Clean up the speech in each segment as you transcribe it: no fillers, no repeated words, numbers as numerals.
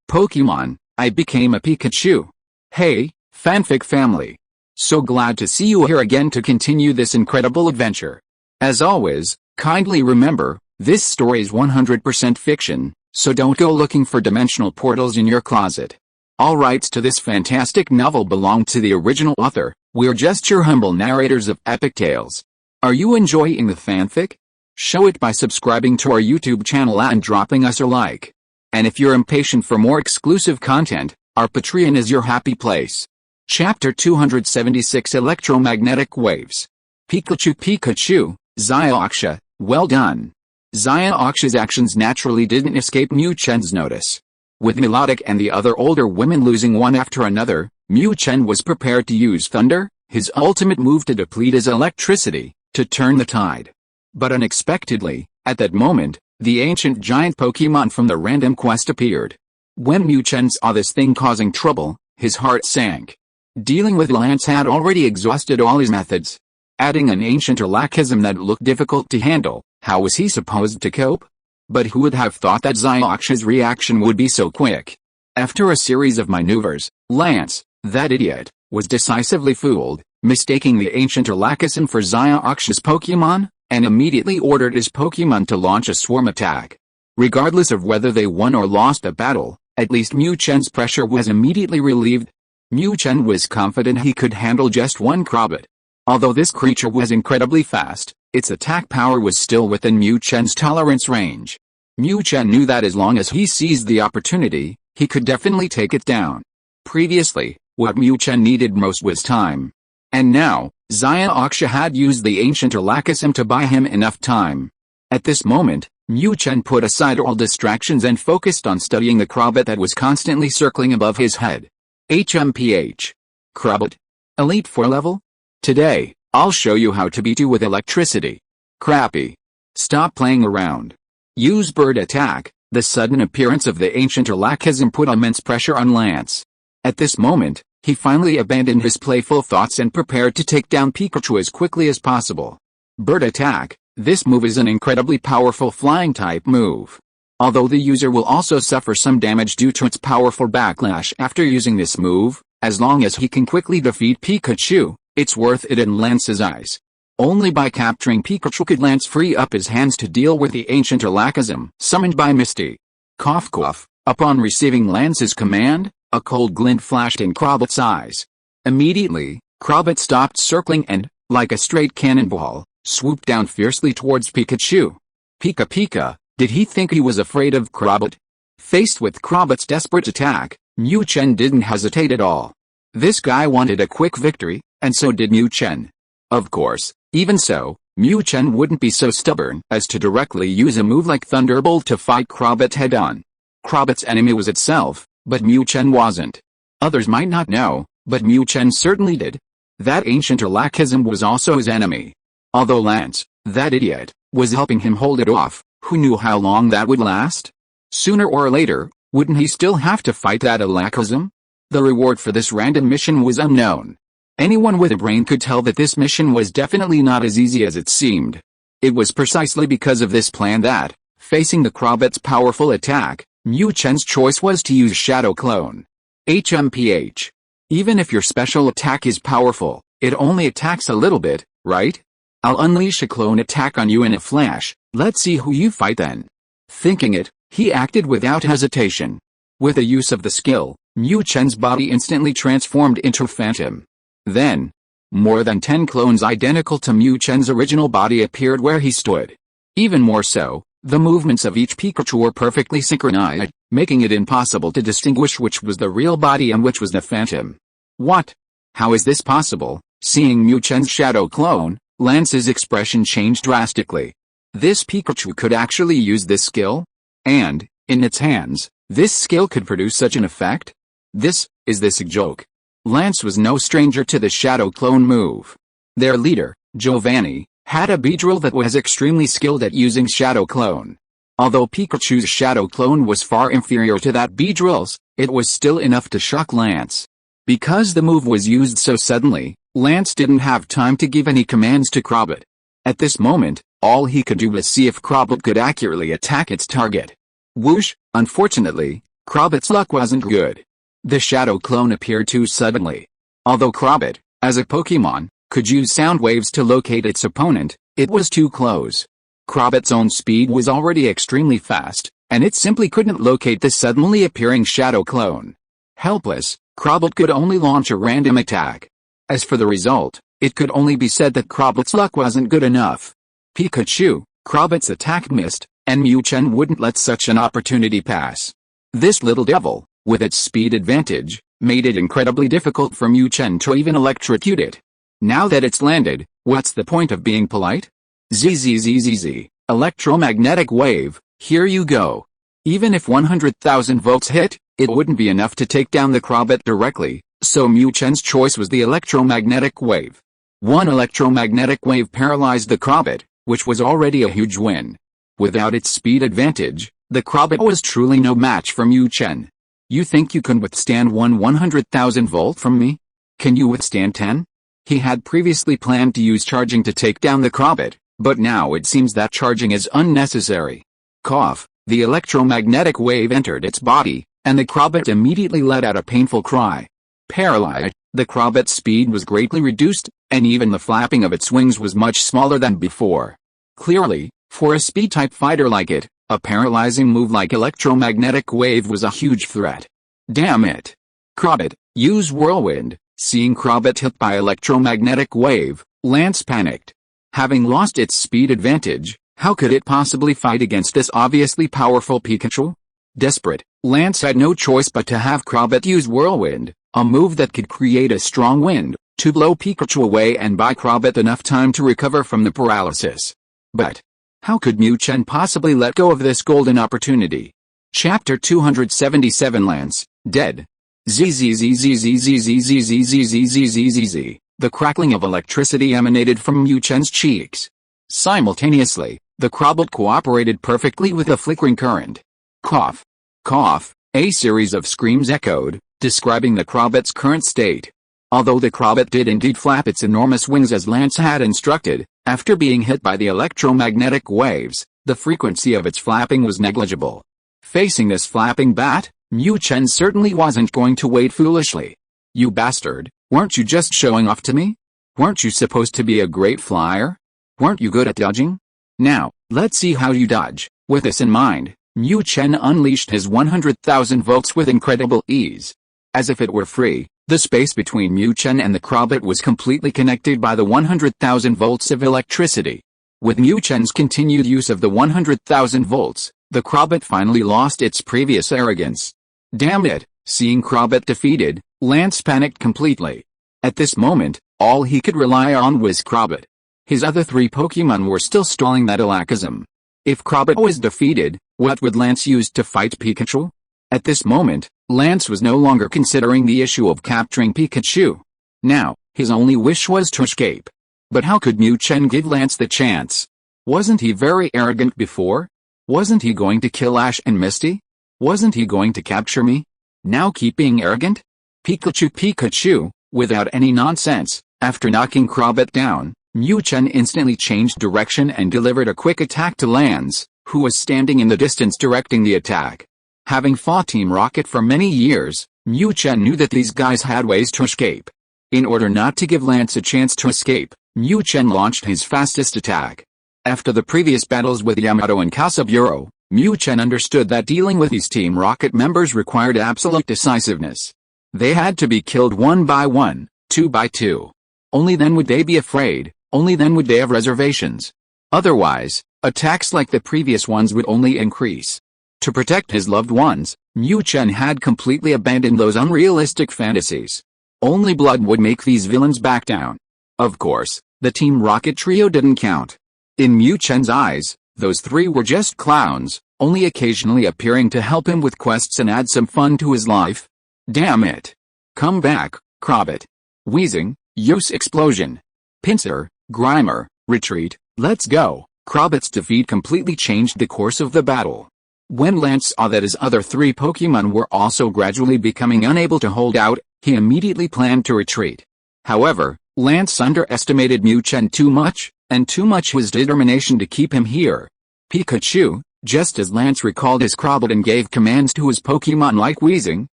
Pokémon, I became a Pikachu. Hey, fanfic family. So glad to see you here again to continue this incredible adventure. As always, kindly remember, this story is 100% fiction, so don't go looking for dimensional portals in your closet. All rights to this fantastic novel belong to the original author. We're just your humble narrators of epic tales. Are you enjoying the fanfic? Show it by subscribing to our YouTube channel and dropping us a like. And if you're impatient for more exclusive content, our Patreon is your happy place. Chapter 276 Electromagnetic Waves. Pikachu, Xiaoxia, well done. Xiaoxia's actions naturally didn't escape Mu Chen's notice. With Melodic and the other older women losing one after another, Mu Chen was prepared to use thunder, his ultimate move to deplete his electricity, to turn the tide. But unexpectedly, at that moment, the ancient giant Pokémon from the random quest appeared. When Mu Chen saw this thing causing trouble, his heart sank. Dealing with Lance had already exhausted all his methods. Adding an ancient lackism that looked difficult to handle, how was he supposed to cope? But who would have thought that Xiaoxia's reaction would be so quick? After a series of maneuvers, Lance, that idiot, was decisively fooled, mistaking the ancient lackism for Xiaoxia's Pokémon, and immediately ordered his Pokémon to launch a swarm attack. Regardless of whether they won or lost the battle, at least Mu Chen's pressure was immediately relieved. Mu Chen was confident he could handle just one Crobat. Although this creature was incredibly fast, its attack power was still within Mu Chen's tolerance range. Mu Chen knew that as long as he seized the opportunity, he could definitely take it down. Previously, what Mu Chen needed most was time. And now, Xiaoxia had used the ancient lackism to buy him enough time. At this moment, Mu Chen put aside all distractions and focused on studying the Crobat that was constantly circling above his head. HMPH. Crobat. Elite 4 level? Today, I'll show you how to beat you with electricity. Crappy. Stop playing around. Use bird attack. The sudden appearance of the ancient lackism put immense pressure on Lance. At this moment, he finally abandoned his playful thoughts and prepared to take down Pikachu as quickly as possible. Bird attack. This move is an incredibly powerful flying-type move. Although the user will also suffer some damage due to its powerful backlash after using this move, as long as he can quickly defeat Pikachu, it's worth it in Lance's eyes. Only by capturing Pikachu could Lance free up his hands to deal with the ancient lackism summoned by Misty. Cough cough. Upon receiving Lance's command, a cold glint flashed in Crobat's eyes. Immediately, Crobat stopped circling and, like a straight cannonball, swooped down fiercely towards Pikachu. Pika, did he think he was afraid of Crobat? Faced with Crobat's desperate attack, Mu Chen didn't hesitate at all. This guy wanted a quick victory, and so did Mu Chen. Of course, even so, Mu Chen wouldn't be so stubborn as to directly use a move like Thunderbolt to fight Crobat head-on. Crobat's enemy was itself, but Mu Chen wasn't. Others might not know, but Mu Chen certainly did. That ancient lackism was also his enemy. Although Lance, that idiot, was helping him hold it off, who knew how long that would last? Sooner or later, wouldn't he still have to fight that lackism? The reward for this random mission was unknown. Anyone with a brain could tell that this mission was definitely not as easy as it seemed. It was precisely because of this plan that, facing the Crobat's powerful attack, Mu Chen's choice was to use Shadow Clone. HMPH. Even if your special attack is powerful, it only attacks a little bit, right? I'll unleash a clone attack on you in a flash, let's see who you fight then. Thinking it, he acted without hesitation. With the use of the skill, Mu Chen's body instantly transformed into a phantom. Then, more than 10 clones identical to Mu Chen's original body appeared where he stood. Even more so, the movements of each Pikachu were perfectly synchronized, making it impossible to distinguish which was the real body and which was the phantom. What? How is this possible? Seeing Mu Chen's shadow clone, Lance's expression changed drastically. This Pikachu could actually use this skill? And, in its hands, this skill could produce such an effect? Is this a joke? Lance was no stranger to the shadow clone move. Their leader, Giovanni, had a Beedrill that was extremely skilled at using shadow clone. Although Pikachu's shadow clone was far inferior to that Beedrill's, it was still enough to shock Lance. Because the move was used so suddenly, Lance didn't have time to give any commands to Crobat. At this moment, all he could do was see if Crobat could accurately attack its target. Whoosh! Unfortunately, Crobot's luck wasn't good. The shadow clone appeared too suddenly. Although Crobot, as a Pokémon, could use sound waves to locate its opponent, it was too close. Crobot's own speed was already extremely fast, and it simply couldn't locate the suddenly appearing shadow clone. Helpless, Crobot could only launch a random attack. As for the result, it could only be said that Crobot's luck wasn't good enough. Pikachu, Crobot's attack missed, and Mu Chen wouldn't let such an opportunity pass. This little devil, with its speed advantage, made it incredibly difficult for Mu Chen to even electrocute it. Now that it's landed, what's the point of being polite? ZZZZZ, electromagnetic wave, here you go. Even if 100,000 volts hit, it wouldn't be enough to take down the Crobot directly, so Mu Chen's choice was the electromagnetic wave. One electromagnetic wave paralyzed the Crobot, which was already a huge win. Without its speed advantage, the Crobot was truly no match for Mu Chen. You think you can withstand 100,000 volt from me? Can you withstand 10? He had previously planned to use charging to take down the Crobot, but now it seems that charging is unnecessary. Cough, the electromagnetic wave entered its body, and the Crobot immediately let out a painful cry. Paralyzed, the Crobot's speed was greatly reduced, and even the flapping of its wings was much smaller than before. Clearly, for a speed-type fighter like it, a paralyzing move like electromagnetic wave was a huge threat. Damn it! Crobot, use whirlwind. Seeing Crobot hit by electromagnetic wave, Lance panicked. Having lost its speed advantage, how could it possibly fight against this obviously powerful Pikachu? Desperate, Lance had no choice but to have Crobot use whirlwind, a move that could create a strong wind, to blow Pikachu away and buy Crobot enough time to recover from the paralysis. But how could Mu Chen possibly let go of this golden opportunity? Chapter 277 Lance, dead. ZZZZZZZZZZZZZZZZZZ. The crackling of electricity emanated from Mu Chen's cheeks. Simultaneously, the Crobot cooperated perfectly with the flickering current. Cough. Cough. A series of screams echoed, describing the Crobot's current state. Although the Crobot did indeed flap its enormous wings as Lance had instructed, after being hit by the electromagnetic waves, the frequency of its flapping was negligible. Facing this flapping bat, Mu Chen certainly wasn't going to wait foolishly. You bastard, weren't you just showing off to me? Weren't you supposed to be a great flyer? Weren't you good at dodging? Now, let's see how you dodge. With this in mind, Mu Chen unleashed his 100,000 volts with incredible ease. As if it were free, the space between Mu Chen and the Crobot was completely connected by the 100,000 volts of electricity. With Mu Chen's continued use of the 100,000 volts, the Crobot finally lost its previous arrogance. Damn it, seeing Crobot defeated, Lance panicked completely. At this moment, all he could rely on was Crobot. His other three Pokémon were still stalling that Alakazam. If Crobot was defeated, what would Lance use to fight Pikachu? At this moment, Lance was no longer considering the issue of capturing Pikachu. Now, his only wish was to escape. But how could Mu Chen give Lance the chance? Wasn't he very arrogant before? Wasn't he going to kill Ash and Misty? Wasn't he going to capture me? Now keep being arrogant? Pikachu, without any nonsense, after knocking Crobot down, Mu Chen instantly changed direction and delivered a quick attack to Lance, who was standing in the distance directing the attack. Having fought Team Rocket for many years, Mu Chen knew that these guys had ways to escape. In order not to give Lance a chance to escape, Mu Chen launched his fastest attack. After the previous battles with Yamato and Kasaburo, Mu Chen understood that dealing with these Team Rocket members required absolute decisiveness. They had to be killed one by one, two by two. Only then would they be afraid, only then would they have reservations. Otherwise, attacks like the previous ones would only increase. To protect his loved ones, Mu Chen had completely abandoned those unrealistic fantasies. Only blood would make these villains back down. Of course, the Team Rocket trio didn't count. In Mu Chen's eyes, those three were just clowns, only occasionally appearing to help him with quests and add some fun to his life. Damn it. Come back, Crobot. Wheezing, Yos explosion. Pinsir, Grimer, retreat, let's go. Crobot's defeat completely changed the course of the battle. When Lance saw that his other three Pokémon were also gradually becoming unable to hold out, he immediately planned to retreat. However, Lance underestimated Mu Chen too much, and too much his determination to keep him here. Pikachu, Just as Lance recalled his Crobble and gave commands to his Pokémon like wheezing,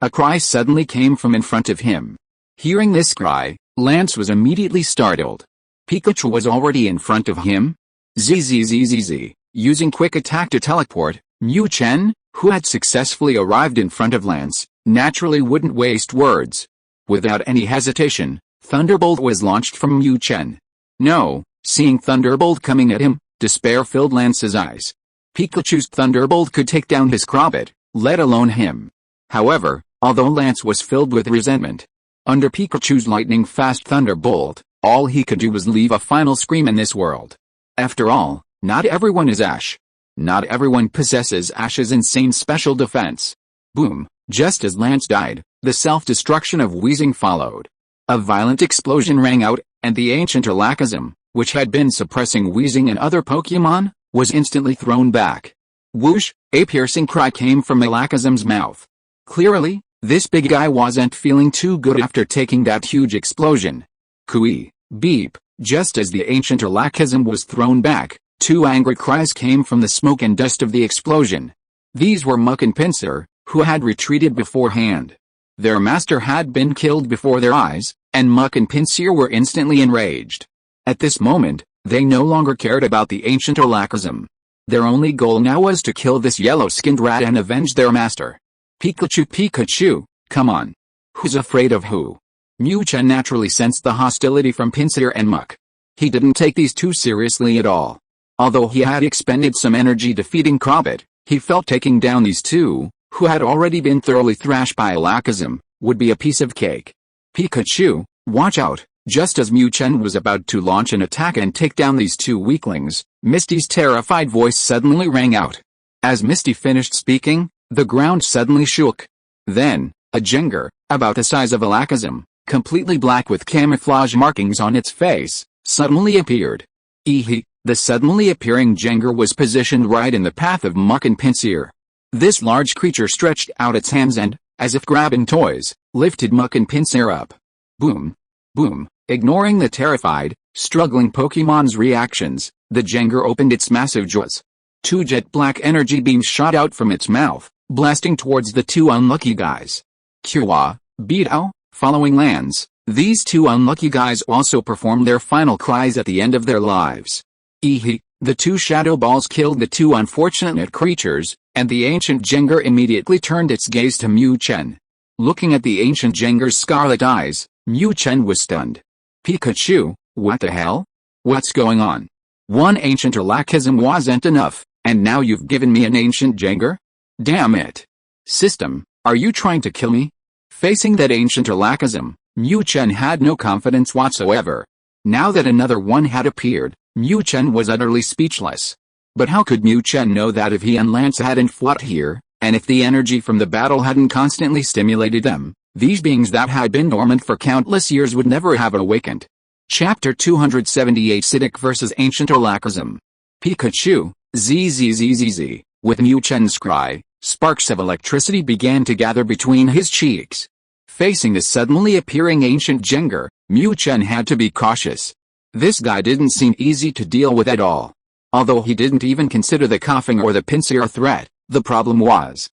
a cry suddenly came from in front of him. Hearing this cry, Lance was immediately startled. Pikachu was already in front of him. Zzzzz. Using quick attack to teleport, Mu Chen, who had successfully arrived in front of Lance, naturally wouldn't waste words. Without any hesitation, Thunderbolt was launched from Mu Chen. No, seeing Thunderbolt coming at him, despair filled Lance's eyes. Pikachu's Thunderbolt could take down his Crobat, let alone him. However, although Lance was filled with resentment, under Pikachu's lightning-fast Thunderbolt, all he could do was leave a final scream in this world. After all, not everyone is Ash. Not everyone possesses Ash's insane special defense. Boom! Just as Lance died, the self-destruction of wheezing followed. A violent explosion rang out, and the ancient Alakazam, which had been suppressing wheezing and other Pokémon, was instantly thrown back. Whoosh! A piercing cry came from Alakazam's mouth. Clearly, this big guy wasn't feeling too good after taking that huge explosion. Cooey! Beep! Just as the ancient Alakazam was thrown back, two angry cries came from the smoke and dust of the explosion. These were Muk and Pinsir, who had retreated beforehand. Their master had been killed before their eyes, and Muk and Pinsir were instantly enraged. At this moment, they no longer cared about the ancient Alakazam. Their only goal now was to kill this yellow-skinned rat and avenge their master. Pikachu, come on. Who's afraid of who? Mu Chen naturally sensed the hostility from Pinsir and Muk. He didn't take these two seriously at all. Although he had expended some energy defeating Crobat, he felt taking down these two, who had already been thoroughly thrashed by Alakazam, would be a piece of cake. Pikachu, watch out! Just as Mu Chen was about to launch an attack and take down these two weaklings, Misty's terrified voice suddenly rang out. As Misty finished speaking, the ground suddenly shook. Then, a Jengar, about the size of Alakazam, completely black with camouflage markings on its face, suddenly appeared. The suddenly appearing Jengar was positioned right in the path of Muk and Pinsir. This large creature stretched out its hands and, as if grabbing toys, lifted Muk and Pinsir up. Boom! Boom! Ignoring the terrified, struggling Pokémon's reactions, the Jengar opened its massive jaws. Two jet black energy beams shot out from its mouth, blasting towards the two unlucky guys. Kua, Beedao, following Lance, these two unlucky guys also performed their final cries at the end of their lives. The two shadow balls killed the two unfortunate creatures, and the ancient Jengar immediately turned its gaze to Mu Chen. Looking at the ancient Jengar's scarlet eyes, Mu Chen was stunned. Pikachu, what the hell? What's going on? One ancient Alakazam wasn't enough, and now you've given me an ancient Jengar? Damn it! System, are you trying to kill me? Facing that ancient Alakazam, Mu Chen had no confidence whatsoever. Now that another one had appeared, Mu Chen was utterly speechless. But how could Mu Chen know that if he and Lance hadn't fought here, and if the energy from the battle hadn't constantly stimulated them, these beings that had been dormant for countless years would never have awakened? Chapter 278 Psychic vs. Ancient Alakazam. Pikachu, zzzzz. With Mu Chen's cry, sparks of electricity began to gather between his cheeks. Facing the suddenly appearing ancient Jengar, Mu Chen had to be cautious. This guy didn't seem easy to deal with at all. Although he didn't even consider the coughing or the Pinsir threat, the problem was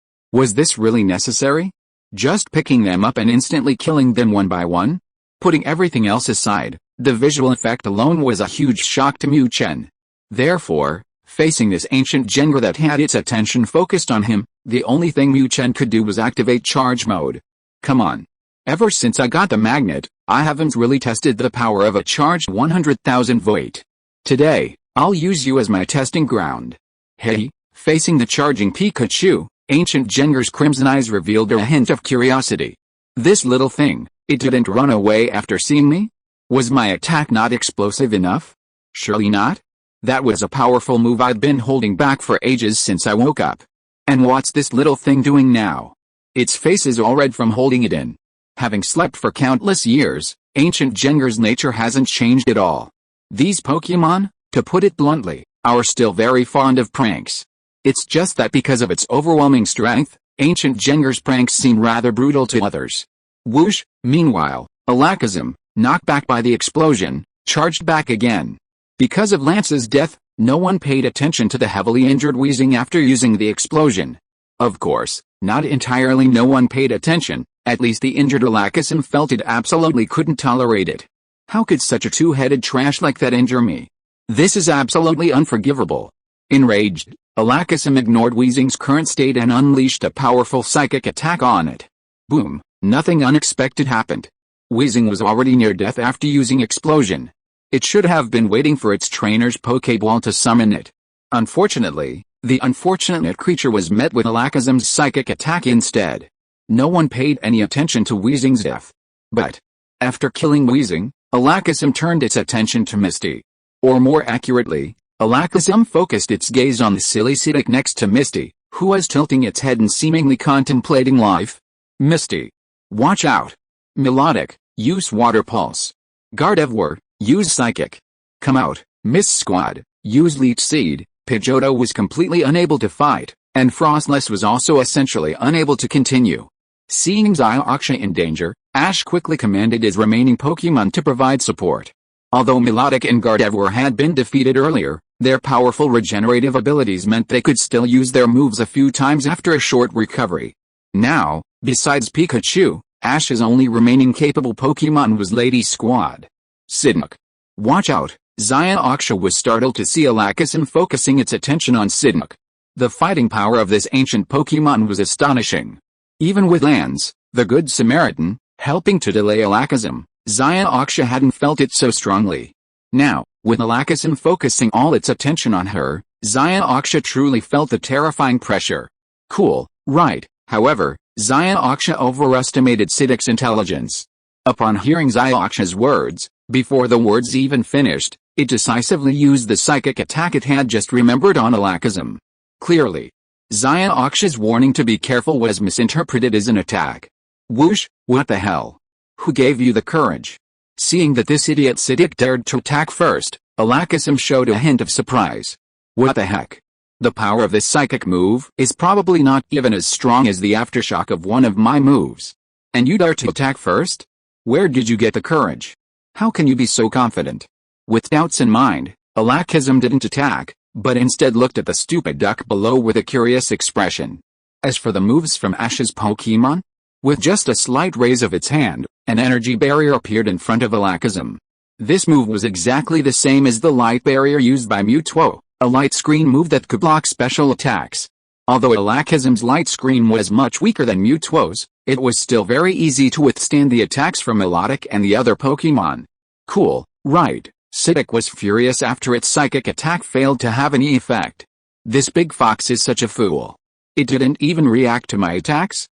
this really necessary? Just picking them up and instantly killing them one by one? Putting everything else aside, the visual effect alone was a huge shock to Mu Chen. Therefore, facing this ancient Jengar that had its attention focused on him, the only thing Mu Chen could do was activate charge mode. Come on. Ever since I got the magnet, I haven't really tested the power of a charged 100,000 volt. Today, I'll use you as my testing ground. Hey, facing the charging Pikachu, ancient Jengar's crimson eyes revealed a hint of curiosity. This little thing, it didn't run away after seeing me? Was my attack not explosive enough? Surely not. That was a powerful move I'd been holding back for ages since I woke up. And what's this little thing doing now? Its face is all red from holding it in. Having slept for countless years, ancient Jengar's nature hasn't changed at all. These Pokémon, to put it bluntly, are still very fond of pranks. It's just that because of its overwhelming strength, ancient Jengar's pranks seem rather brutal to others. Whoosh! Meanwhile, Alakazam, knocked back by the explosion, charged back again. Because of Lance's death, No one paid attention to the heavily injured Weezing after using the explosion. Of course, not entirely no one paid attention, at least the injured Alakazam felt it absolutely couldn't tolerate it. How could such a two-headed trash like that injure me? This is absolutely unforgivable. Enraged, Alakazam ignored Weezing's current state and unleashed a powerful psychic attack on it. Boom, nothing unexpected happened. Weezing was already near death after using explosion. It should have been waiting for its trainer's Pokéball to summon it. Unfortunately, the unfortunate creature was met with Alakazam's psychic attack instead. No one paid any attention to Weezing's death. But, after killing Weezing, Alakazam turned its attention to Misty. Or more accurately, Alakazam focused its gaze on the silly Psyduck next to Misty, who was tilting its head and seemingly contemplating life. Misty. Watch out. Melodic, use Water Pulse. Gardevoir, use Psychic. Come out, Miss Squad, use Leech Seed. Pidgeotto was completely unable to fight, and Frostless was also essentially unable to continue. Seeing Zioaksha in danger, Ash quickly commanded his remaining Pokémon to provide support. Although Melodic and Gardevoir had been defeated earlier, their powerful regenerative abilities meant they could still use their moves a few times after a short recovery. Now, besides Pikachu, Ash's only remaining capable Pokémon was Lady Squad. Psyduck. Watch out, Zioaksha was startled to see Alakazam focusing its attention on Psyduck. The fighting power of this ancient Pokémon was astonishing. Even with Lance, the Good Samaritan, helping to delay Alakazam, Zioaksha hadn't felt it so strongly. Now, with Alakazam focusing all its attention on her, Zioaksha truly felt the terrifying pressure. Cool, right, however, Zioaksha overestimated Psyduck's intelligence. Upon hearing Zioaksha's words, before the words even finished, it decisively used the psychic attack it had just remembered on Alakazam. Clearly, Zioaksha's warning to be careful was misinterpreted as an attack. Whoosh, what the hell? Who gave you the courage? Seeing that this idiot Psyduck dared to attack first, Alakazam showed a hint of surprise. What the heck? The power of this psychic move is probably not even as strong as the aftershock of one of my moves. And you dare to attack first? Where did you get the courage? How can you be so confident? With doubts in mind, Alakazam didn't attack, but instead looked at the stupid duck below with a curious expression. As for the moves from Ash's Pokémon, with just a slight raise of its hand, an energy barrier appeared in front of Alakazam. This move was exactly the same as the light barrier used by Mewtwo, a light screen move that could block special attacks. Although Alakazam's light screen was much weaker than Mewtwo's, it was still very easy to withstand the attacks from Melodic and the other Pokémon. Cool, right? Psyduck was furious after its psychic attack failed to have any effect. This big fox is such a fool. It didn't even react to my attacks?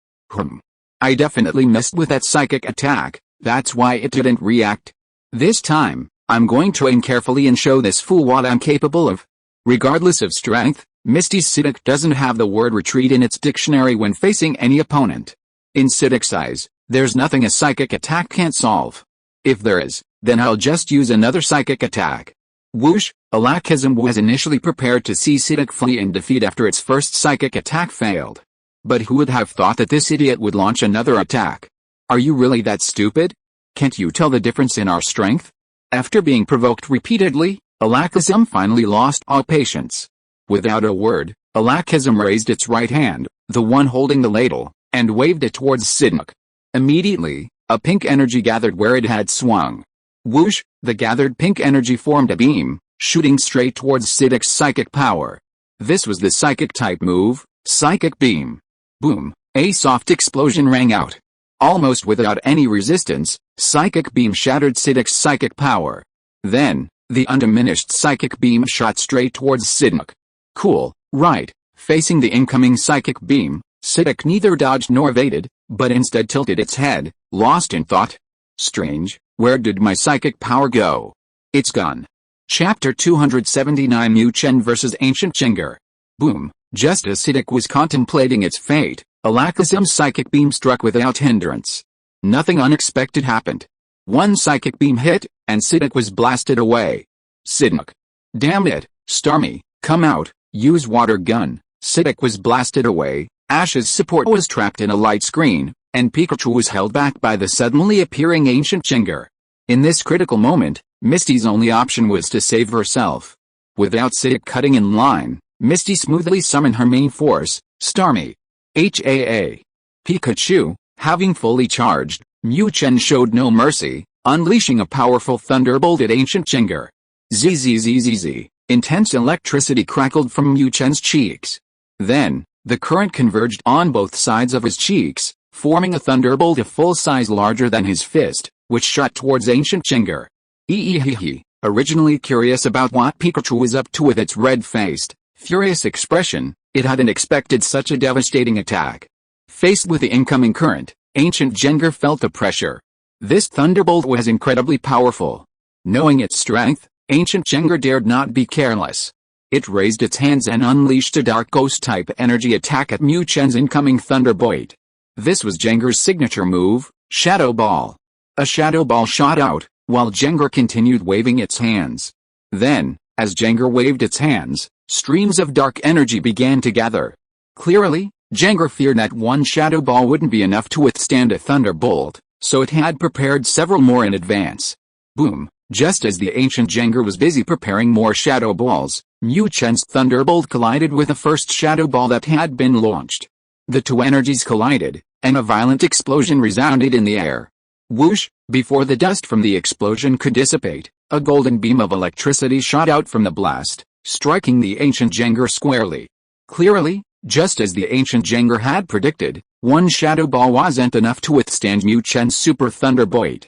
I definitely messed with that psychic attack, that's why it didn't react. This time, I'm going to aim carefully and show this fool what I'm capable of. Regardless of strength, Misty's Psyduck doesn't have the word retreat in its dictionary when facing any opponent. In Psyduck's eyes, there's nothing a psychic attack can't solve. If there is, then I'll just use another psychic attack. Whoosh, Alakazam was initially prepared to see Psyduck flee in defeat after its first psychic attack failed. But who would have thought that this idiot would launch another attack? Are you really that stupid? Can't you tell the difference in our strength? After being provoked repeatedly, Alakazam finally lost all patience. Without a word, Alakazam raised its right hand, the one holding the ladle, and waved it towards Psyduck. Immediately, a pink energy gathered where it had swung. Whoosh, the gathered pink energy formed a beam, shooting straight towards Psyduck's psychic power. This was the psychic type move, Psychic Beam. Boom, a soft explosion rang out. Almost without any resistance, Psychic Beam shattered Psyduck's psychic power. Then, the undiminished Psychic Beam shot straight towards Psyduck. Cool, right, facing the incoming Psychic Beam, Psyduck neither dodged nor evaded, but instead tilted its head, lost in thought. Strange, where did my psychic power go? It's gone. Chapter 279 Mu Chen vs Ancient Chingar. Boom. Just as Psyduck was contemplating its fate, Alakazam's psychic beam struck without hindrance. Nothing unexpected happened. One psychic beam hit, and Psyduck was blasted away. Psyduck. Damn it, Starmie, come out, use water gun. Psyduck was blasted away, Ash's support was trapped in a light screen, and Pikachu was held back by the suddenly appearing Ancient Chingar. In this critical moment, Misty's only option was to save herself. Without Sidic cutting in line, Misty smoothly summoned her main force, Starmie. HAA. Pikachu, having fully charged, Mu Chen showed no mercy, unleashing a powerful thunderbolt at Ancient Jengar. Zzzzz. Intense electricity crackled from Mu Chen's cheeks. Then, the current converged on both sides of his cheeks, forming a thunderbolt a full size larger than his fist, which shot towards Ancient Jengar. Eehehe. Originally curious about what Pikachu was up to with its red-faced, furious expression, it hadn't expected such a devastating attack. Faced with the incoming current, Ancient Jengar felt the pressure. This thunderbolt was incredibly powerful. Knowing its strength, Ancient Jengar dared not be careless. It raised its hands and unleashed a dark ghost-type energy attack at Mu Chen's incoming thunderbolt. This was Jengar's signature move, Shadow Ball. A shadow ball shot out, while Jengar continued waving its hands. Then, as Jengar waved its hands, streams of dark energy began to gather. Clearly, Jengar feared that one shadow ball wouldn't be enough to withstand a thunderbolt, so it had prepared several more in advance. Boom! Just as the Ancient Jengar was busy preparing more shadow balls, Mu Chen's thunderbolt collided with the first shadow ball that had been launched. The two energies collided, and a violent explosion resounded in the air. Whoosh! Before the dust from the explosion could dissipate, a golden beam of electricity shot out from the blast, striking the Ancient Jengar squarely. Clearly, just as the Ancient Jengar had predicted, one shadow ball wasn't enough to withstand Mu Chen's super thunderbolt.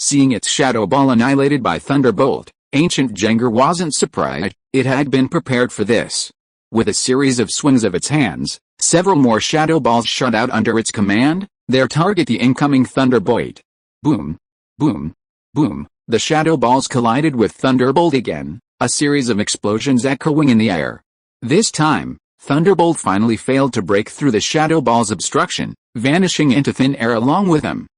Seeing its shadow ball annihilated by thunderbolt, Ancient Jengar wasn't surprised, it had been prepared for this. With a series of swings of its hands, several more shadow balls shot out under its command, their target the incoming thunderbolt. Boom! Boom! Boom! The shadow balls collided with thunderbolt again, a series of explosions echoing in the air. This time, thunderbolt finally failed to break through the shadow ball's obstruction, vanishing into thin air along with them.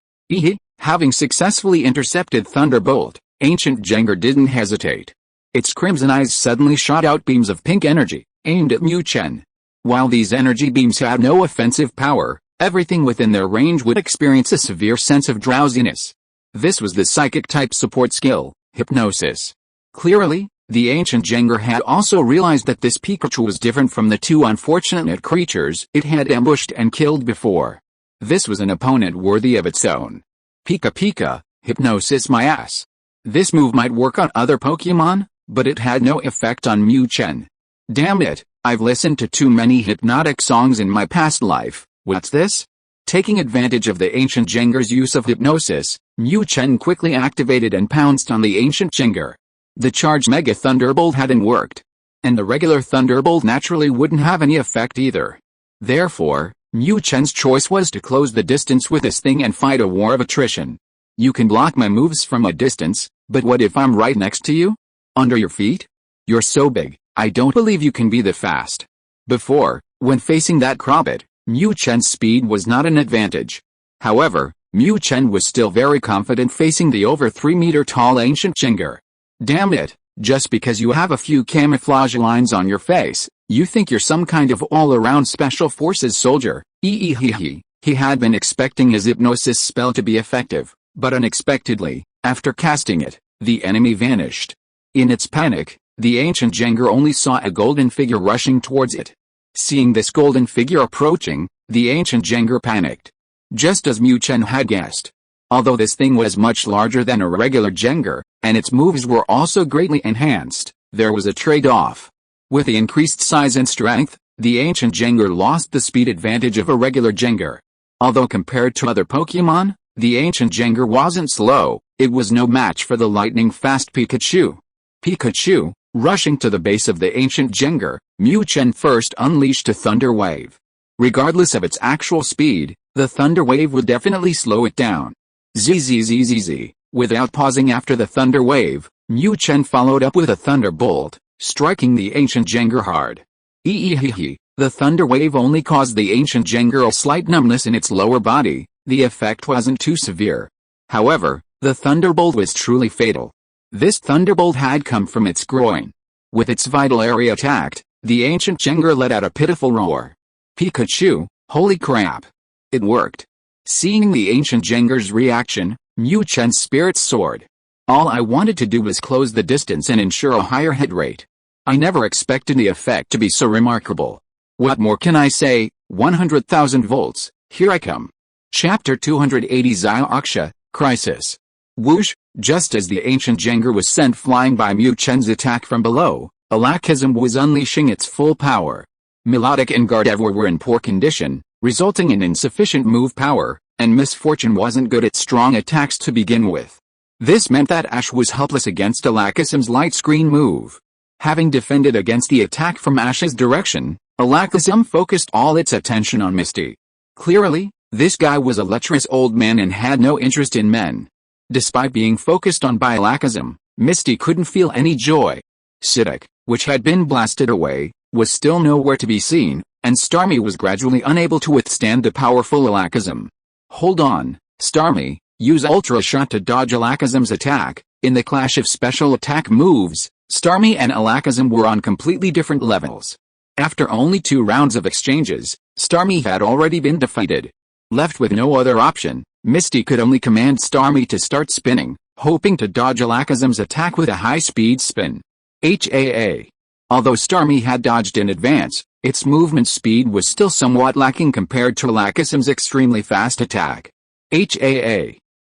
Having successfully intercepted thunderbolt, Ancient Jengar didn't hesitate. Its crimson eyes suddenly shot out beams of pink energy, aimed at Mu Chen. While these energy beams had no offensive power, everything within their range would experience a severe sense of drowsiness. This was the psychic-type support skill, hypnosis. Clearly, the Ancient Jengar had also realized that this Pikachu was different from the two unfortunate creatures it had ambushed and killed before. This was an opponent worthy of its own. Pika Pika, hypnosis my ass. This move might work on other Pokémon, but it had no effect on Mu Chen. Damn it, I've listened to too many hypnotic songs in my past life. What's this? Taking advantage of the Ancient Jengar's use of hypnosis, Mu Chen quickly activated and pounced on the Ancient Jengar. The charged Mega Thunderbolt hadn't worked. And the regular Thunderbolt naturally wouldn't have any effect either. Therefore, Mu Chen's choice was to close the distance with this thing and fight a war of attrition. You can block my moves from a distance, but what if I'm right next to you? Under your feet? You're so big, I don't believe you can be that fast. Before, when facing that Crobat, Mu Chen's speed was not an advantage. However, Mu Chen was still very confident facing the over 3-meter tall Ancient Jengar. Damn it, just because you have a few camouflage lines on your face, you think you're some kind of all-around special forces soldier. He had been expecting his hypnosis spell to be effective, but unexpectedly, after casting it, the enemy vanished. In its panic, the Ancient Jengar only saw a golden figure rushing towards it. Seeing this golden figure approaching, the Ancient Jengar panicked. Just as Mu Chen had guessed. Although this thing was much larger than a regular Jengar, and its moves were also greatly enhanced, there was a trade-off. With the increased size and strength, the Ancient Jengar lost the speed advantage of a regular Jengar. Although compared to other Pokémon, the Ancient Jengar wasn't slow, it was no match for the lightning-fast Pikachu. Pikachu, rushing to the base of the Ancient Jengar, Mu Chen first unleashed a Thunder Wave. Regardless of its actual speed, the Thunder Wave would definitely slow it down. Zzzzz. Without pausing after the Thunder Wave, Mu Chen followed up with a Thunderbolt, striking the Ancient Jengar hard. The Thunder Wave only caused the Ancient Jengar a slight numbness in its lower body, the effect wasn't too severe. However, the Thunderbolt was truly fatal. This Thunderbolt had come from its groin. With its vital area attacked, the Ancient Jengar let out a pitiful roar. Pikachu, holy crap! It worked. Seeing the Ancient Jengar's reaction, Mu Chen's spirits soared. All I wanted to do was close the distance and ensure a higher hit rate. I never expected the effect to be so remarkable. What more can I say? 100,000 volts, here I come. Chapter 280 Xiaoxia, Crisis. Whoosh, just as the ancient Jengar was sent flying by Mu Chen's attack from below, Alakazam was unleashing its full power. Melodic and Gardevoir were in poor condition, resulting in insufficient move power, and Misfortune wasn't good at strong attacks to begin with. This meant that Ash was helpless against Alakazam's light screen move. Having defended against the attack from Ash's direction, Alakazam focused all its attention on Misty. Clearly, this guy was a lecherous old man and had no interest in men. Despite being focused on by Alakazam, Misty couldn't feel any joy. Psyduck, which had been blasted away, was still nowhere to be seen, and Starmie was gradually unable to withstand the powerful Alakazam. Hold on, Starmie, use Ultra Shot to dodge Alakazam's attack. In the clash of special attack moves, Starmie and Alakazam were on completely different levels. After only 2 rounds of exchanges, Starmie had already been defeated. Left with no other option, Misty could only command Starmie to start spinning, hoping to dodge Alakazam's attack with a high-speed spin. Although Starmie had dodged in advance, its movement speed was still somewhat lacking compared to Alakazam's extremely fast attack.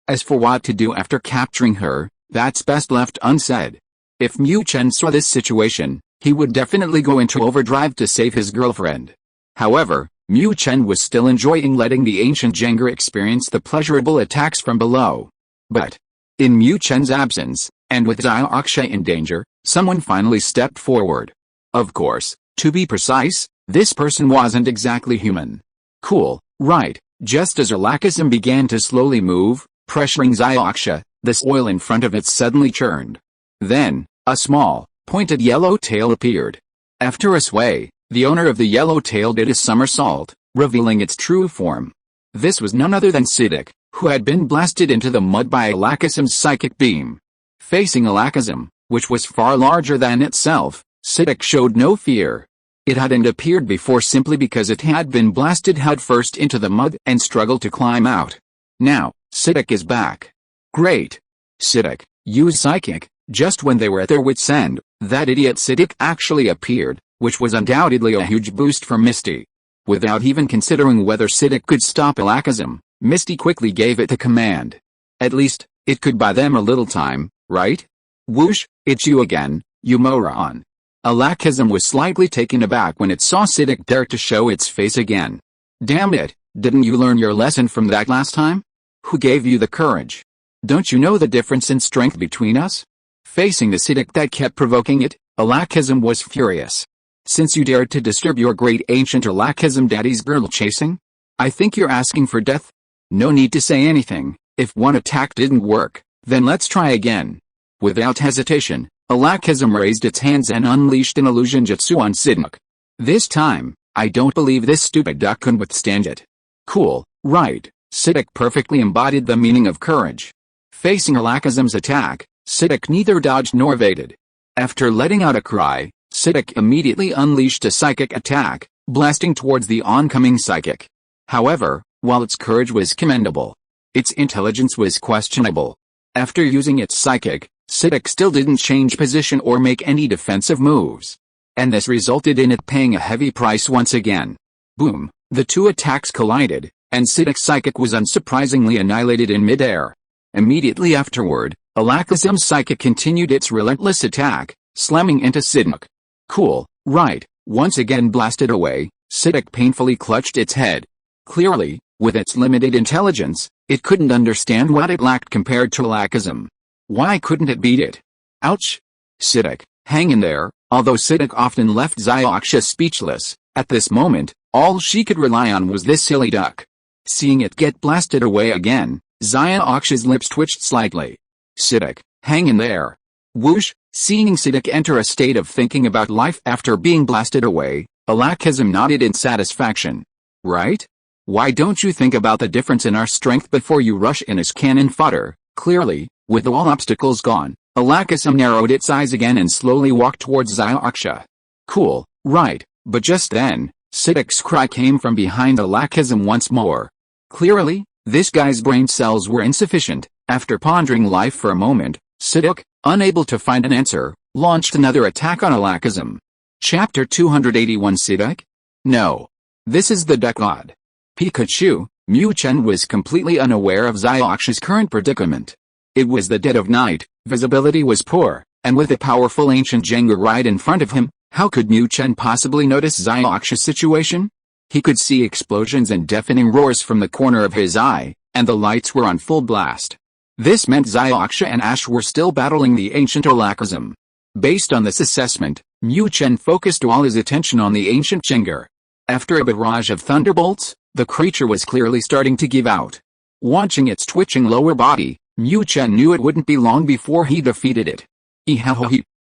As for what to do after capturing her, that's best left unsaid. If Mu Chen saw this situation, he would definitely go into overdrive to save his girlfriend. However, Mu Chen was still enjoying letting the ancient Jengar experience the pleasurable attacks from below. But, in Mu Chen's absence, and with Xiaoxia in danger, someone finally stepped forward. Of course, to be precise, this person wasn't exactly human. Cool, right, just as Alakazam began to slowly move, pressuring Xiaoxia, the soil in front of it suddenly churned. Then, a small, pointed yellow tail appeared. After a sway, the owner of the yellow tail did a somersault, revealing its true form. This was none other than Psyduck, who had been blasted into the mud by Alakazam's psychic beam. Facing Alakazam, which was far larger than itself, Psyduck showed no fear. It hadn't appeared before simply because it had been blasted headfirst into the mud and struggled to climb out. Now, Psyduck is back. Great. Psyduck, use Psychic. Just when they were at their wits' end, that idiot Psyduck actually appeared, which was undoubtedly a huge boost for Misty. Without even considering whether Psyduck could stop Alakazam, Misty quickly gave it the command. At least, it could buy them a little time, right? Whoosh, it's you again, you moron. Alakazam was slightly taken aback when it saw Psyduck dare to show its face again. Damn it, didn't you learn your lesson from that last time? Who gave you the courage? Don't you know the difference in strength between us? Facing the Psyduck that kept provoking it, Alakazam was furious. Since you dared to disturb your great ancient Alakazam daddy's girl chasing? I think you're asking for death? No need to say anything. If one attack didn't work, then let's try again. Without hesitation, Alakazam raised its hands and unleashed an illusion jutsu on Psyduck. This time, I don't believe this stupid duck can withstand it. Cool, right, Psyduck perfectly embodied the meaning of courage. Facing Alakazam's attack, Psyduck neither dodged nor evaded. After letting out a cry, Psyduck immediately unleashed a psychic attack, blasting towards the oncoming psychic. However, while its courage was commendable, its intelligence was questionable. After using its psychic, Psyduck still didn't change position or make any defensive moves. And this resulted in it paying a heavy price once again. Boom, the two attacks collided, and Psyduck's psychic was unsurprisingly annihilated in midair. Immediately afterward, Alakazam's psychic continued its relentless attack, slamming into Psyduck. Cool, right, once again blasted away, Psyduck painfully clutched its head. Clearly, with its limited intelligence, it couldn't understand what it lacked compared to Alakazam. Why couldn't it beat it? Ouch! Psyduck, hang in there. Although Psyduck often left Xiaoxia speechless, at this moment, all she could rely on was this silly duck. Seeing it get blasted away again, Xiaoxia's lips twitched slightly. Psyduck, hang in there. Whoosh, seeing Psyduck enter a state of thinking about life after being blasted away, Alakazam nodded in satisfaction. Right? Why don't you think about the difference in our strength before you rush in as cannon fodder? Clearly, with all obstacles gone, Alakazam narrowed its eyes again and slowly walked towards Xiaoxia. Cool, right, but just then, Psyduck's cry came from behind Alakazam once more. Clearly, this guy's brain cells were insufficient. After pondering life for a moment, Siddhik, unable to find an answer, launched another attack on Alakazam. Chapter 281 Siddhik? No. This is the duck god. Pikachu. Mu Chen was completely unaware of Ziox's current predicament. It was the dead of night, visibility was poor, and with a powerful ancient Jengar right in front of him, how could Mu Chen possibly notice Ziox's situation? He could see explosions and deafening roars from the corner of his eye, and the lights were on full blast. This meant Ziox and Ash were still battling the ancient Alakazam. Based on this assessment, Mu Chen focused all his attention on the ancient Jengar. After a barrage of thunderbolts, the creature was clearly starting to give out. Watching its twitching lower body, Mu Chen knew it wouldn't be long before he defeated it.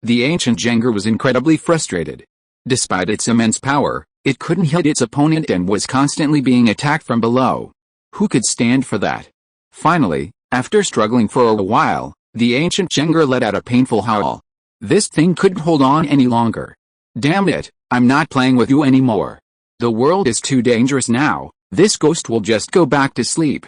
The ancient Jengar was incredibly frustrated. Despite its immense power, it couldn't hit its opponent and was constantly being attacked from below. Who could stand for that? Finally, after struggling for a while, the ancient Jengar let out a painful howl. This thing couldn't hold on any longer. Damn it, I'm not playing with you anymore. The world is too dangerous now, this ghost will just go back to sleep.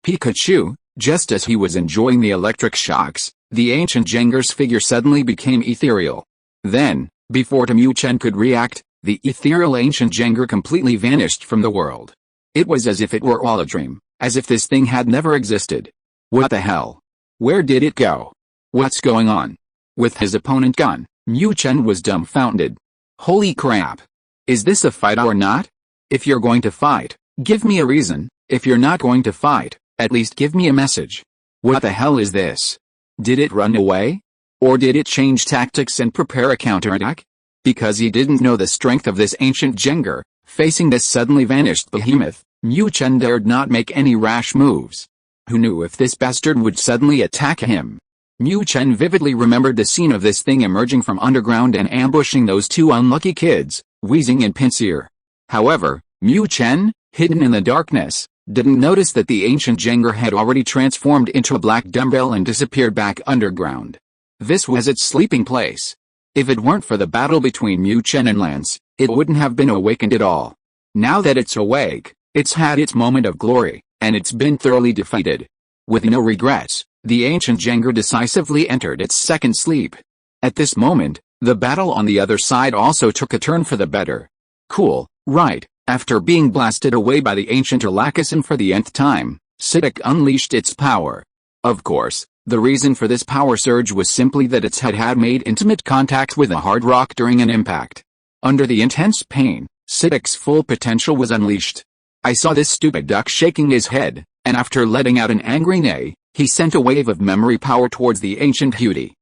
Pikachu, just as he was enjoying the electric shocks, the ancient Jengar's figure suddenly became ethereal. Then, before Mu Chen could react, the ethereal ancient Jengar completely vanished from the world. It was as if it were all a dream, as if this thing had never existed. What the hell? Where did it go? What's going on? With his opponent gone, Mu Chen was dumbfounded. Holy crap! Is this a fight or not? If you're going to fight, give me a reason. If you're not going to fight, at least give me a message. What the hell is this? Did it run away? Or did it change tactics and prepare a counterattack? Because he didn't know the strength of this ancient Jengar, facing this suddenly vanished behemoth, Mu Chen dared not make any rash moves. Who knew if this bastard would suddenly attack him? Mu Chen vividly remembered the scene of this thing emerging from underground and ambushing those two unlucky kids, Weezing and Pinsir. However, Mu Chen, hidden in the darkness, didn't notice that the ancient Jengar had already transformed into a black dumbbell and disappeared back underground. This was its sleeping place. If it weren't for the battle between Mu Chen and Lance, it wouldn't have been awakened at all. Now that it's awake, it's had its moment of glory, and it's been thoroughly defeated. With no regrets, the ancient Jengar decisively entered its second sleep. At this moment, the battle on the other side also took a turn for the better. Cool, right, after being blasted away by the ancient Alakazam for the nth time, Siddhik unleashed its power. Of course, the reason for this power surge was simply that its head had made intimate contact with a hard rock during an impact. Under the intense pain, Siddhik's full potential was unleashed. I saw this stupid duck shaking his head, and after letting out an angry neigh, he sent a wave of memory power towards the ancient Hooty.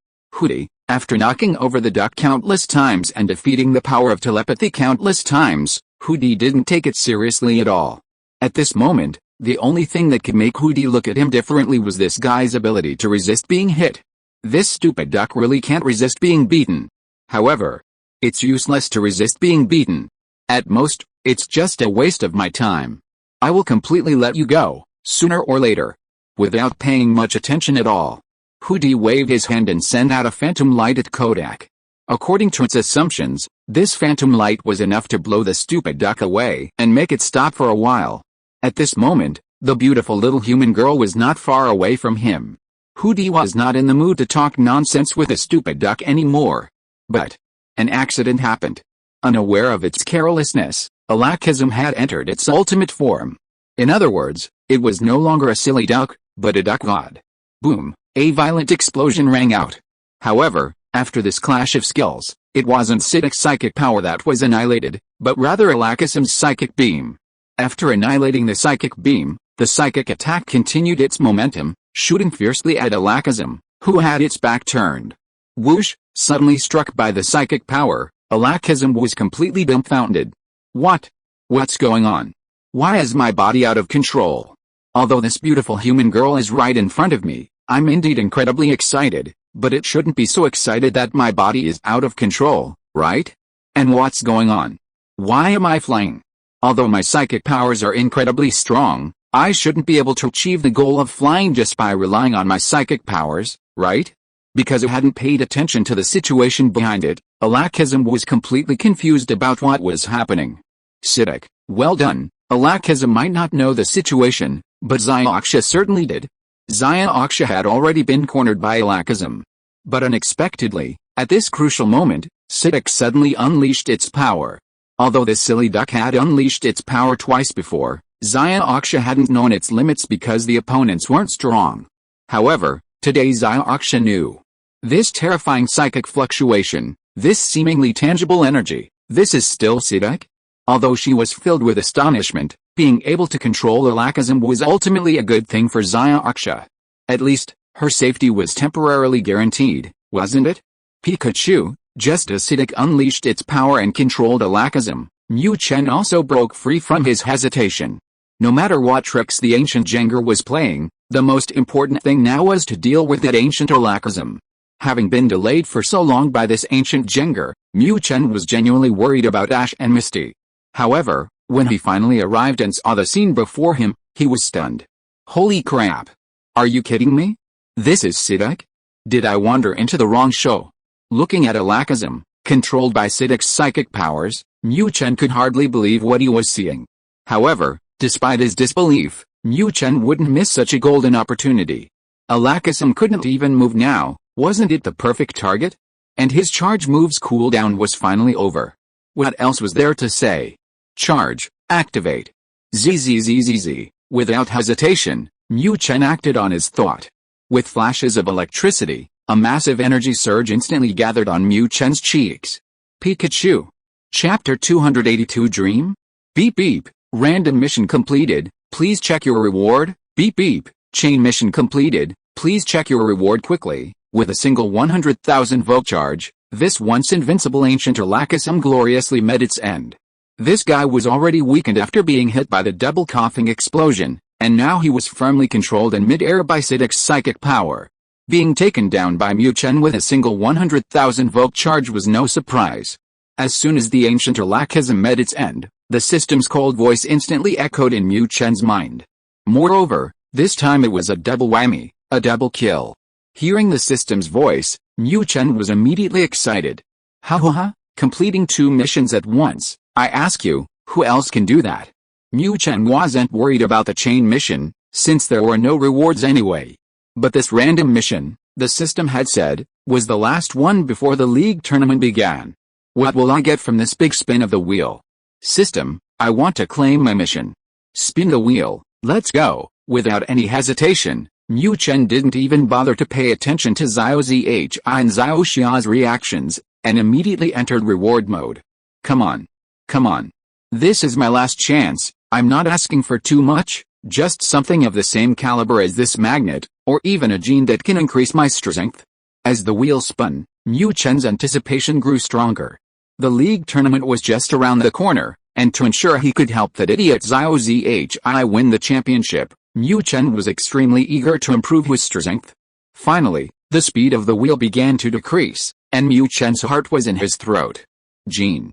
After knocking over the duck countless times and defeating the power of telepathy countless times, Hooty didn't take it seriously at all. At this moment, the only thing that could make Hooty look at him differently was this guy's ability to resist being hit. This stupid duck really can't resist being beaten. However, it's useless to resist being beaten. At most, it's just a waste of my time. I will completely let you go, sooner or later. Without paying much attention at all, Hooty waved his hand and sent out a phantom light at Kodak. According to its assumptions, this phantom light was enough to blow the stupid duck away and make it stop for a while. At this moment, the beautiful little human girl was not far away from him. Hooty was not in the mood to talk nonsense with a stupid duck anymore. But an accident happened. Unaware of its carelessness, Alakazam had entered its ultimate form. In other words, it was no longer a silly duck, but a duck god. Boom, a violent explosion rang out. However, after this clash of skills, it wasn't Siddhik's psychic power that was annihilated, but rather Alakazam's psychic beam. After annihilating the psychic beam, the psychic attack continued its momentum, shooting fiercely at Alakazam, who had its back turned. Whoosh! Suddenly struck by the psychic power, Alakazam was completely dumbfounded. What's going on? Why is my body out of control? Although this beautiful human girl is right in front of me, I'm indeed incredibly excited, but it shouldn't be so excited that my body is out of control, right? And what's going on? Why am I flying? Although my psychic powers are incredibly strong, I shouldn't be able to achieve the goal of flying just by relying on my psychic powers, right? Because it hadn't paid attention to the situation behind it, Alakazam was completely confused about what was happening. Siddhik, well done. Alakazam might not know the situation, but Zioxia certainly did. Zioxia had already been cornered by Alakazam. But unexpectedly, at this crucial moment, SYNOPSIS suddenly unleashed its power. Although this silly duck had unleashed its power twice before, SYNOPSIS hadn't known its limits because the opponents weren't strong. However, today SYNOPSIS knew. This terrifying psychic fluctuation, this seemingly tangible energy, this is still SYNOPSIS? Although she was filled with astonishment, being able to control Alakazam was ultimately a good thing for SYNOPSIS. At least, her safety was temporarily guaranteed, wasn't it? Pikachu, just as SYNOPSIS unleashed its power and controlled Alakazam, Mu Chen also broke free from his hesitation. No matter what tricks the ancient Jengar was playing, the most important thing now was to deal with that ancient Alakazam. Having been delayed for so long by this ancient Jengar, Mu Chen was genuinely worried about Ash and Misty. However, when he finally arrived and saw the scene before him, he was stunned. Holy crap! Are you kidding me? This is SYNOPSIS? Did I wander into the wrong show? Looking at Alakazam, controlled by SYNOPSIS' psychic powers, Mu Chen could hardly believe what he was seeing. However, despite his disbelief, Mu Chen wouldn't miss such a golden opportunity. Alakazam couldn't even move now, wasn't it the perfect target? And his charge move's cooldown was finally over. What else was there to say? Charge, activate. Zzzzz. Without hesitation, Mu Chen acted on his thought. With flashes of electricity, a massive energy surge instantly gathered on Mu Chen's cheeks. Pikachu. Chapter 282 Dream? Beep beep, random mission completed, please check your reward, beep beep, chain mission completed, please check your reward quickly. With a single 100,000 volt charge, this once invincible ancient Alakazam gloriously met its end. This guy was already weakened after being hit by the double coughing explosion, and now he was firmly controlled in mid-air by SYNOPSIS' psychic power. Being taken down by Mu Chen with a single 100,000 volt charge was no surprise. As soon as the ancient Alakazam met its end, the system's cold voice instantly echoed in Mu Chen's mind. Moreover, this time it was a double whammy, a double kill. Hearing the system's voice, Mu Chen was immediately excited. Ha ha ha, completing 2 missions at once, I ask you, who else can do that? Mu Chen wasn't worried about the chain mission, since there were no rewards anyway. But this random mission, the system had said, was the last one before the league tournament began. What will I get from this big spin of the wheel? System, I want to claim my mission. Spin the wheel, let's go. Without any hesitation, Mu Chen didn't even bother to pay attention to Xiao Zhi and Xiao Xia's reactions, and immediately entered reward mode. Come on. Come on. This is my last chance, I'm not asking for too much, just something of the same caliber as this magnet, or even a gene that can increase my strength. As the wheel spun, Mu Chen's anticipation grew stronger. The league tournament was just around the corner, and to ensure he could help that idiot Xiao Zhi win the championship, Mu Chen was extremely eager to improve his strength. Finally, the speed of the wheel began to decrease, and Mu Chen's heart was in his throat. Gene.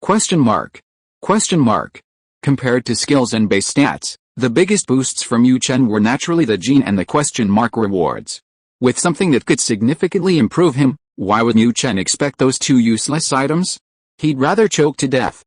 Question mark. Compared to skills and base stats, the biggest boosts for Mu Chen were naturally the gene and the question mark rewards. With something that could significantly improve him, why would Mu Chen expect those 2 useless items? He'd rather choke to death.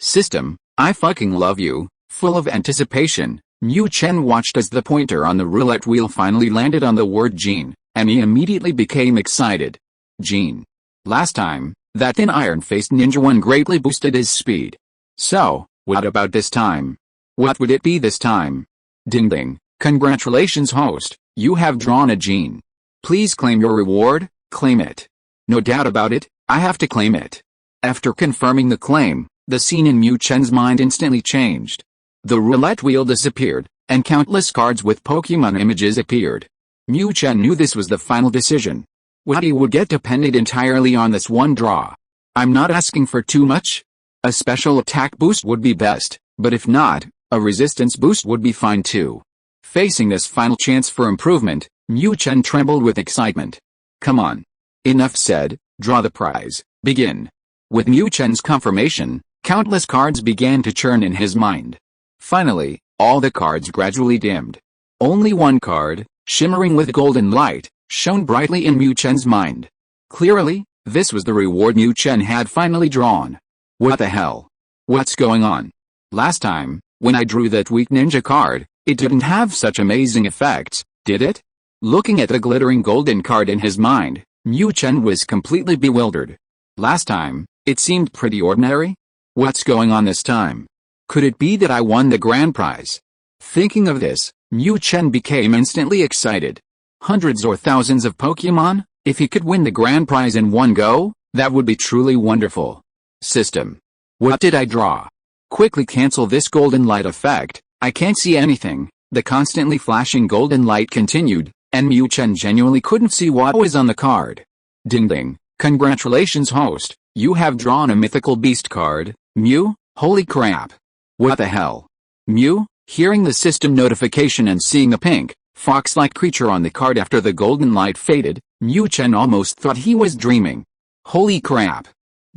System, I fucking love you. Full of anticipation, Mu Chen watched as the pointer on the roulette wheel finally landed on the word gene, and he immediately became excited. Gene. Last time, that thin iron-faced ninja one greatly boosted his speed. So, what about this time? What would it be this time? Ding ding, congratulations host, you have drawn a gene. Please claim your reward, claim it. No doubt about it, I have to claim it. After confirming the claim, the scene in Mu Chen's mind instantly changed. The roulette wheel disappeared, and countless cards with Pokémon images appeared. Mu Chen knew this was the final decision. What he would get depended entirely on this one draw. I'm not asking for too much. A special attack boost would be best, but if not, a resistance boost would be fine too. Facing this final chance for improvement, Mu Chen trembled with excitement. Come on. Enough said, draw the prize, begin. With Mu Chen's confirmation, countless cards began to churn in his mind. Finally, all the cards gradually dimmed. Only one card, shimmering with golden light, shone brightly in Mu Chen's mind. Clearly, this was the reward Mu Chen had finally drawn. What the hell? What's going on? Last time, when I drew that weak ninja card, it didn't have such amazing effects, did it? Looking at the glittering golden card in his mind, Mu Chen was completely bewildered. Last time, it seemed pretty ordinary. What's going on this time? Could it be that I won the grand prize? Thinking of this, Mu Chen became instantly excited. Hundreds or thousands of Pokémon? If he could win the grand prize in one go, that would be truly wonderful. System. What did I draw? Quickly cancel this golden light effect. I can't see anything. The constantly flashing golden light continued, and Mu Chen genuinely couldn't see what was on the card. Ding ding. Congratulations host, you have drawn a mythical beast card. Mu? Holy crap. What the hell? Mu? Hearing the system notification and seeing a pink, fox-like creature on the card after the golden light faded, Mu Chen almost thought he was dreaming. Holy crap.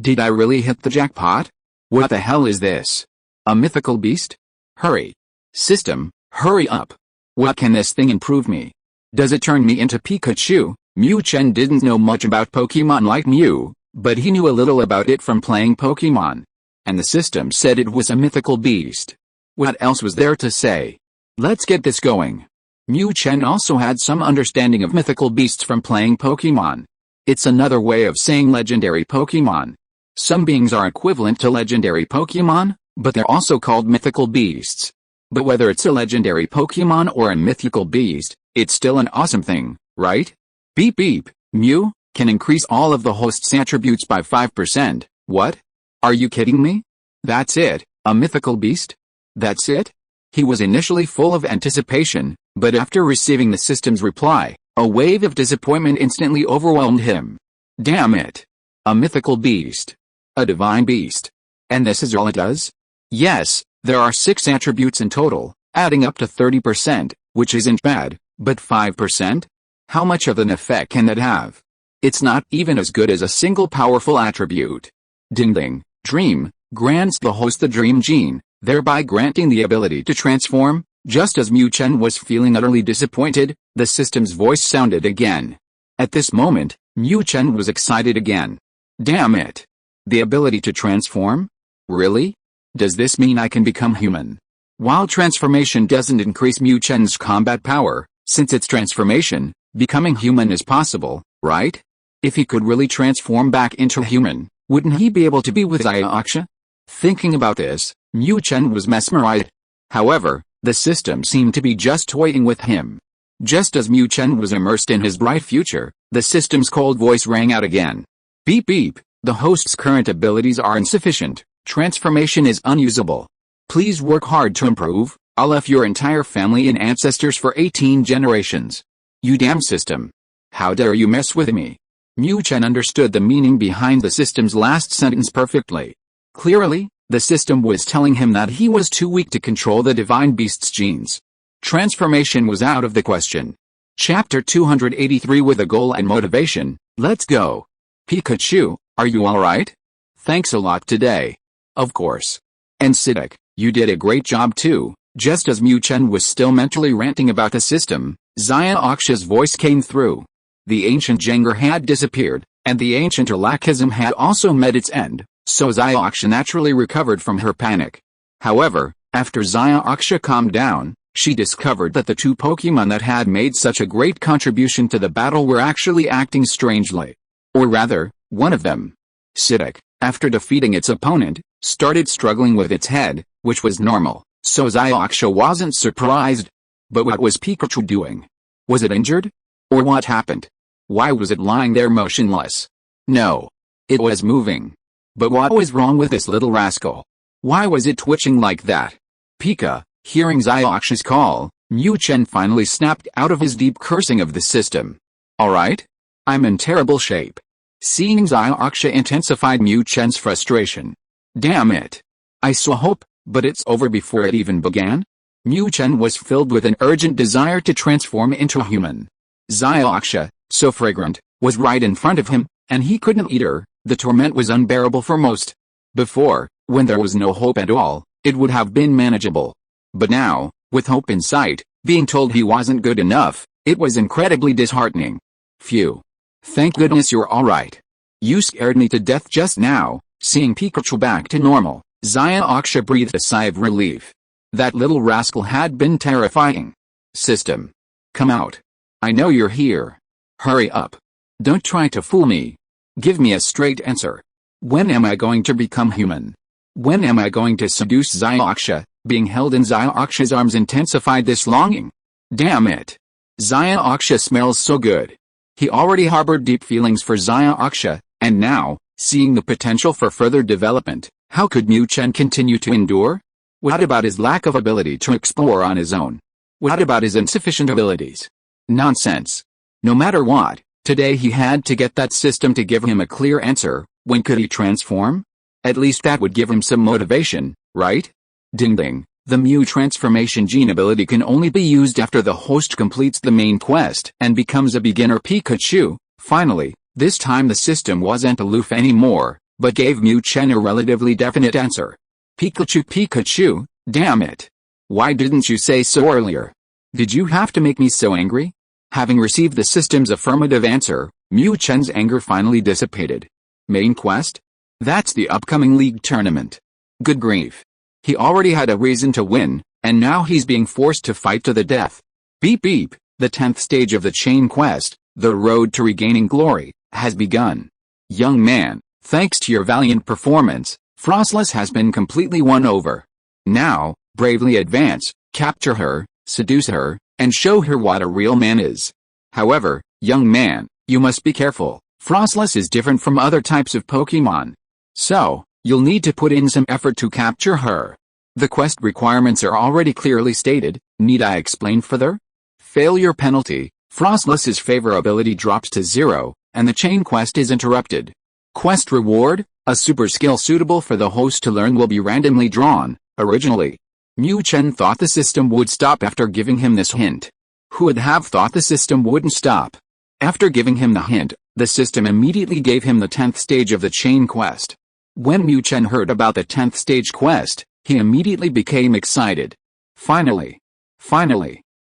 Did I really hit the jackpot? What the hell is this? A mythical beast? Hurry. System, hurry up. What can this thing improve me? Does it turn me into Pikachu? Mu Chen didn't know much about Pokemon like Mew, but he knew a little about it from playing Pokemon. And the system said it was a mythical beast. What else was there to say? Let's get this going. Mu Chen also had some understanding of mythical beasts from playing Pokemon. It's another way of saying legendary Pokemon. Some beings are equivalent to legendary Pokemon, but they're also called mythical beasts. But whether it's a legendary Pokemon or a mythical beast, it's still an awesome thing, right? Beep beep, Mew, can increase all of the host's attributes by 5%, what? Are you kidding me? That's it, a mythical beast? That's it? He was initially full of anticipation, but after receiving the system's reply, a wave of disappointment instantly overwhelmed him. Damn it. A mythical beast. A divine beast. And this is all it does? Yes, there are 6 attributes in total, adding up to 30%, which isn't bad, but 5%? How much of an effect can that have? It's not even as good as a single powerful attribute. Ding ding, dream, grants the host the dream gene, thereby granting the ability to transform. Just as Mu Chen was feeling utterly disappointed, the system's voice sounded again. At this moment, Mu Chen was excited again. Damn it. The ability to transform? Really? Does this mean I can become human? While transformation doesn't increase Mu Chen's combat power, since it's transformation, becoming human is possible, right? If he could really transform back into human, wouldn't he be able to be with Xiaoxia? Thinking about this, Mu Chen was mesmerized. However, the system seemed to be just toying with him. Just as Mu Chen was immersed in his bright future, the system's cold voice rang out again. Beep beep, the host's current abilities are insufficient, transformation is unusable. Please work hard to improve, I'll F your entire family and ancestors for 18 generations. You damn system. How dare you mess with me? Mu Chen understood the meaning behind the system's last sentence perfectly. Clearly, the system was telling him that he was too weak to control the divine beast's genes. Transformation was out of the question. Chapter 283 with a goal and motivation, let's go. Pikachu, are you alright? Thanks a lot today. Of course. And Psyduck, you did a great job too. Just as Mu Chen was still mentally ranting about the system, Xiaoxia's voice came through. The ancient Jengar had disappeared, and the ancient Lackism had also met its end. So Xiaoxia naturally recovered from her panic. However, after Xiaoxia calmed down, she discovered that the 2 Pokémon that had made such a great contribution to the battle were actually acting strangely. Or rather, one of them, Psyduck, after defeating its opponent, started struggling with its head, which was normal, so Xiaoxia wasn't surprised. But what was Pikachu doing? Was it injured? Or what happened? Why was it lying there motionless? No. It was moving. But what was wrong with this little rascal? Why was it twitching like that? Pika, hearing Xiaoxia's call, Mu Chen finally snapped out of his deep cursing of the system. Alright? I'm in terrible shape. Seeing Xiaoxia intensified Mu Chen's frustration. Damn it. I saw hope, but it's over before it even began? Mu Chen was filled with an urgent desire to transform into a human. Xiaoxia, so fragrant, was right in front of him, and he couldn't eat her. The torment was unbearable for most. Before, when there was no hope at all, it would have been manageable. But now, with hope in sight, being told he wasn't good enough, it was incredibly disheartening. Phew. Thank goodness you're alright. You scared me to death just now. Seeing Pikachu back to normal, Xiaoxia breathed a sigh of relief. That little rascal had been terrifying. System. Come out. I know you're here. Hurry up. Don't try to fool me. Give me a straight answer. When am I going to become human? When am I going to seduce Xiaoxia? Being held in Xiaoxia's arms intensified this longing. Damn it. Xiaoxia smells so good. He already harbored deep feelings for Xiaoxia, and now, seeing the potential for further development, how could Mu Chen continue to endure? What about his lack of ability to explore on his own? What about his insufficient abilities? Nonsense. No matter what, today he had to get that system to give him a clear answer. When could he transform? At least that would give him some motivation, right? Ding ding. The Mu transformation gene ability can only be used after the host completes the main quest and becomes a beginner Pikachu. Finally, this time the system wasn't aloof anymore, but gave Mu Chen a relatively definite answer. Pikachu, Pikachu, damn it. Why didn't you say so earlier? Did you have to make me so angry? Having received the system's affirmative answer, Mu Chen's anger finally dissipated. Main quest? That's the upcoming league tournament. Good grief. He already had a reason to win, and now he's being forced to fight to the death. Beep beep, the 10th stage of the chain quest, the road to regaining glory, has begun. Young man, thanks to your valiant performance, Frostless has been completely won over. Now, bravely advance, capture her, seduce her, and show her what a real man is. However, young man, you must be careful. Frostless is different from other types of Pokémon. So, you'll need to put in some effort to capture her. The quest requirements are already clearly stated. Need I explain further? Failure penalty. Frostless's favorability drops to 0, and the chain quest is interrupted. Quest reward. A super skill suitable for the host to learn will be randomly drawn. Originally, Mu Chen thought the system would stop after giving him this hint. Who would have thought the system wouldn't stop? After giving him the hint, the system immediately gave him the 10th stage of the chain quest. When Mu Chen heard about the 10th stage quest, he immediately became excited. Finally,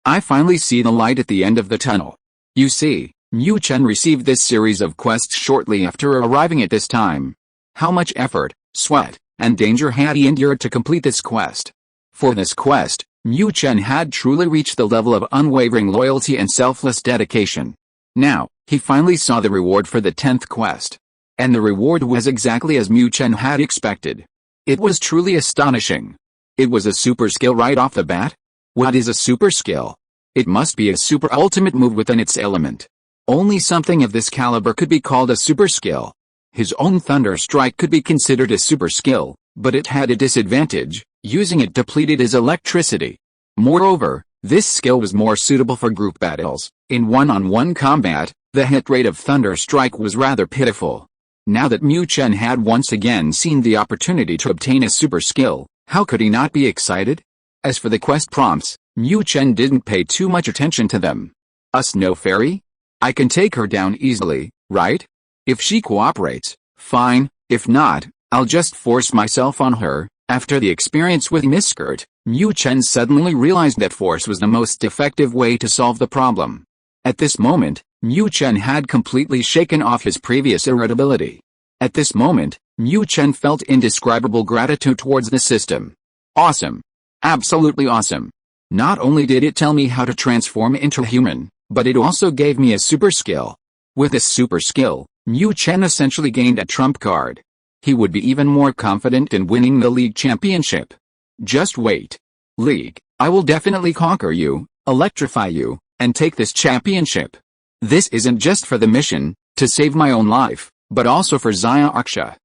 I finally see the light at the end of the tunnel. You see, Mu Chen received this series of quests shortly after arriving at this time. How much effort, sweat, and danger had he endured to complete this quest? For this quest, Mu Chen had truly reached the level of unwavering loyalty and selfless dedication. Now, he finally saw the reward for the 10th quest. And the reward was exactly as Mu Chen had expected. It was truly astonishing. It was a super skill right off the bat. What is a super skill? It must be a super ultimate move within its element. Only something of this caliber could be called a super skill. His own Thunder Strike could be considered a super skill, but it had a disadvantage. Using it depleted his electricity. Moreover, this skill was more suitable for group battles. In one-on-one combat, the hit rate of Thunder Strike was rather pitiful. Now that Mu Chen had once again seen the opportunity to obtain a super skill, how could he not be excited? As for the quest prompts, Mu Chen didn't pay too much attention to them. A snow fairy? I can take her down easily, right? If she cooperates, fine. If not, I'll just force myself on her. After the experience with Misskirt, Mu Chen suddenly realized that force was the most effective way to solve the problem. At this moment, Mu Chen had completely shaken off his previous irritability. At this moment, Mu Chen felt indescribable gratitude towards the system. Awesome. Absolutely awesome. Not only did it tell me how to transform into human, but it also gave me a super skill. With this super skill, Mu Chen essentially gained a trump card. He would be even more confident in winning the league championship. Just wait. League, I will definitely conquer you, electrify you, and take this championship. This isn't just for the mission, to save my own life, but also for Xiaoxia.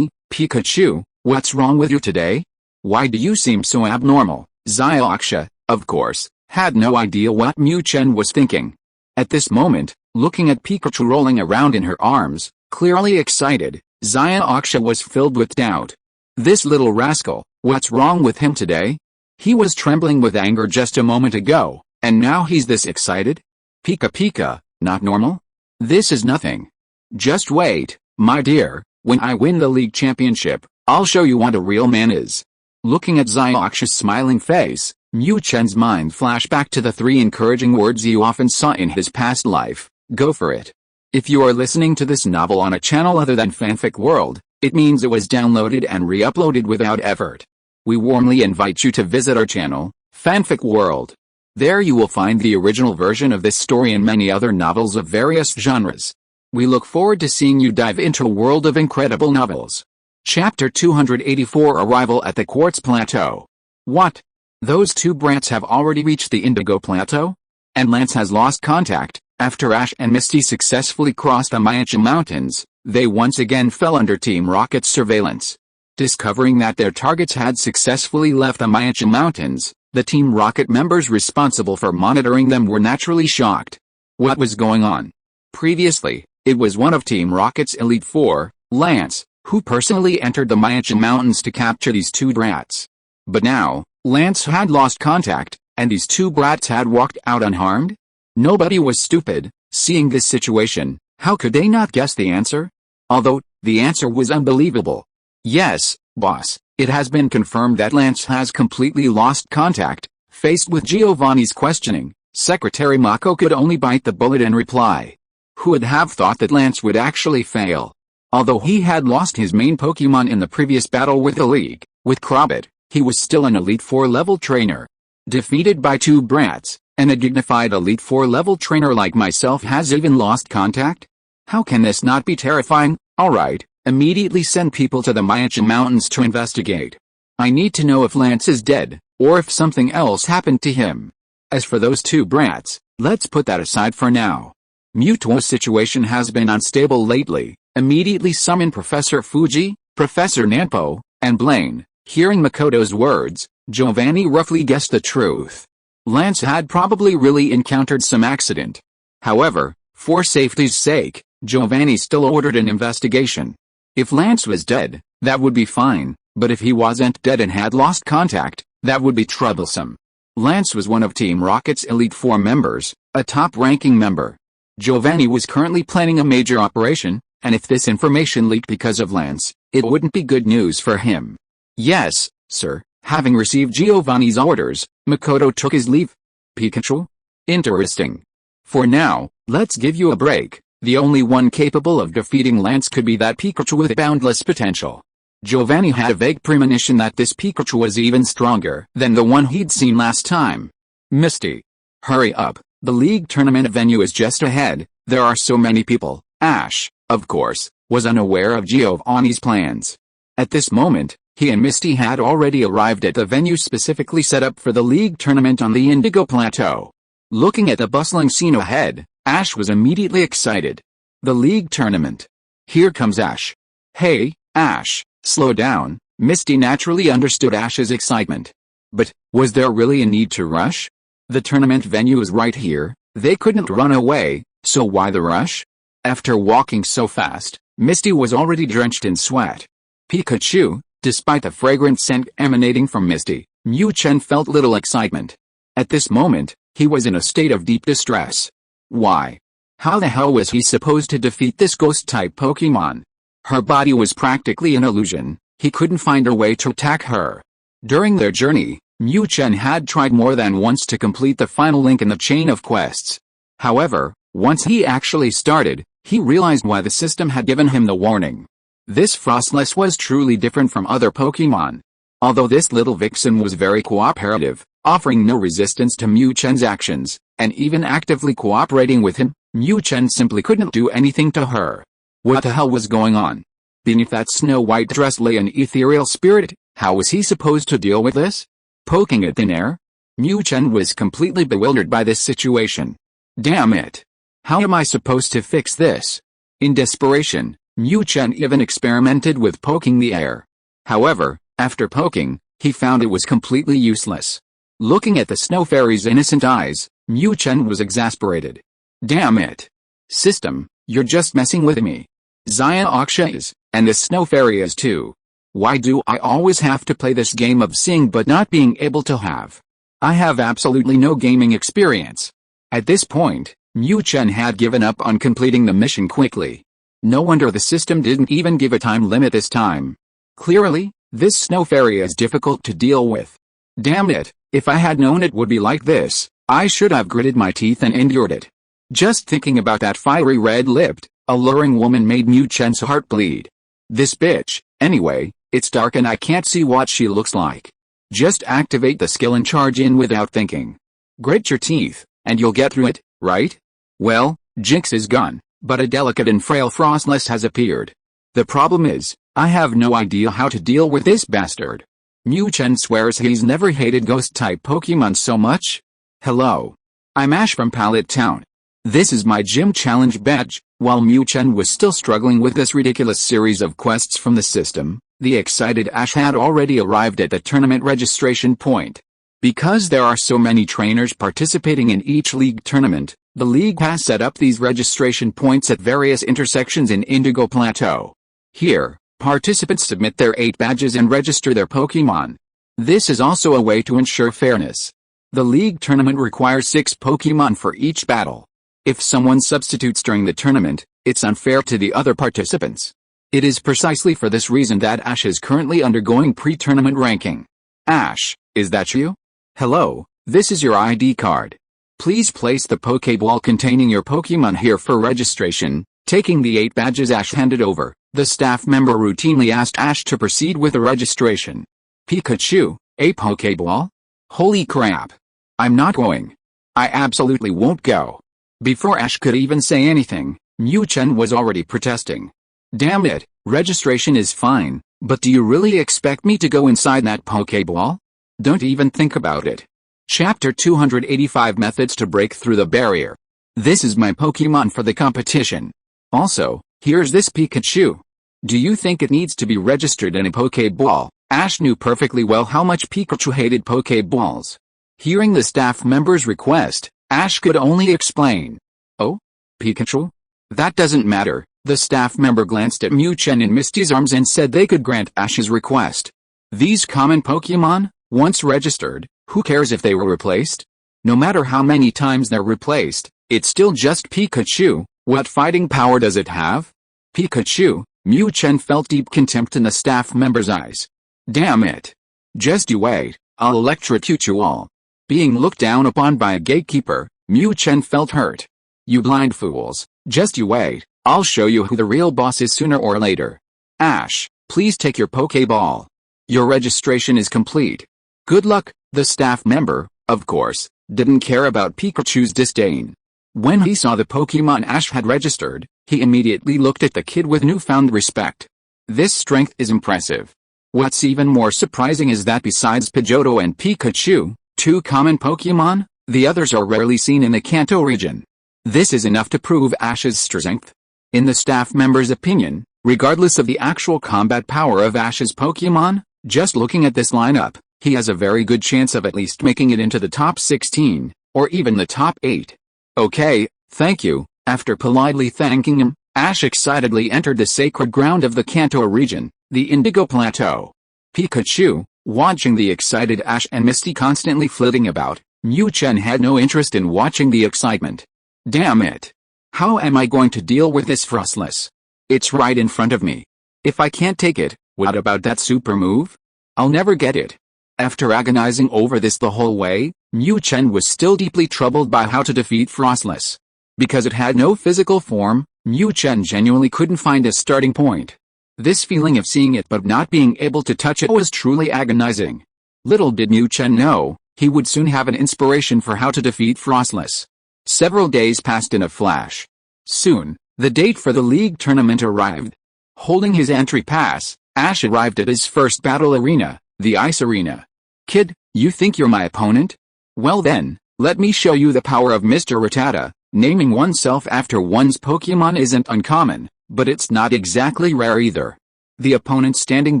Pikachu, what's wrong with you today? Why do you seem so abnormal? Xiaoxia, of course, had no idea what Mu Chen was thinking. At this moment, looking at Pikachu rolling around in her arms, clearly excited, Xiaoxia was filled with doubt. This little rascal, what's wrong with him today? He was trembling with anger just a moment ago, and now he's this excited? Pika, not normal? This is nothing. Just wait, my dear, when I win the league championship, I'll show you what a real man is. Looking at Xiaoxia's smiling face, Mu Chen's mind flashed back to the 3 encouraging words he often saw in his past life. Go for it. If you are listening to this novel on a channel other than Fanfic World, it means it was downloaded and re-uploaded without effort. We warmly invite you to visit our channel, Fanfic World. There you will find the original version of this story and many other novels of various genres. We look forward to seeing you dive into a world of incredible novels. Chapter 284 Arrival at the Quartz Plateau. What? Those two brats have already reached the Indigo Plateau? And Lance has lost contact. After Ash and Misty successfully crossed the Mu Chen Mountains, they once again fell under Team Rocket's surveillance. Discovering that their targets had successfully left the Mu Chen Mountains, the Team Rocket members responsible for monitoring them were naturally shocked. What was going on? Previously, it was one of Team Rocket's Elite Four, Lance, who personally entered the Mu Chen Mountains to capture these two brats. But now, Lance had lost contact, and these two brats had walked out unharmed? Nobody was stupid. Seeing this situation, how could they not guess the answer? Although, the answer was unbelievable. Yes, boss, it has been confirmed that Lance has completely lost contact. Faced with Giovanni's questioning, Secretary Mako could only bite the bullet and reply. Who would have thought that Lance would actually fail? Although he had lost his main Pokémon in the previous battle with the League, with Crobat, he was still an Elite Four level trainer. Defeated by two brats, and a dignified Elite Four level trainer like myself has even lost contact? How can this not be terrifying? Alright, immediately send people to the Mu Chen Mountains to investigate. I need to know if Lance is dead, or if something else happened to him. As for those two brats, let's put that aside for now. Mewtwo's situation has been unstable lately. Immediately summon Professor Fuji, Professor Nampo, and Blaine. Hearing Makoto's words, Giovanni roughly guessed the truth. Lance had probably really encountered some accident. However, for safety's sake, Giovanni still ordered an investigation. If Lance was dead, that would be fine, but if he wasn't dead and had lost contact, that would be troublesome. Lance was one of Team Rocket's Elite Four members, a top-ranking member. Giovanni was currently planning a major operation, and if this information leaked because of Lance, it wouldn't be good news for him. Yes, sir. Having received Giovanni's orders, Makoto took his leave. Pikachu? Interesting. For now, let's give you a break. The only one capable of defeating Lance could be that Pikachu with boundless potential. Giovanni had a vague premonition that this Pikachu was even stronger than the one he'd seen last time. Misty. Hurry up, the league tournament venue is just ahead, there are so many people. Ash, of course, was unaware of Giovanni's plans. At this moment, he and Misty had already arrived at the venue specifically set up for the league tournament on the Indigo Plateau. Looking at the bustling scene ahead, Ash was immediately excited. The league tournament. Here comes Ash. Hey, Ash, slow down. Misty naturally understood Ash's excitement. But, was there really a need to rush? The tournament venue is right here, they couldn't run away, so why the rush? After walking so fast, Misty was already drenched in sweat. Pikachu, despite the fragrant scent emanating from Misty, Mu Chen felt little excitement. At this moment, he was in a state of deep distress. Why? How the hell was he supposed to defeat this ghost-type Pokémon? Her body was practically an illusion, he couldn't find a way to attack her. During their journey, Mu Chen had tried more than once to complete the final link in the chain of quests. However, once he actually started, he realized why the system had given him the warning. This Frostless was truly different from other Pokémon. Although this little vixen was very cooperative, offering no resistance to Mu Chen's actions, and even actively cooperating with him, Mu Chen simply couldn't do anything to her. What the hell was going on? Beneath that snow-white dress lay an ethereal spirit. How was he supposed to deal with this? Poking at thin air? Mu Chen was completely bewildered by this situation. Damn it! How am I supposed to fix this? In desperation, Mu Chen even experimented with poking the air. However, after poking, he found it was completely useless. Looking at the snow fairy's innocent eyes, Mu Chen was exasperated. Damn it! System, you're just messing with me. Zaya Aksha is, and the snow fairy is too. Why do I always have to play this game of seeing but not being able to have? I have absolutely no gaming experience. At this point, Mu Chen had given up on completing the mission quickly. No wonder the system didn't even give a time limit this time. Clearly, this snow fairy is difficult to deal with. Damn it, if I had known it would be like this, I should have gritted my teeth and endured it. Just thinking about that fiery red-lipped, alluring woman made Mu Chen's heart bleed. This bitch, anyway, it's dark and I can't see what she looks like. Just activate the skill and charge in without thinking. Grit your teeth, and you'll get through it, right? Well, Jinx is gone, but a delicate and frail Frostless has appeared. The problem is, I have no idea how to deal with this bastard. Mu Chen swears he's never hated ghost-type Pokemon so much. Hello. I'm Ash from Pallet Town. This is my gym challenge badge. While Mu Chen was still struggling with this ridiculous series of quests from the system, the excited Ash had already arrived at the tournament registration point. Because there are so many trainers participating in each league tournament, the league has set up these registration points at various intersections in Indigo Plateau. Here, participants submit their 8 badges and register their Pokemon. This is also a way to ensure fairness. The league tournament requires 6 Pokemon for each battle. If someone substitutes during the tournament, it's unfair to the other participants. It is precisely for this reason that Ash is currently undergoing pre-tournament ranking. Ash, is that you? Hello, this is your ID card. Please place the Pokeball containing your Pokemon here for registration. Taking the 8 badges Ash handed over, the staff member routinely asked Ash to proceed with the registration. Pikachu, a Pokeball? Holy crap. I'm not going. I absolutely won't go. Before Ash could even say anything, Mu Chen was already protesting. Damn it, registration is fine, but do you really expect me to go inside that Pokeball? Don't even think about it. Chapter 285 Methods to Break Through the Barrier. This is my Pokemon for the competition. Also, here's this Pikachu. Do you think it needs to be registered in a Pokeball? Ash knew perfectly well how much Pikachu hated Pokeballs. Hearing the staff member's request, Ash could only explain. Oh? Pikachu? That doesn't matter. The staff member glanced at Mu Chen and Misty's arms and said they could grant Ash's request. These common Pokemon, once registered, who cares if they were replaced? No matter how many times they're replaced, it's still just Pikachu. What fighting power does it have? Pikachu. Mu Chen felt deep contempt in the staff member's eyes. Damn it. Just you wait, I'll electrocute you all. Being looked down upon by a gatekeeper, Mu Chen felt hurt. You blind fools, just you wait, I'll show you who the real boss is sooner or later. Ash, please take your Pokeball. Your registration is complete. Good luck. The staff member, of course, didn't care about Pikachu's disdain. When he saw the Pokemon Ash had registered, he immediately looked at the kid with newfound respect. This strength is impressive. What's even more surprising is that besides Pidgeotto and Pikachu, 2 common Pokemon, the others are rarely seen in the Kanto region. This is enough to prove Ash's strength. In the staff member's opinion, regardless of the actual combat power of Ash's Pokemon, just looking at this lineup, he has a very good chance of at least making it into the top 16, or even the top 8. Okay, thank you. After politely thanking him, Ash excitedly entered the sacred ground of the Kanto region, the Indigo Plateau. Pikachu, watching the excited Ash and Misty constantly flitting about, Mu Chen had no interest in watching the excitement. Damn it. How am I going to deal with this Frostless? It's right in front of me. If I can't take it, what about that super move? I'll never get it. After agonizing over this the whole way, Mu Chen was still deeply troubled by how to defeat Frostless. Because it had no physical form, Mu Chen genuinely couldn't find a starting point. This feeling of seeing it but not being able to touch it was truly agonizing. Little did Mu Chen know, he would soon have an inspiration for how to defeat Frostless. Several days passed in a flash. Soon, the date for the league tournament arrived. Holding his entry pass, Ash arrived at his first battle arena, the Ice Arena. Kid, you think you're my opponent? Well then, let me show you the power of Mr. Rattata. Naming oneself after one's Pokemon isn't uncommon, but it's not exactly rare either. The opponent standing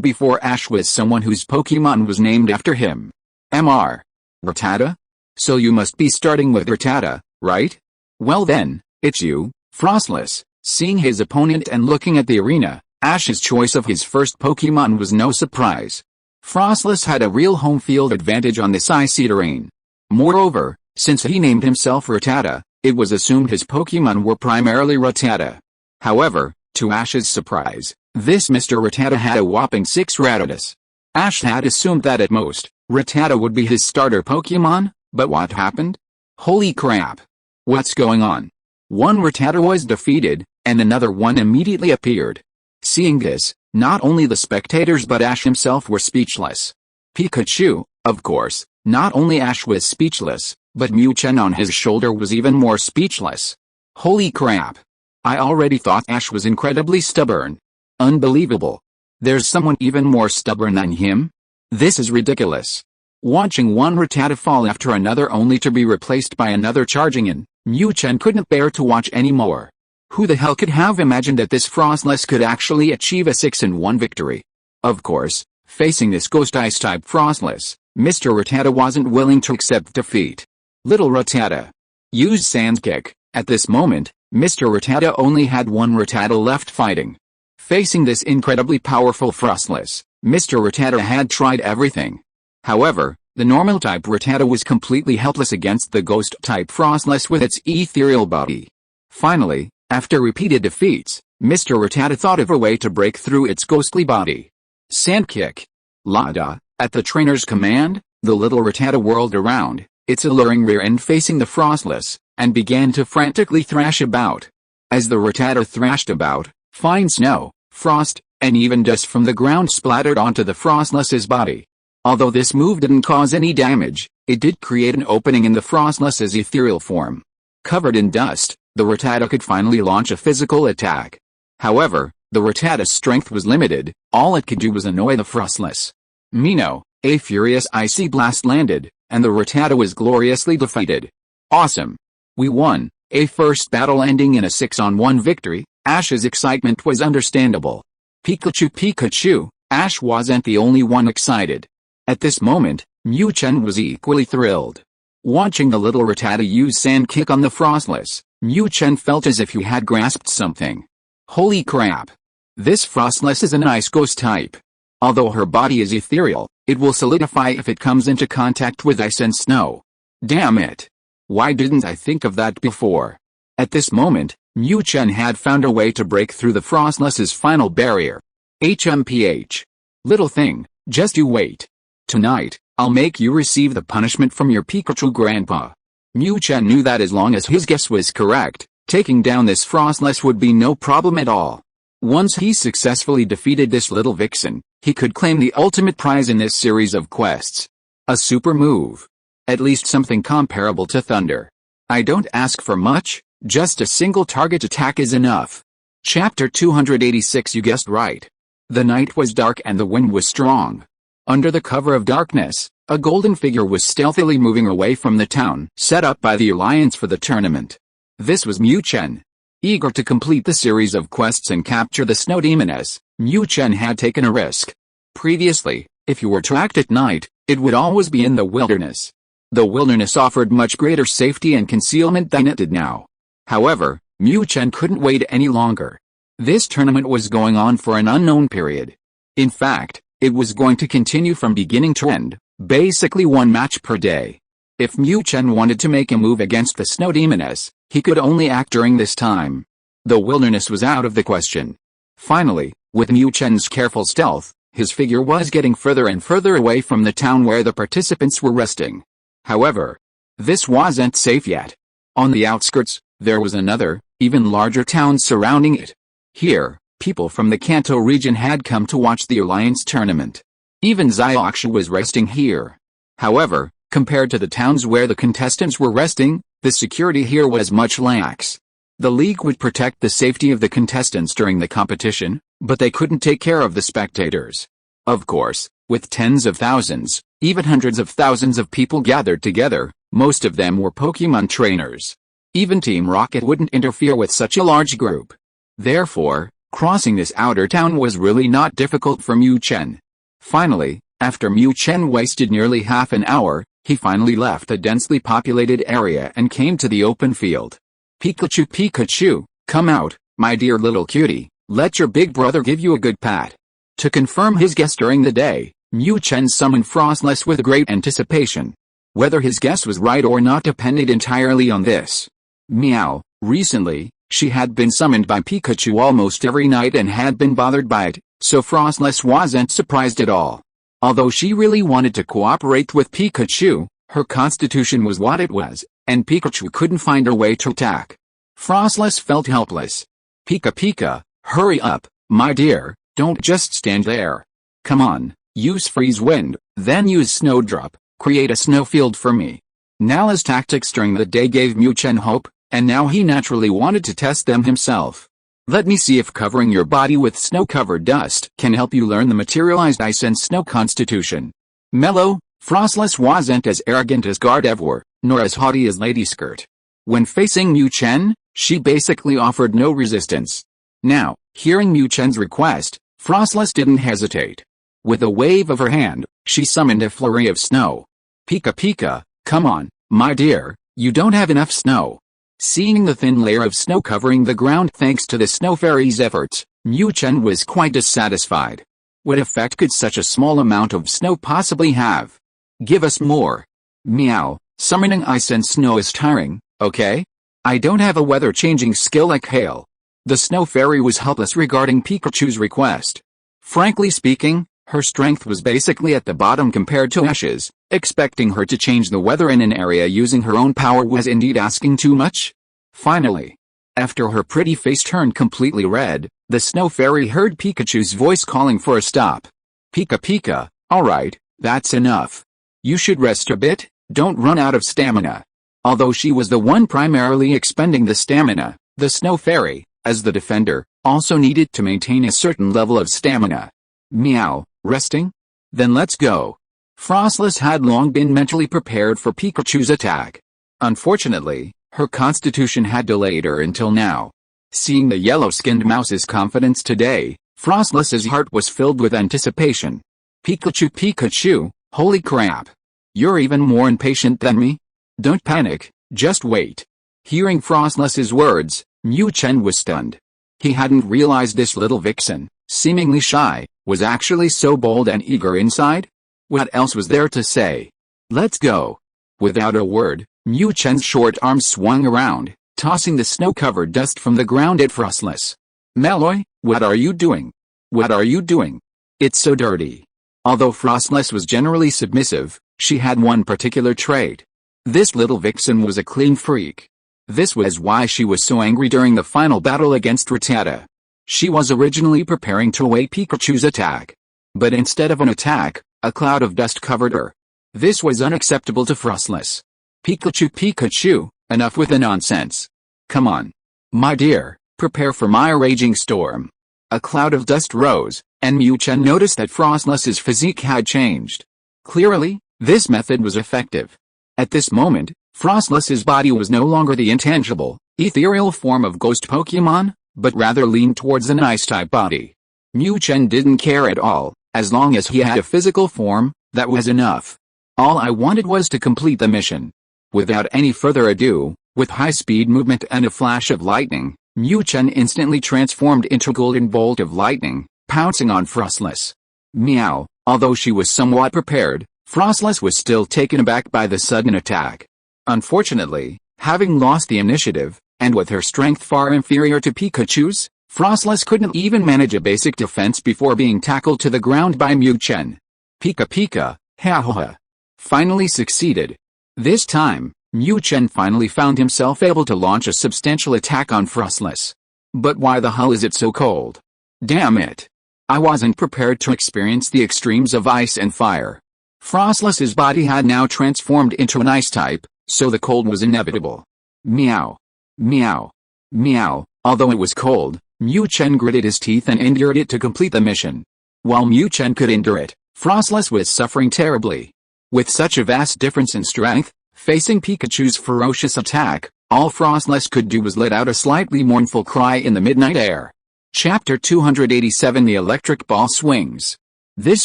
before Ash was someone whose Pokemon was named after him. Mr. Rattata? So you must be starting with Rattata, right? Well then, it's you, Frostless. Seeing his opponent and looking at the arena, Ash's choice of his first Pokemon was no surprise. Frostless had a real home field advantage on this icy terrain. Moreover, since he named himself Rattata, it was assumed his Pokemon were primarily Rattata. However, to Ash's surprise, this Mr. Rattata had a whopping 6 Rattatas. Ash had assumed that at most, Rattata would be his starter Pokemon, but what happened? Holy crap! What's going on? One Rattata was defeated, and another one immediately appeared. Seeing this, not only the spectators but Ash himself were speechless. Pikachu, of course, Not only Ash was speechless, but Mu Chen on his shoulder was even more speechless. Holy crap. I already thought Ash was incredibly stubborn. Unbelievable. There's someone even more stubborn than him? This is ridiculous. Watching one Rattata fall after another only to be replaced by another charging in, Mu Chen couldn't bear to watch anymore. Who the hell could have imagined that this Frostless could actually achieve a 6-in-1 victory? Of course, facing this Ghost Ice-type Frostless, Mr. Rattata wasn't willing to accept defeat. Little Rattata. Use Sand Kick. At this moment, Mr. Rattata only had one Rattata left fighting. Facing this incredibly powerful Frostless, Mr. Rattata had tried everything. However, the normal-type Rattata was completely helpless against the Ghost-type Frostless with its ethereal body. Finally, after repeated defeats, Mr. Rattata thought of a way to break through its ghostly body. Sand Kick. Lada. At the trainer's command, the little Rattata whirled around, its alluring rear end facing the Frostless, and began to frantically thrash about. As the Rattata thrashed about, fine snow, frost, and even dust from the ground splattered onto the Frostless's body. Although this move didn't cause any damage, it did create an opening in the Frostless's ethereal form. Covered in dust, the Rattata could finally launch a physical attack. However, the Rattata's strength was limited, all it could do was annoy the Frostless. Mino, a furious icy blast landed, and the Rattata was gloriously defeated. Awesome. We won, a first battle ending in a 6-on-1 victory. Ash's excitement was understandable. Pikachu, Ash wasn't the only one excited. At this moment, Mu Chen was equally thrilled. Watching the little Rattata use Sand Kick on the Frostless, Mu Chen felt as if he had grasped something. Holy crap. This Frostless is an ice ghost type. Although her body is ethereal, it will solidify if it comes into contact with ice and snow. Damn it. Why didn't I think of that before? At this moment, Mu Chen had found a way to break through the Frostless's final barrier. HMPH. Little thing, just you wait. Tonight, I'll make you receive the punishment from your Pikachu grandpa. Mu Chen knew that as long as his guess was correct, taking down this Frostless would be no problem at all. Once he successfully defeated this little vixen, he could claim the ultimate prize in this series of quests. A super move. At least something comparable to Thunder. I don't ask for much, just a single target attack is enough. Chapter 286. You guessed right. The night was dark and the wind was strong. Under the cover of darkness, a golden figure was stealthily moving away from the town set up by the Alliance for the tournament. This was Mu Chen. Eager to complete the series of quests and capture the Snow Demoness, Mu Chen had taken a risk. Previously, if you were tracked at night, it would always be in the wilderness. The wilderness offered much greater safety and concealment than it did now. However, Mu Chen couldn't wait any longer. This tournament was going on for an unknown period. In fact, it was going to continue from beginning to end, basically one match per day. If Mu Chen wanted to make a move against the Snow Demoness, he could only act during this time. The wilderness was out of the question. Finally, with Mu Chen's careful stealth, his figure was getting further and further away from the town where the participants were resting. However, this wasn't safe yet. On the outskirts, there was another, even larger town surrounding it. Here, people from the Kanto region had come to watch the Alliance tournament. Even Xiaoxia was resting here. However, compared to the towns where the contestants were resting, the security here was much lax. The league would protect the safety of the contestants during the competition, but they couldn't take care of the spectators. Of course, with tens of thousands, even hundreds of thousands of people gathered together, most of them were Pokémon trainers. Even Team Rocket wouldn't interfere with such a large group. Therefore, crossing this outer town was really not difficult for Mu Chen. Finally, after Mu Chen wasted nearly half an hour, he finally left the densely populated area and came to the open field. Pikachu, come out, my dear little cutie, let your big brother give you a good pat. To confirm his guess during the day, Mu Chen summoned Frostless with great anticipation. Whether his guess was right or not depended entirely on this. Meow, recently, she had been summoned by Pikachu almost every night and had been bothered by it, so Frostless wasn't surprised at all. Although she really wanted to cooperate with Pikachu, her constitution was what it was, and Pikachu couldn't find a way to attack. Frostless felt helpless. Pika, hurry up, my dear, don't just stand there. Come on, use Freeze Wind, then use Snowdrop, Create a snowfield for me. Nala's tactics during the day gave Mu Chen hope, and now he naturally wanted to test them himself. Let me see if covering your body with snow-covered dust can help you learn the materialized ice and snow constitution. Mellow, Frostless wasn't as arrogant as Gardevoir, nor as haughty as Lady Skirt. When facing Mu Chen, she basically offered no resistance. Now, hearing Mu Chen's request, Frostless didn't hesitate. With a wave of her hand, she summoned a flurry of snow. Pika Pika, come on, my dear, you don't have enough snow. Seeing the thin layer of snow covering the ground thanks to the snow fairy's efforts, Mu Chen was quite dissatisfied. What effect could such a small amount of snow possibly have? Give us more. Meow, summoning ice and snow is tiring, okay? I don't have a weather-changing skill like hail. The snow fairy was helpless regarding Pikachu's request. Frankly speaking, her strength was basically at the bottom compared to Ash's. Expecting her to change the weather in an area using her own power was indeed asking too much. Finally, after her pretty face turned completely red, the snow fairy heard Pikachu's voice calling for a stop. Pika Pika, alright, that's enough. You should rest a bit, don't run out of stamina. Although she was the one primarily expending the stamina, the snow fairy, as the defender, also needed to maintain a certain level of stamina. Meow, resting? Then let's go. Frostless had long been mentally prepared for Pikachu's attack. Unfortunately, her constitution had delayed her until now. Seeing the yellow-skinned mouse's confidence today, Frostless's heart was filled with anticipation. Pikachu Pikachu, holy crap. You're even more impatient than me? Don't panic, just wait. Hearing Frostless's words, Mu Chen was stunned. He hadn't realized this little vixen, seemingly shy, was actually so bold and eager inside. What else was there to say? Let's go. Without a word, Mu Chen's short arms swung around, tossing the snow-covered dust from the ground at Frostless. Malloy, what are you doing? What are you doing? It's so dirty. Although Frostless was generally submissive, she had one particular trait. This little vixen was a clean freak. This was why she was so angry during the final battle against Rattata. She was originally preparing to await Pikachu's attack. But instead of an attack, a cloud of dust covered her. This was unacceptable to Frostless. Pikachu Pikachu, enough with the nonsense. Come on. My dear, prepare for my raging storm. A cloud of dust rose, and Mu Chen noticed that Frostless's physique had changed. Clearly, this method was effective. At this moment, Frostless's body was no longer the intangible, ethereal form of ghost Pokémon, but rather leaned towards an ice-type body. Mu Chen didn't care at all, as long as he had a physical form, that was enough. All I wanted was to complete the mission. Without any further ado, with high-speed movement and a flash of lightning, Mu Chen instantly transformed into a golden bolt of lightning, pouncing on Frostless. Meow, although she was somewhat prepared, Frostless was still taken aback by the sudden attack. Unfortunately, having lost the initiative, and with her strength far inferior to Pikachu's, Frostless couldn't even manage a basic defense before being tackled to the ground by Mu Chen. Pika Pika, ha ha ha. Finally succeeded. This time, Mu Chen finally found himself able to launch a substantial attack on Frostless. But why the hell is it so cold? Damn it. I wasn't prepared to experience the extremes of ice and fire. Frostless's body had now transformed into an ice type, so the cold was inevitable. Meow. Meow. Meow. Although it was cold, Mu Chen gritted his teeth and endured it to complete the mission. While Mu Chen could endure it, Frostless was suffering terribly. With such a vast difference in strength, facing Pikachu's ferocious attack, all Frostless could do was let out a slightly mournful cry in the midnight air. Chapter 287 The Electric Ball Swings. This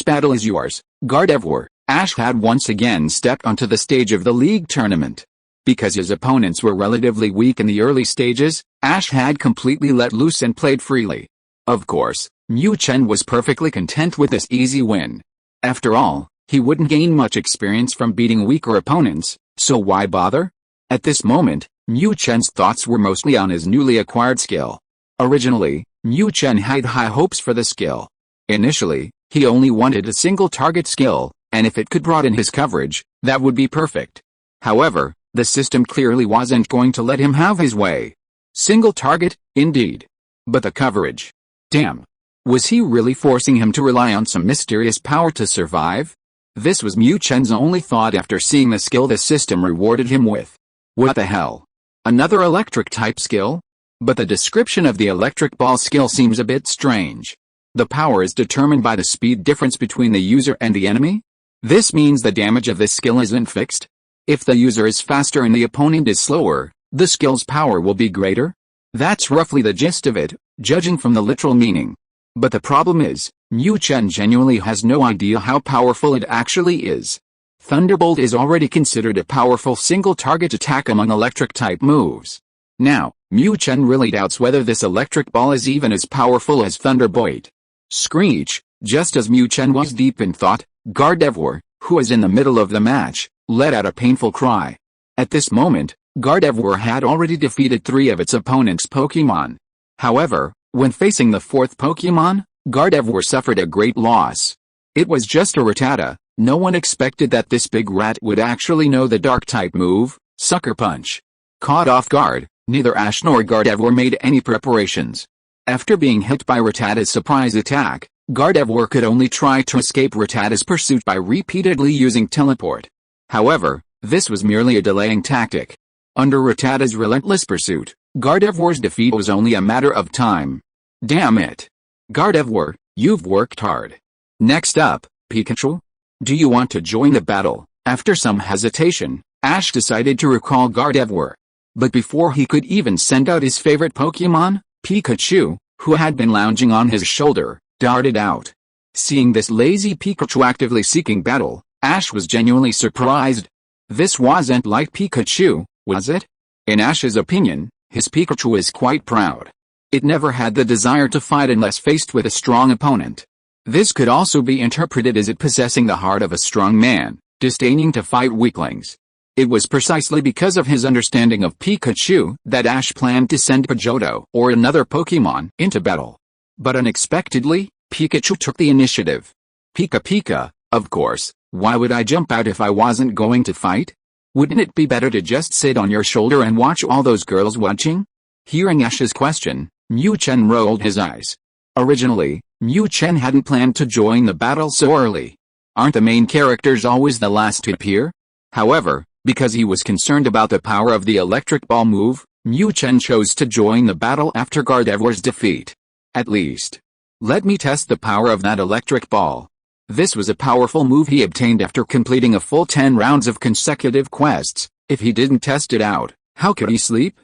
battle is yours, Gardevoir. Ash had once again stepped onto the stage of the league tournament. Because his opponents were relatively weak in the early stages, Ash had completely let loose and played freely. Of course, Mu Chen was perfectly content with this easy win. After all, he wouldn't gain much experience from beating weaker opponents, so why bother? At this moment, Mu Chen's thoughts were mostly on his newly acquired skill. Originally, Mu Chen had high hopes for the skill. Initially, he only wanted a single target skill, and if it could broaden his coverage, that would be perfect. However, the system clearly wasn't going to let him have his way. Single target, indeed. But the coverage. Damn. Was he really forcing him to rely on some mysterious power to survive? This was Mu Chen's only thought after seeing the skill the system rewarded him with. What the hell? Another electric-type skill? But the description of the electric ball skill seems a bit strange. The power is determined by the speed difference between the user and the enemy? This means the damage of this skill isn't fixed? If the user is faster and the opponent is slower, the skill's power will be greater? That's roughly the gist of it, judging from the literal meaning. But the problem is, Mu Chen genuinely has no idea how powerful it actually is. Thunderbolt is already considered a powerful single-target attack among electric-type moves. Now, Mu Chen really doubts whether this electric ball is even as powerful as Thunderbolt. Screech, just as Mu Chen was deep in thought, Gardevoir, who was in the middle of the match, let out a painful cry. At this moment, Gardevoir had already defeated 3 of its opponent's Pokémon. However, when facing the 4th Pokémon, Gardevoir suffered a great loss. It was just a Rattata. No one expected that this big rat would actually know the Dark-type move, Sucker Punch. Caught off guard, neither Ash nor Gardevoir made any preparations. After being hit by Rattata's surprise attack, Gardevoir could only try to escape Rattata's pursuit by repeatedly using Teleport. However, this was merely a delaying tactic. Under Rattata's relentless pursuit, Gardevoir's defeat was only a matter of time. Damn it! Gardevoir, you've worked hard. Next up, Pikachu? Do you want to join the battle? After some hesitation, Ash decided to recall Gardevoir. But before he could even send out his favorite Pokémon, Pikachu, who had been lounging on his shoulder, darted out. Seeing this lazy Pikachu actively seeking battle, Ash was genuinely surprised. This wasn't like Pikachu, was it? In Ash's opinion, his Pikachu is quite proud. It never had the desire to fight unless faced with a strong opponent. This could also be interpreted as it possessing the heart of a strong man, disdaining to fight weaklings. It was precisely because of his understanding of Pikachu that Ash planned to send Pidgeotto or another Pokémon into battle. But unexpectedly, Pikachu took the initiative. Pika Pika, of course, why would I jump out if I wasn't going to fight? Wouldn't it be better to just sit on your shoulder and watch all those girls watching? Hearing Ash's question, Mu Chen rolled his eyes. Originally, Mu Chen hadn't planned to join the battle so early. Aren't the main characters always the last to appear? However, because he was concerned about the power of the electric ball move, Mu Chen chose to join the battle after Gardevoir's defeat. At least, let me test the power of that electric ball. This was a powerful move he obtained after completing a full 10 rounds of consecutive quests. If he didn't test it out, how could he sleep?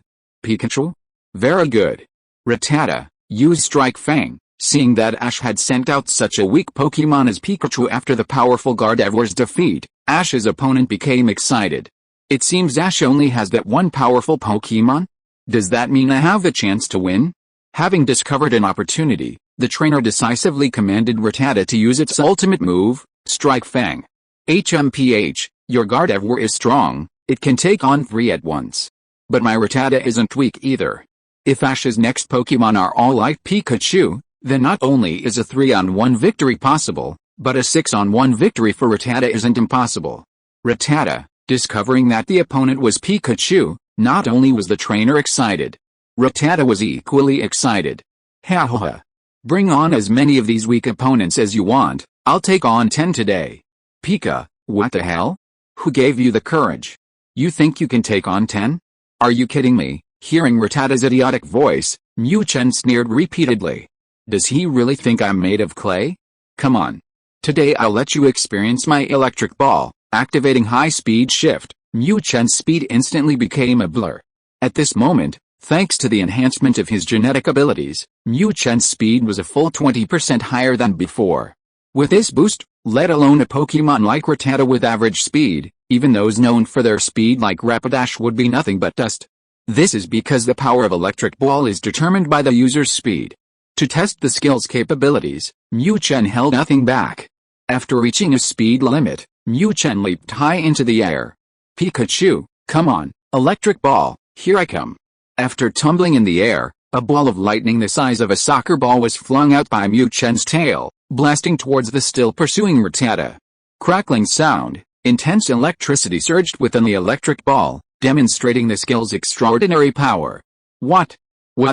Pikachu? Very good. Rattata, use Strike Fang. Seeing that Ash had sent out such a weak Pokémon as Pikachu after the powerful Gardevoir's defeat, Ash's opponent became excited. It seems Ash only has that one powerful Pokémon? Does that mean I have the chance to win? Having discovered an opportunity, the trainer decisively commanded Rattata to use its ultimate move, Strike Fang. HMPH, your Gardevoir is strong, it can take on 3 at once. But my Rattata isn't weak either. If Ash's next Pokémon are all like Pikachu, then not only is a 3-on-1 victory possible, but a 6-on-1 victory for Rattata isn't impossible. Rattata, discovering that the opponent was Pikachu, not only was the trainer excited, Rattata was equally excited. Ha ha ha. Bring on as many of these weak opponents as you want, I'll take on 10 today. Pika, what the hell? Who gave you the courage? You think you can take on 10? Are you kidding me? Hearing Rattata's idiotic voice, Mu Chen sneered repeatedly. Does he really think I'm made of clay? Come on. Today I'll let you experience my electric ball. Activating high-speed shift, Mu Chen's speed instantly became a blur. At this moment, thanks to the enhancement of his genetic abilities, Mu Chen's speed was a full 20% higher than before. With this boost, let alone a Pokémon like Rattata with average speed, even those known for their speed like Rapidash would be nothing but dust. This is because the power of Electric Ball is determined by the user's speed. To test the skill's capabilities, Mu Chen held nothing back. After reaching a speed limit, Mu Chen leaped high into the air. Pikachu, come on, Electric Ball, here I come. After tumbling in the air, a ball of lightning the size of a soccer ball was flung out by Mu Chen's tail, blasting towards the still pursuing Rattata. Crackling sound, intense electricity surged within the electric ball, demonstrating the skill's extraordinary power. What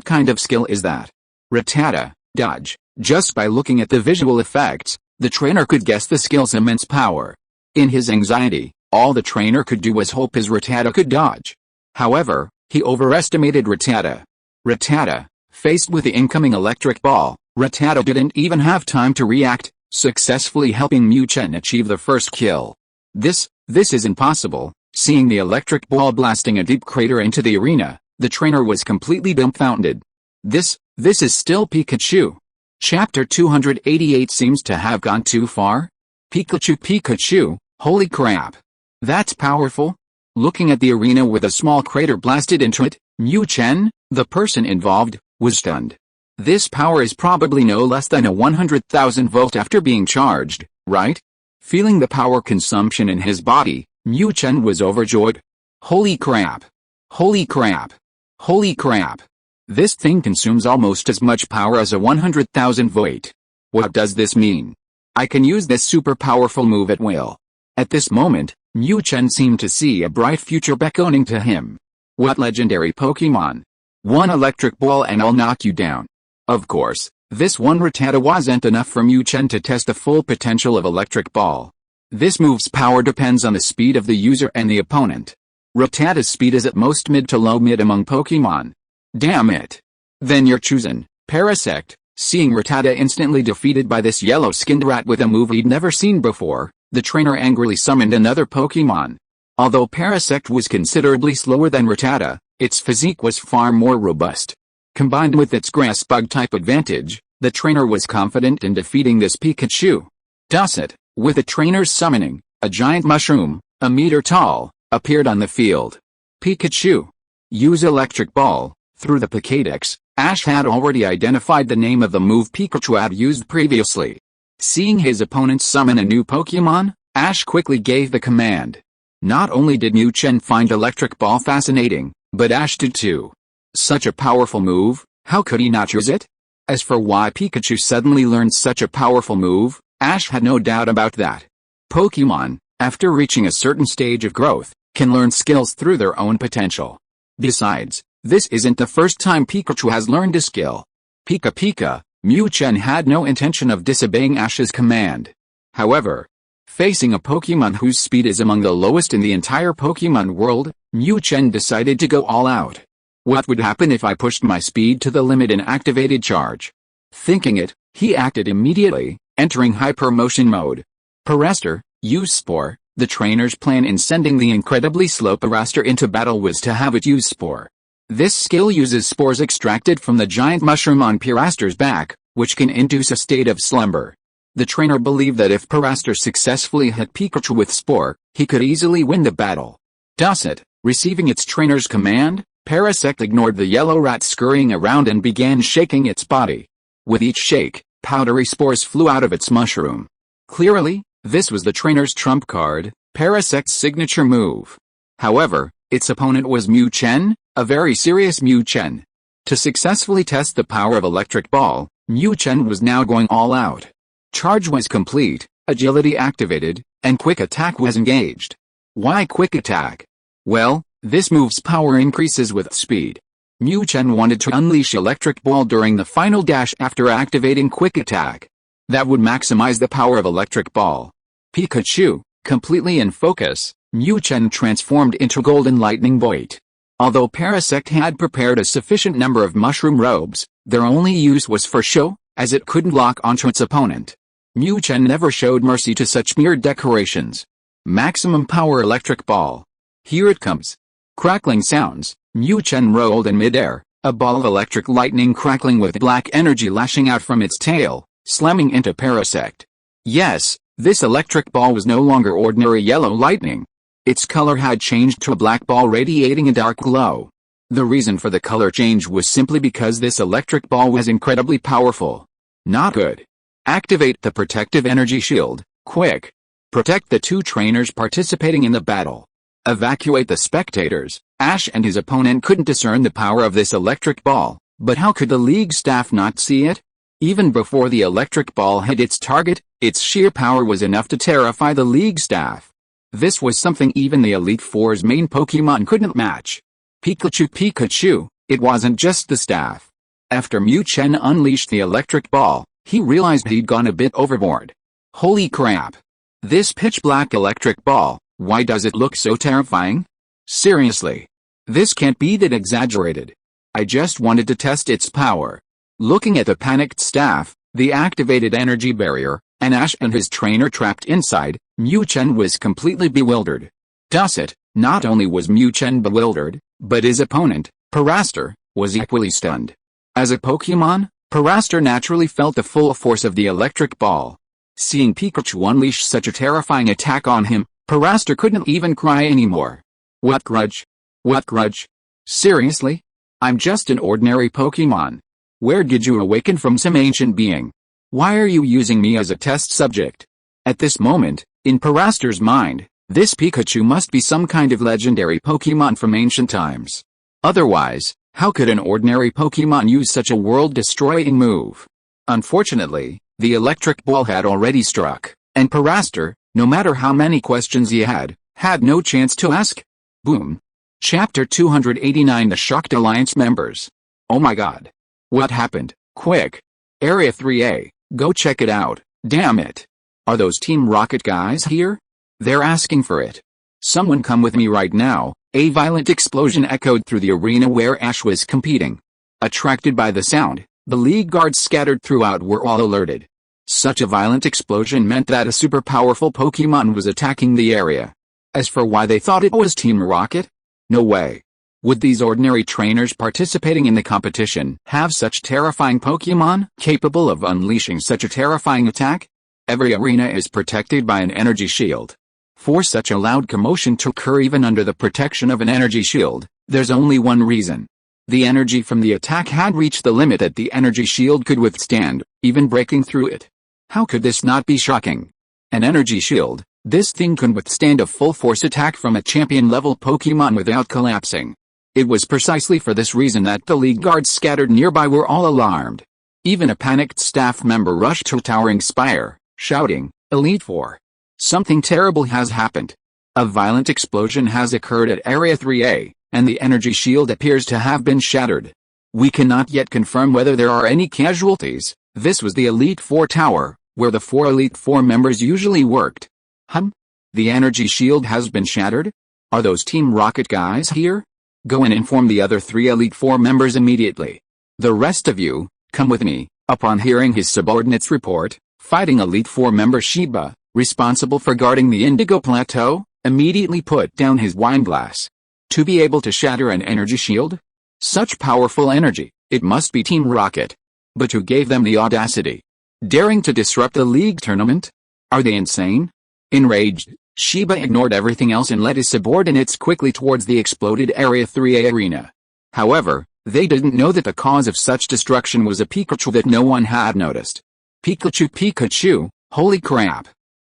kind of skill is that? Rattata, dodge. Just by looking at the visual effects, the trainer could guess the skill's immense power. In his anxiety, all the trainer could do was hope his Rattata could dodge. However, he overestimated Rattata. Rattata, faced with the incoming electric ball, Rattata didn't even have time to react, successfully helping Mu Chen achieve the first kill. This is impossible. Seeing the electric ball blasting a deep crater into the arena, the trainer was completely dumbfounded. This is still Pikachu. Chapter 288 seems to have gone too far. Pikachu, holy crap. That's powerful. Looking at the arena with a small crater blasted into it, Mu Chen, the person involved, was stunned. This power is probably no less than a 100,000 volt after being charged, right? Feeling the power consumption in his body, Mu Chen was overjoyed. Holy crap! Holy crap! Holy crap! This thing consumes almost as much power as a 100,000 volt. What does this mean? I can use this super powerful move at will. At this moment, Mu Chen seemed to see a bright future beckoning to him. What legendary Pokémon? One electric ball and I'll knock you down. Of course, this one Rattata wasn't enough for Mu Chen to test the full potential of electric ball. This move's power depends on the speed of the user and the opponent. Rattata's speed is at most mid to low mid among Pokémon. Damn it. Then you're chosen, Parasect. Seeing Rattata instantly defeated by this yellow-skinned rat with a move he'd never seen before, the trainer angrily summoned another Pokémon. Although Parasect was considerably slower than Rattata, its physique was far more robust. Combined with its grass bug type advantage, the trainer was confident in defeating this Pikachu. Dusset, with the trainer's summoning, a giant mushroom, a meter tall, appeared on the field. Pikachu. Use electric ball. Through the Pokédex, Ash had already identified the name of the move Pikachu had used previously. Seeing his opponent summon a new Pokémon, Ash quickly gave the command. Not only did Mu Chen find electric ball fascinating, but Ash did too. Such a powerful move, how could he not use it? As for why Pikachu suddenly learned such a powerful move, Ash had no doubt about that. Pokémon, after reaching a certain stage of growth, can learn skills through their own potential. Besides, this isn't the first time Pikachu has learned a skill. Pika, Mu Chen had no intention of disobeying Ash's command. However, facing a Pokémon whose speed is among the lowest in the entire Pokémon world, Mu Chen decided to go all out. What would happen if I pushed my speed to the limit and activated charge? Thinking it, he acted immediately, entering hypermotion mode. Paraster, use Spore. The trainer's plan in sending the incredibly slow Paraster into battle was to have it use Spore. This skill uses spores extracted from the giant mushroom on Paraster's back, which can induce a state of slumber. The trainer believed that if Paraster successfully hit Pikachu with Spore, he could easily win the battle. Dusset, receiving its trainer's command, Parasect ignored the yellow rat scurrying around and began shaking its body. With each shake, powdery spores flew out of its mushroom. Clearly, this was the trainer's trump card, Parasect's signature move. However, its opponent was Mu Chen, a very serious Mu Chen. To successfully test the power of electric ball, Mu Chen was now going all out. Charge was complete, agility activated, and quick attack was engaged. Why quick attack? Well, this move's power increases with speed. Mu Chen wanted to unleash electric ball during the final dash after activating quick attack. That would maximize the power of electric ball. Pikachu, completely in focus, Mu Chen transformed into Golden Lightning Bolt. Although Parasect had prepared a sufficient number of mushroom robes, their only use was for show, as it couldn't lock onto its opponent. Mu Chen never showed mercy to such mere decorations. Maximum power electric ball. Here it comes. Crackling sounds, Mu Chen rolled in midair, a ball of electric lightning crackling with black energy lashing out from its tail, slamming into Parasect. Yes, this electric ball was no longer ordinary yellow lightning. Its color had changed to a black ball radiating a dark glow. The reason for the color change was simply because this electric ball was incredibly powerful. Not good. Activate the protective energy shield, quick. Protect the two trainers participating in the battle. Evacuate the spectators. Ash and his opponent couldn't discern the power of this electric ball, but how could the league staff not see it? Even before the electric ball hit its target, its sheer power was enough to terrify the league staff. This was something even the Elite Four's main Pokémon couldn't match. Pikachu, it wasn't just the staff. After Mu Chen unleashed the electric ball, he realized he'd gone a bit overboard. Holy crap! This pitch-black electric ball, why does it look so terrifying? Seriously. This can't be that exaggerated. I just wanted to test its power. Looking at the panicked staff, the activated energy barrier, and Ash and his trainer trapped inside, Mu Chen was completely bewildered. Not only was Mu Chen bewildered, but his opponent, Parastor, was equally stunned. As a Pokémon, Parastor naturally felt the full force of the electric ball. Seeing Pikachu unleash such a terrifying attack on him, Parastor couldn't even cry anymore. What grudge? What grudge? Seriously? I'm just an ordinary Pokémon. Where did you awaken from, some ancient being? Why are you using me as a test subject? At this moment, in Parastor's mind, this Pikachu must be some kind of legendary Pokémon from ancient times. Otherwise, how could an ordinary Pokémon use such a world-destroying move? Unfortunately, the electric ball had already struck, and Parastor, no matter how many questions he had no chance to ask. Boom. Chapter 289, The Shocked Alliance Members. Oh my god. What happened? Quick. Area 3A, go check it out. Damn it. Are those Team Rocket guys here? They're asking for it. Someone come with me right now. A violent explosion echoed through the arena where Ash was competing. Attracted by the sound, the League guards scattered throughout were all alerted. Such a violent explosion meant that a super powerful Pokémon was attacking the area. As for why they thought it was Team Rocket? No way. Would these ordinary trainers participating in the competition have such terrifying Pokémon capable of unleashing such a terrifying attack? Every arena is protected by an energy shield. For such a loud commotion to occur even under the protection of an energy shield, there's only one reason. The energy from the attack had reached the limit that the energy shield could withstand, even breaking through it. How could this not be shocking? An energy shield, this thing can withstand a full-force attack from a champion-level Pokémon without collapsing. It was precisely for this reason that the League guards scattered nearby were all alarmed. Even a panicked staff member rushed to Towering Spire, shouting, "Elite Four! Something terrible has happened. A violent explosion has occurred at Area 3A, and the energy shield appears to have been shattered. We cannot yet confirm whether there are any casualties." This was the Elite Four tower, where the 4 Elite Four members usually worked. The energy shield has been shattered? Are those Team Rocket guys here? Go and inform the other 3 Elite Four members immediately. The rest of you, come with me. Upon hearing his subordinates report, Fighting Elite Four member Shiba, responsible for guarding the Indigo Plateau, immediately put down his wine glass. To be able to shatter an energy shield? Such powerful energy, it must be Team Rocket. But who gave them the audacity? Daring to disrupt the league tournament? Are they insane? Enraged, Shiba ignored everything else and led his subordinates quickly towards the exploded Area 3A arena. However, they didn't know that the cause of such destruction was a Pikachu that no one had noticed. Pikachu, holy crap.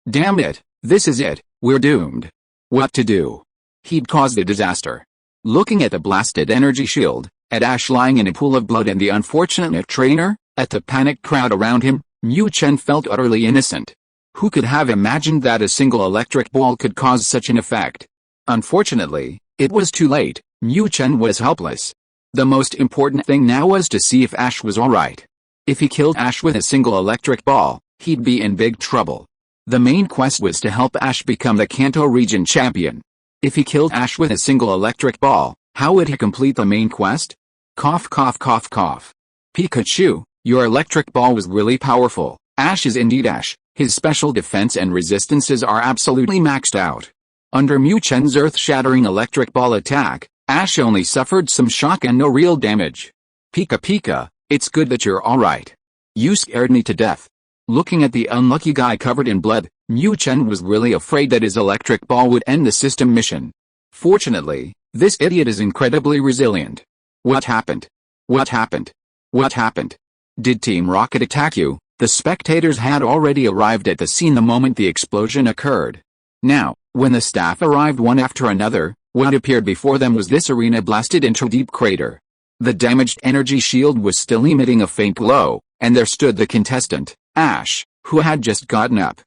Damn it, this is it, we're doomed. What to do? He'd caused a disaster. Looking at the blasted energy shield, at Ash lying in a pool of blood and the unfortunate trainer, at the panicked crowd around him, Mu Chen felt utterly innocent. Who could have imagined that a single electric ball could cause such an effect? Unfortunately, it was too late. Mu Chen was helpless. The most important thing now was to see if Ash was alright. If he killed Ash with a single electric ball, he'd be in big trouble. The main quest was to help Ash become the Kanto region champion. If he killed Ash with a single electric ball, how would he complete the main quest? Cough cough cough cough. Pikachu, your electric ball was really powerful. Ash is indeed Ash. His special defense and resistances are absolutely maxed out. Under Mu Chen's earth-shattering electric ball attack, Ash only suffered some shock and no real damage. Pika, it's good that you're alright. You scared me to death. Looking at the unlucky guy covered in blood, Mu Chen was really afraid that his electric ball would end the system mission. Fortunately, this idiot is incredibly resilient. What happened? What happened? What happened? Did Team Rocket attack you? The spectators had already arrived at the scene the moment the explosion occurred. Now, when the staff arrived one after another, what appeared before them was this arena blasted into a deep crater. The damaged energy shield was still emitting a faint glow, and there stood the contestant, Ash, who had just gotten up.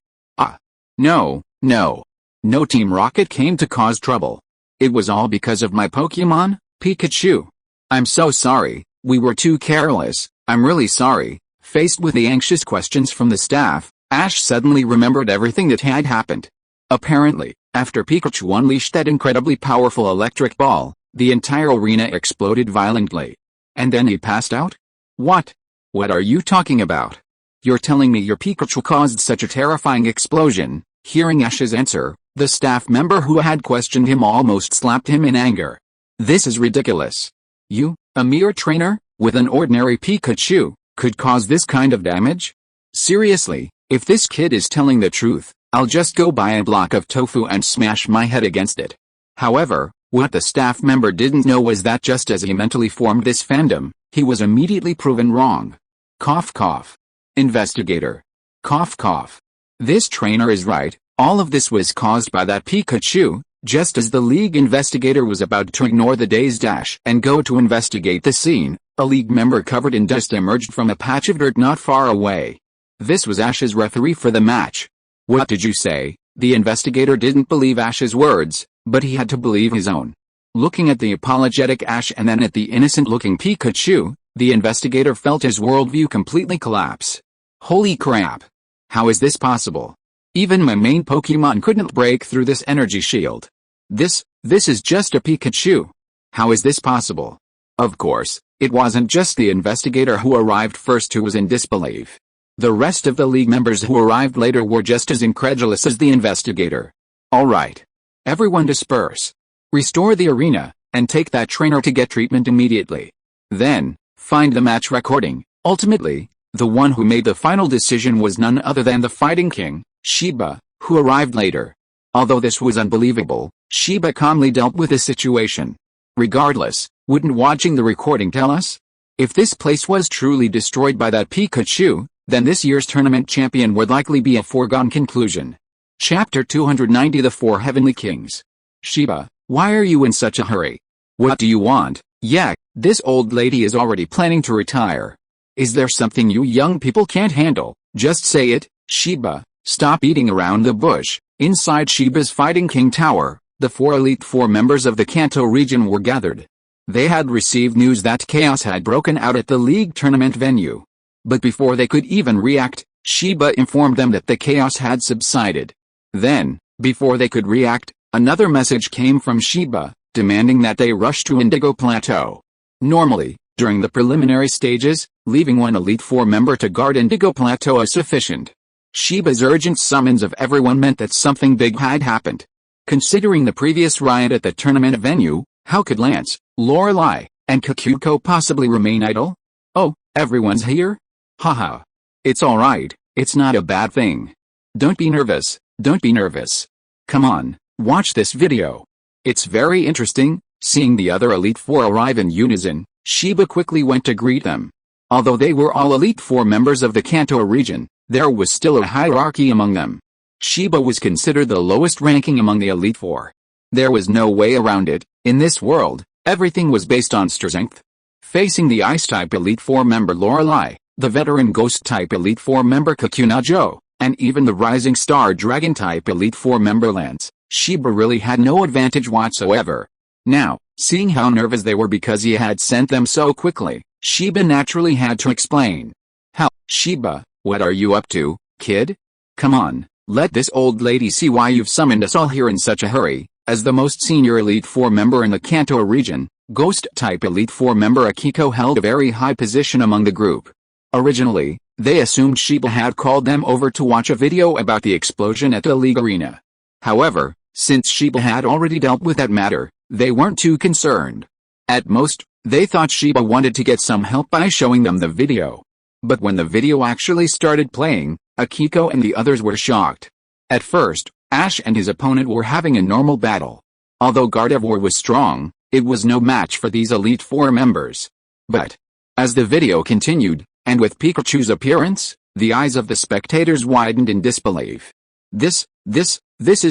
No Team Rocket came to cause trouble. It was all because of my Pokémon, Pikachu. I'm so sorry, we were too careless, I'm really sorry. Faced with the anxious questions from the staff, Ash suddenly remembered everything that had happened. Apparently, after Pikachu unleashed that incredibly powerful electric ball, the entire arena exploded violently. And then he passed out? What? What are you talking about? You're telling me your Pikachu caused such a terrifying explosion? Hearing Ash's answer, the staff member who had questioned him almost slapped him in anger. This is ridiculous. You, a mere trainer, with an ordinary Pikachu, could cause this kind of damage? Seriously, if this kid is telling the truth, I'll just go buy a block of tofu and smash my head against it. However, what the staff member didn't know was that just as he mentally formed this fandom, he was immediately proven wrong. Cough cough. Investigator. Cough cough. This trainer is right, all of this was caused by that Pikachu. Just as the League investigator was about to ignore the dazed Ash and go to investigate the scene, a League member covered in dust emerged from a patch of dirt not far away. This was Ash's referee for the match. What did you say? The investigator didn't believe Ash's words, but he had to believe his own. Looking at the apologetic Ash and then at the innocent-looking Pikachu, the investigator felt his worldview completely collapse. Holy crap! How is this possible? Even my main Pokémon couldn't break through this energy shield. This is just a Pikachu. How is this possible? Of course, it wasn't just the investigator who arrived first who was in disbelief. The rest of the League members who arrived later were just as incredulous as the investigator. Alright. Everyone disperse. Restore the arena, and take that trainer to get treatment immediately. Then, find the match recording. Ultimately, the one who made the final decision was none other than the Fighting King, Shiba, who arrived later. Although this was unbelievable, Shiba calmly dealt with the situation. Regardless, wouldn't watching the recording tell us? If this place was truly destroyed by that Pikachu, then this year's tournament champion would likely be a foregone conclusion. Chapter 290 The Four Heavenly Kings. Shiba, why are you in such a hurry? What do you want? Yeah, this old lady is already planning to retire. Is there something you young people can't handle? Just say it, Shiba. Stop beating around the bush. Inside Shiba's Fighting King Tower, the four Elite Four members of the Kanto region were gathered. They had received news that chaos had broken out at the League tournament venue. But before they could even react, Shiba informed them that the chaos had subsided. Then, before they could react, another message came from Shiba, demanding that they rush to Indigo Plateau. Normally, during the preliminary stages, leaving one Elite Four member to guard Indigo Plateau is sufficient. Shiba's urgent summons of everyone meant that something big had happened. Considering the previous riot at the tournament venue, how could Lance, Lorelei, and Kakuko possibly remain idle? Oh, everyone's here? Haha. It's alright, it's not a bad thing. Don't be nervous, don't be nervous. Come on, watch this video. It's very interesting. Seeing the other Elite Four arrive in unison, Shiba quickly went to greet them. Although they were all Elite Four members of the Kanto region, there was still a hierarchy among them. Shiba was considered the lowest ranking among the Elite Four. There was no way around it. In this world, everything was based on strength. Facing the Ice-type Elite Four member Lorelei, the veteran Ghost-type Elite Four member Kakunajo, and even the Rising Star Dragon-type Elite Four member Lance, Shiba really had no advantage whatsoever. Now, seeing how nervous they were because he had sent them so quickly, Shiba naturally had to explain. How, Shiba, what are you up to, kid? Come on, let this old lady see why you've summoned us all here in such a hurry. As the most senior Elite Four member in the Kanto region, Ghost-type Elite Four member Akiko held a very high position among the group. Originally, they assumed Shiba had called them over to watch a video about the explosion at the League Arena. However, since Shiba had already dealt with that matter, they weren't too concerned. At most, they thought Shiba wanted to get some help by showing them the video. But when the video actually started playing, Akiko and the others were shocked. At first, Ash and his opponent were having a normal battle. Although Gardevoir was strong, it was no match for these Elite Four members. But, as the video continued, and with Pikachu's appearance, the eyes of the spectators widened in disbelief. This is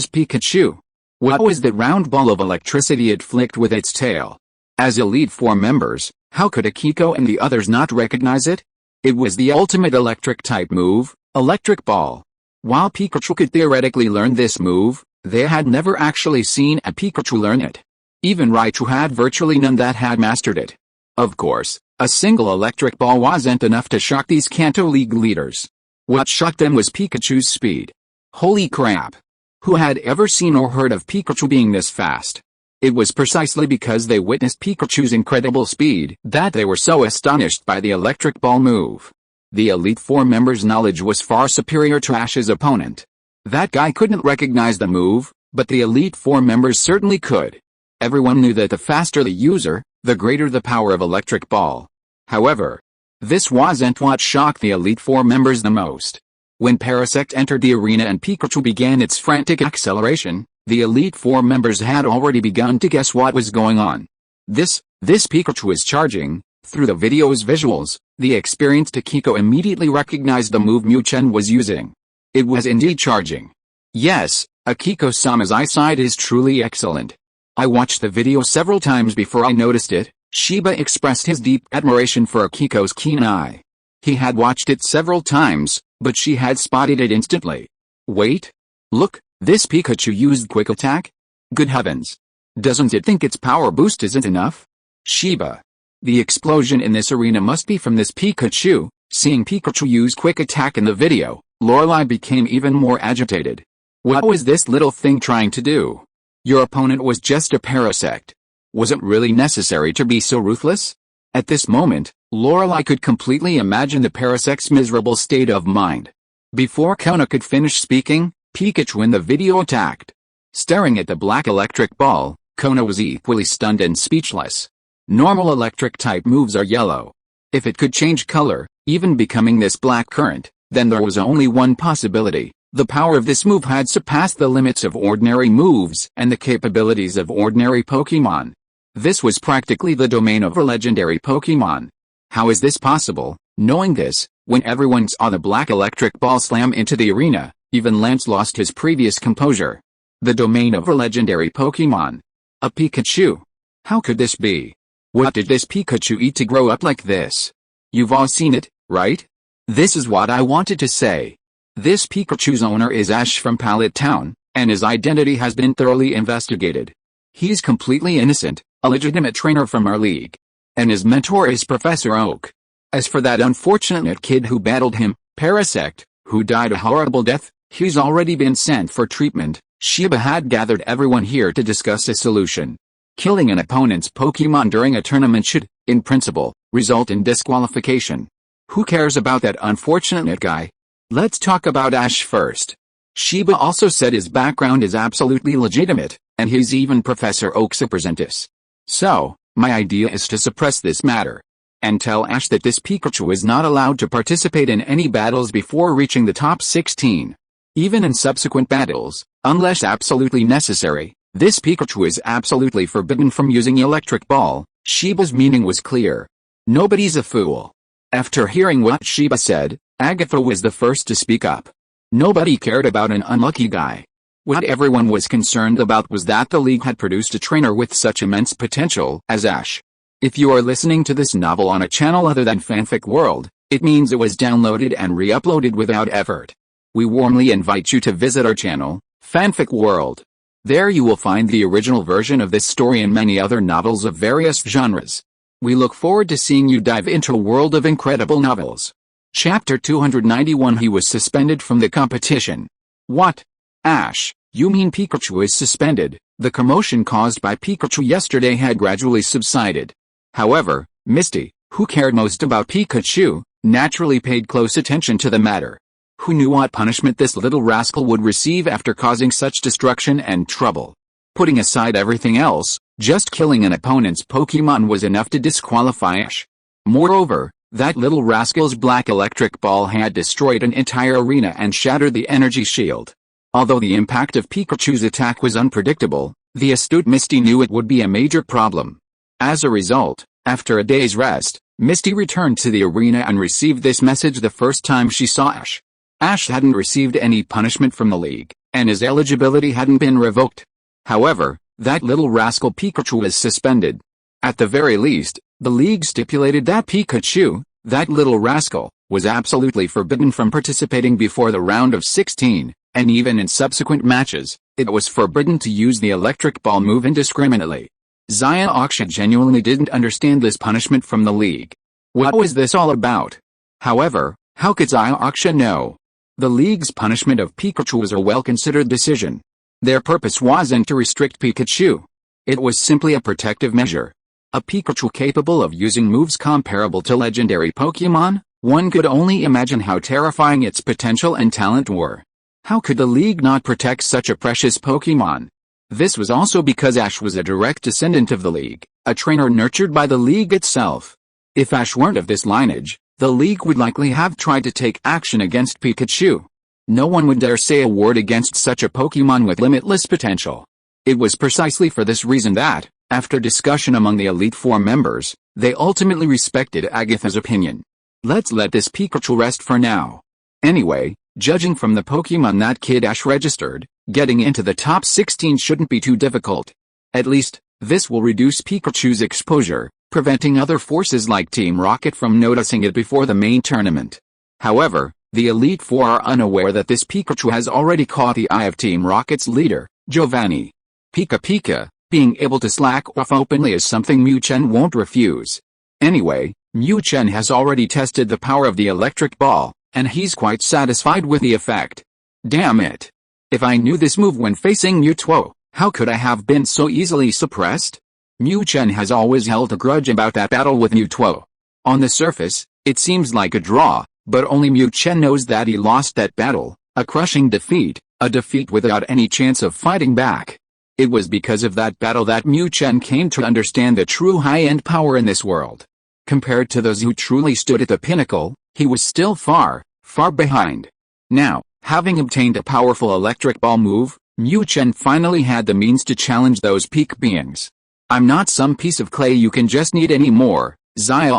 Pikachu. What was that round ball of electricity it flicked with its tail? As Elite Four members, how could Akiko and the others not recognize it? It was the ultimate electric-type move, Electric Ball. While Pikachu could theoretically learn this move, they had never actually seen a Pikachu learn it. Even Raichu had virtually none that had mastered it. Of course, a single electric ball wasn't enough to shock these Kanto League leaders. What shocked them was Pikachu's speed. Holy crap! Who had ever seen or heard of Pikachu being this fast? It was precisely because they witnessed Pikachu's incredible speed that they were so astonished by the electric ball move. The Elite Four members' knowledge was far superior to Ash's opponent. That guy couldn't recognize the move, but the Elite Four members certainly could. Everyone knew that the faster the user, the greater the power of electric ball. However, this wasn't what shocked the Elite Four members the most. When Parasect entered the arena and Pikachu began its frantic acceleration, the Elite Four members had already begun to guess what was going on. This Pikachu is charging. Through the video's visuals, the experienced Akiko immediately recognized the move Mu Chen was using. It was indeed charging. Yes, Akiko-sama's eyesight is truly excellent. I watched the video several times before I noticed it. Shiba expressed his deep admiration for Akiko's keen eye. He had watched it several times, but she had spotted it instantly. Wait! Look, this Pikachu used quick attack? Good heavens! Doesn't it think its power boost isn't enough? Shiba. The explosion in this arena must be from this Pikachu. Seeing Pikachu use quick attack in the video, Lorelai became even more agitated. What was this little thing trying to do? Your opponent was just a Parasect. Was it really necessary to be so ruthless? At this moment, Lorelai could completely imagine the Parasect's miserable state of mind. Before Kona could finish speaking, Pikachu in the video attacked. Staring at the black electric ball, Kona was equally stunned and speechless. Normal electric-type moves are yellow. If it could change color, even becoming this black current, then there was only one possibility. The power of this move had surpassed the limits of ordinary moves and the capabilities of ordinary Pokémon. This was practically the domain of a legendary Pokémon. How is this possible? Knowing this, when everyone saw the black electric ball slam into the arena, even Lance lost his previous composure. The domain of a legendary Pokémon. A Pikachu. How could this be? What did this Pikachu eat to grow up like this? You've all seen it, right? This is what I wanted to say. This Pikachu's owner is Ash from Pallet Town, and his identity has been thoroughly investigated. He's completely innocent, a legitimate trainer from our league. And his mentor is Professor Oak. As for that unfortunate kid who battled him, Parasect, who died a horrible death, he's already been sent for treatment. Shiba had gathered everyone here to discuss a solution. Killing an opponent's Pokémon during a tournament should, in principle, result in disqualification. Who cares about that unfortunate guy? Let's talk about Ash first. Shiba also said his background is absolutely legitimate, and he's even Professor Oak's apprentice. So, my idea is to suppress this matter. And tell Ash that this Pikachu is not allowed to participate in any battles before reaching the top 16. Even in subsequent battles, unless absolutely necessary, this Pikachu is absolutely forbidden from using Electric Ball. Shiba's meaning was clear. Nobody's a fool. After hearing what Shiba said, Agatha was the first to speak up. Nobody cared about an unlucky guy. What everyone was concerned about was that the league had produced a trainer with such immense potential as Ash. If you are listening to this novel on a channel other than Fanfic World, it means it was downloaded and re-uploaded without effort. We warmly invite you to visit our channel, Fanfic World. There you will find the original version of this story and many other novels of various genres. We look forward to seeing you dive into a world of incredible novels. Chapter 291. He was suspended from the competition. What? Ash, you mean Pikachu is suspended? The commotion caused by Pikachu yesterday had gradually subsided. However, Misty, who cared most about Pikachu, naturally paid close attention to the matter. Who knew what punishment this little rascal would receive after causing such destruction and trouble? Putting aside everything else, just killing an opponent's Pokémon was enough to disqualify Ash. Moreover, that little rascal's black electric ball had destroyed an entire arena and shattered the energy shield. Although the impact of Pikachu's attack was unpredictable, the astute Misty knew it would be a major problem. As a result, after a day's rest, Misty returned to the arena and received this message the first time she saw Ash. Ash hadn't received any punishment from the league, and his eligibility hadn't been revoked. However, that little rascal Pikachu was suspended. At the very least, the league stipulated that Pikachu, that little rascal, was absolutely forbidden from participating before the round of 16, and even in subsequent matches, it was forbidden to use the electric ball move indiscriminately. Zaya Aksha genuinely didn't understand this punishment from the league. What was this all about? However, How could Zaya know? The League's punishment of Pikachu was a well-considered decision. Their purpose wasn't to restrict Pikachu. It was simply a protective measure. A Pikachu capable of using moves comparable to legendary Pokémon? One could only imagine how terrifying its potential and talent were. How could the League not protect such a precious Pokémon? This was also because Ash was a direct descendant of the League, a trainer nurtured by the League itself. If Ash weren't of this lineage, the League would likely have tried to take action against Pikachu. No one would dare say a word against such a Pokémon with limitless potential. It was precisely for this reason that, after discussion among the Elite Four members, they ultimately respected Agatha's opinion. Let's let this Pikachu rest for now. Anyway, judging from the Pokémon that Kid Ash registered, getting into the top 16 shouldn't be too difficult. At least, this will reduce Pikachu's exposure, preventing other forces like Team Rocket from noticing it before the main tournament. However, the Elite Four are unaware that this Pikachu has already caught the eye of Team Rocket's leader, Giovanni. Pika, being able to slack off openly is something Mu Chen won't refuse. Anyway, Mu Chen has already tested the power of the electric ball, and he's quite satisfied with the effect. Damn it! If I knew this move when facing Mewtwo, how could I have been so easily suppressed? Mu Chen has always held a grudge about that battle with Mewtwo. On the surface, it seems like a draw, but only Mu Chen knows that he lost that battle, a crushing defeat, a defeat without any chance of fighting back. It was because of that battle that Mu Chen came to understand the true high-end power in this world. Compared to those who truly stood at the pinnacle, he was still far, far behind. Now, having obtained a powerful electric ball move, Mu Chen finally had the means to challenge those peak beings. I'm not some piece of clay you can just knead anymore, Zaya.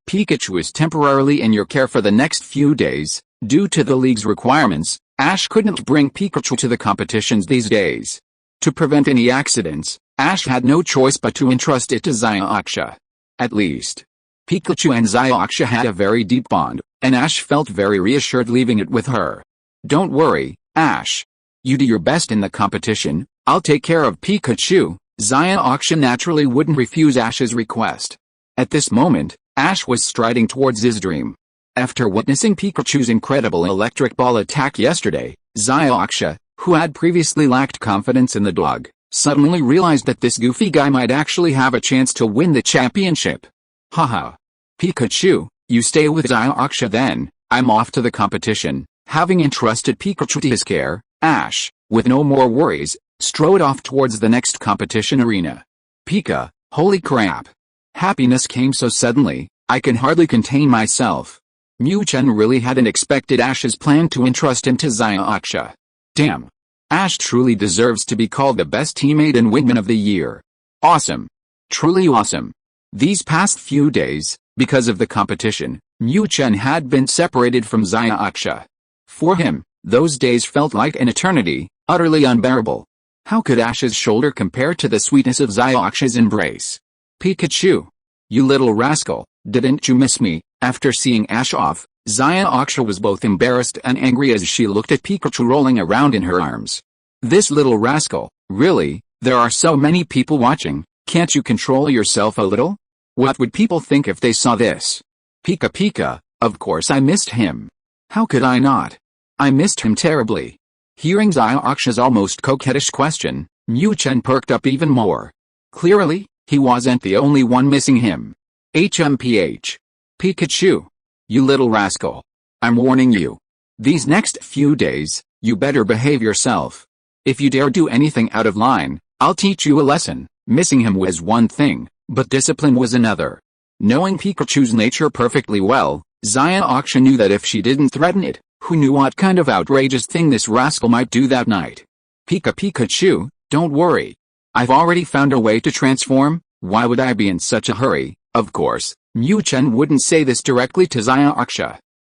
Pikachu is temporarily in your care for the next few days. Due to the League's requirements, Ash couldn't bring Pikachu to the competitions these days. To prevent any accidents, Ash had no choice but to entrust it to Zaya. At least, Pikachu and Zaya had a very deep bond, and Ash felt very reassured leaving it with her. Don't worry, Ash. You do your best in the competition, I'll take care of Pikachu. Zaya naturally wouldn't refuse Ash's request. At this moment, Ash was striding towards his dream. After witnessing Pikachu's incredible electric ball attack yesterday, Zaya, who had previously lacked confidence in the dog, suddenly realized that this goofy guy might actually have a chance to win the championship. Haha. Pikachu, you stay with Zaya then, I'm off to the competition. Having entrusted Pikachu to his care, Ash, with no more worries, strode off towards the next competition arena. Pika, holy crap. Happiness came so suddenly, I can hardly contain myself. Mu Chen really hadn't expected Ash's plan to entrust him to Zaya. Damn. Ash truly deserves to be called the best teammate and wingman of the year. Awesome. Truly awesome. These past few days, because of the competition, Mu Chen had been separated from Zaya. For him, those days felt like an eternity, utterly unbearable. How could Ash's shoulder compare to the sweetness of Zaya's embrace? Pikachu. You little rascal, didn't you miss me? After seeing Ash off, Zaya was both embarrassed and angry as she looked at Pikachu rolling around in her arms. This little rascal, really, there are so many people watching, can't you control yourself a little? What would people think if they saw this? Pika, of course I missed him. How could I not? I missed him terribly. Hearing Zaya's almost coquettish question, Mu Chen perked up even more. Clearly, he wasn't the only one missing him. HMPH. Pikachu. You little rascal. I'm warning you. These next few days, you better behave yourself. If you dare do anything out of line, I'll teach you a lesson. Missing him was one thing, but discipline was another. Knowing Pikachu's nature perfectly well, Zaya knew that if she didn't threaten it, who knew what kind of outrageous thing this rascal might do that night. Pikachu, don't worry. I've already found a way to transform. Why would I be in such a hurry? Of course, Mu Chen wouldn't say this directly to Zaya.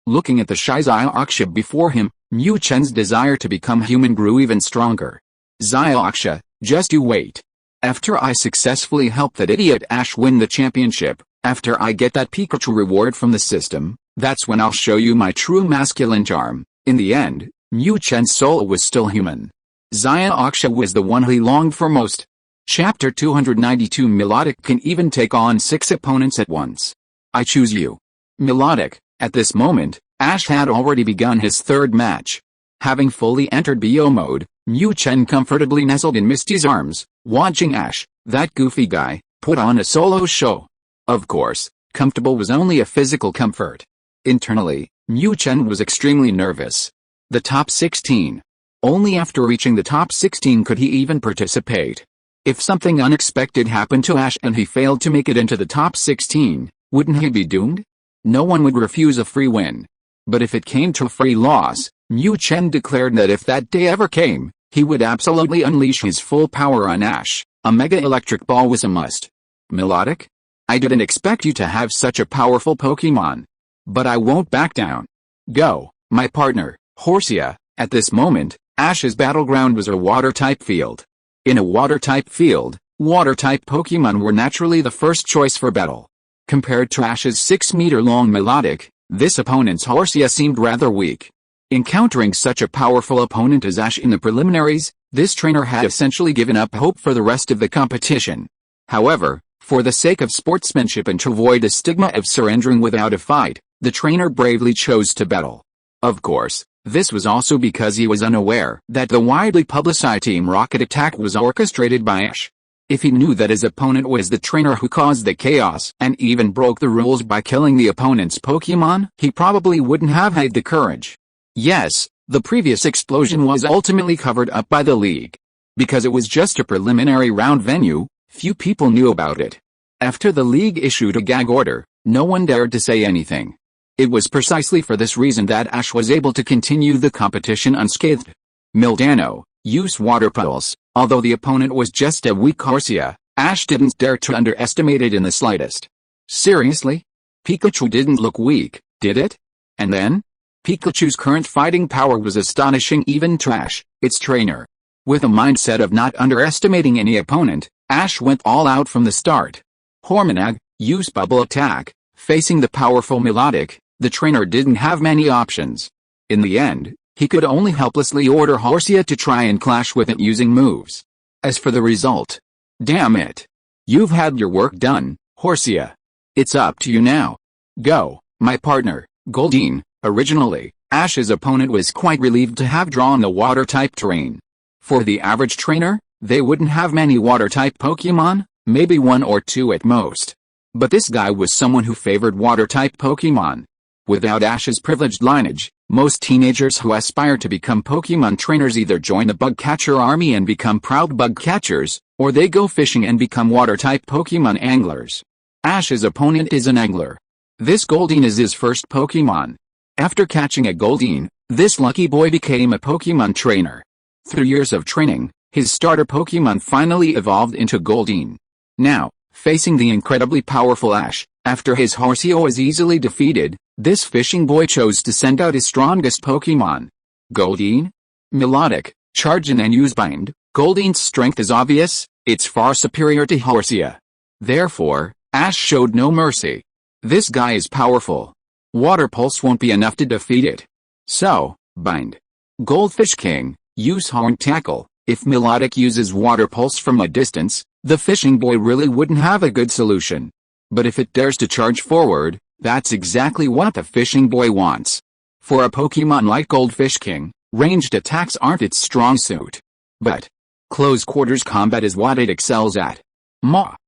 Looking at the shy Zaya before him, Mu Chen's desire to become human grew even stronger. Zaya, just you wait. After I successfully help that idiot Ash win the championship, after I get that Pikachu reward from the system, that's when I'll show you my true masculine charm. In the end, Mu Chen's soul was still human. Zaya was the one he longed for most. Chapter 292 Melodic can even take on 6 opponents at once. I choose you. Melodic, at this moment, Ash had already begun his third match. Having fully entered BO mode, Mu Chen comfortably nestled in Misty's arms, watching Ash, that goofy guy, put on a solo show. Of course, comfortable was only a physical comfort. Internally, Mu Chen was extremely nervous. The top 16. Only after reaching the top 16 could he even participate. If something unexpected happened to Ash and he failed to make it into the top 16, wouldn't he be doomed? No one would refuse a free win. But if it came to a free loss, Mu Chen declared that if that day ever came, he would absolutely unleash his full power on Ash. A Mega Electric Ball was a must. Melodic? I didn't expect you to have such a powerful Pokémon. But I won't back down. Go, my partner, Horsia. At this moment, Ash's battleground was a water-type field. In a water-type field, water-type Pokémon were naturally the first choice for battle. Compared to Ash's 6-meter-long Melodic, this opponent's Horsia seemed rather weak. Encountering such a powerful opponent as Ash in the preliminaries, this trainer had essentially given up hope for the rest of the competition. However, for the sake of sportsmanship and to avoid the stigma of surrendering without a fight, the trainer bravely chose to battle. Of course, this was also because he was unaware that the widely publicized Team Rocket attack was orchestrated by Ash. If he knew that his opponent was the trainer who caused the chaos and even broke the rules by killing the opponent's Pokémon, he probably wouldn't have had the courage. Yes, the previous explosion was ultimately covered up by the league. Because it was just a preliminary round venue, few people knew about it. After the league issued a gag order, no one dared to say anything. It was precisely for this reason that Ash was able to continue the competition unscathed. Mildano, use Water Pulse. Although the opponent was just a weak Horsia, Ash didn't dare to underestimate it in the slightest. Seriously? Pikachu didn't look weak, did it? And then? Pikachu's current fighting power was astonishing even to Ash, its trainer. With a mindset of not underestimating any opponent, Ash went all out from the start. Hormonag, use Bubble Attack. Facing the powerful Melodic, the trainer didn't have many options. In the end, he could only helplessly order Horsia to try and clash with it using moves. As for the result, damn it. You've had your work done, Horsia. It's up to you now. Go, my partner, Goldeen. Originally, Ash's opponent was quite relieved to have drawn the water-type terrain. For the average trainer, they wouldn't have many water-type Pokémon, maybe one or two at most. But this guy was someone who favored water-type Pokémon. Without Ash's privileged lineage, most teenagers who aspire to become Pokémon trainers either join the bug catcher army and become proud bug catchers, or they go fishing and become water-type Pokémon anglers. Ash's opponent is an angler. This Goldeen is his first Pokémon. After catching a Goldeen, this lucky boy became a Pokémon trainer. Through years of training, his starter Pokémon finally evolved into Goldeen. Now, facing the incredibly powerful Ash, after his Horsia was easily defeated, this fishing boy chose to send out his strongest Pokémon. Goldeen? Melodic, charge in and use bind. Goldeen's strength is obvious, it's far superior to Horsia. Therefore, Ash showed no mercy. This guy is powerful. Water Pulse won't be enough to defeat it. So, bind. Goldfish King, use Horn Tackle. If Melodic uses Water Pulse from a distance, the fishing boy really wouldn't have a good solution. But if it dares to charge forward, that's exactly what the fishing boy wants. For a Pokémon like Goldfish King, ranged attacks aren't its strong suit. But close quarters combat is what it excels at.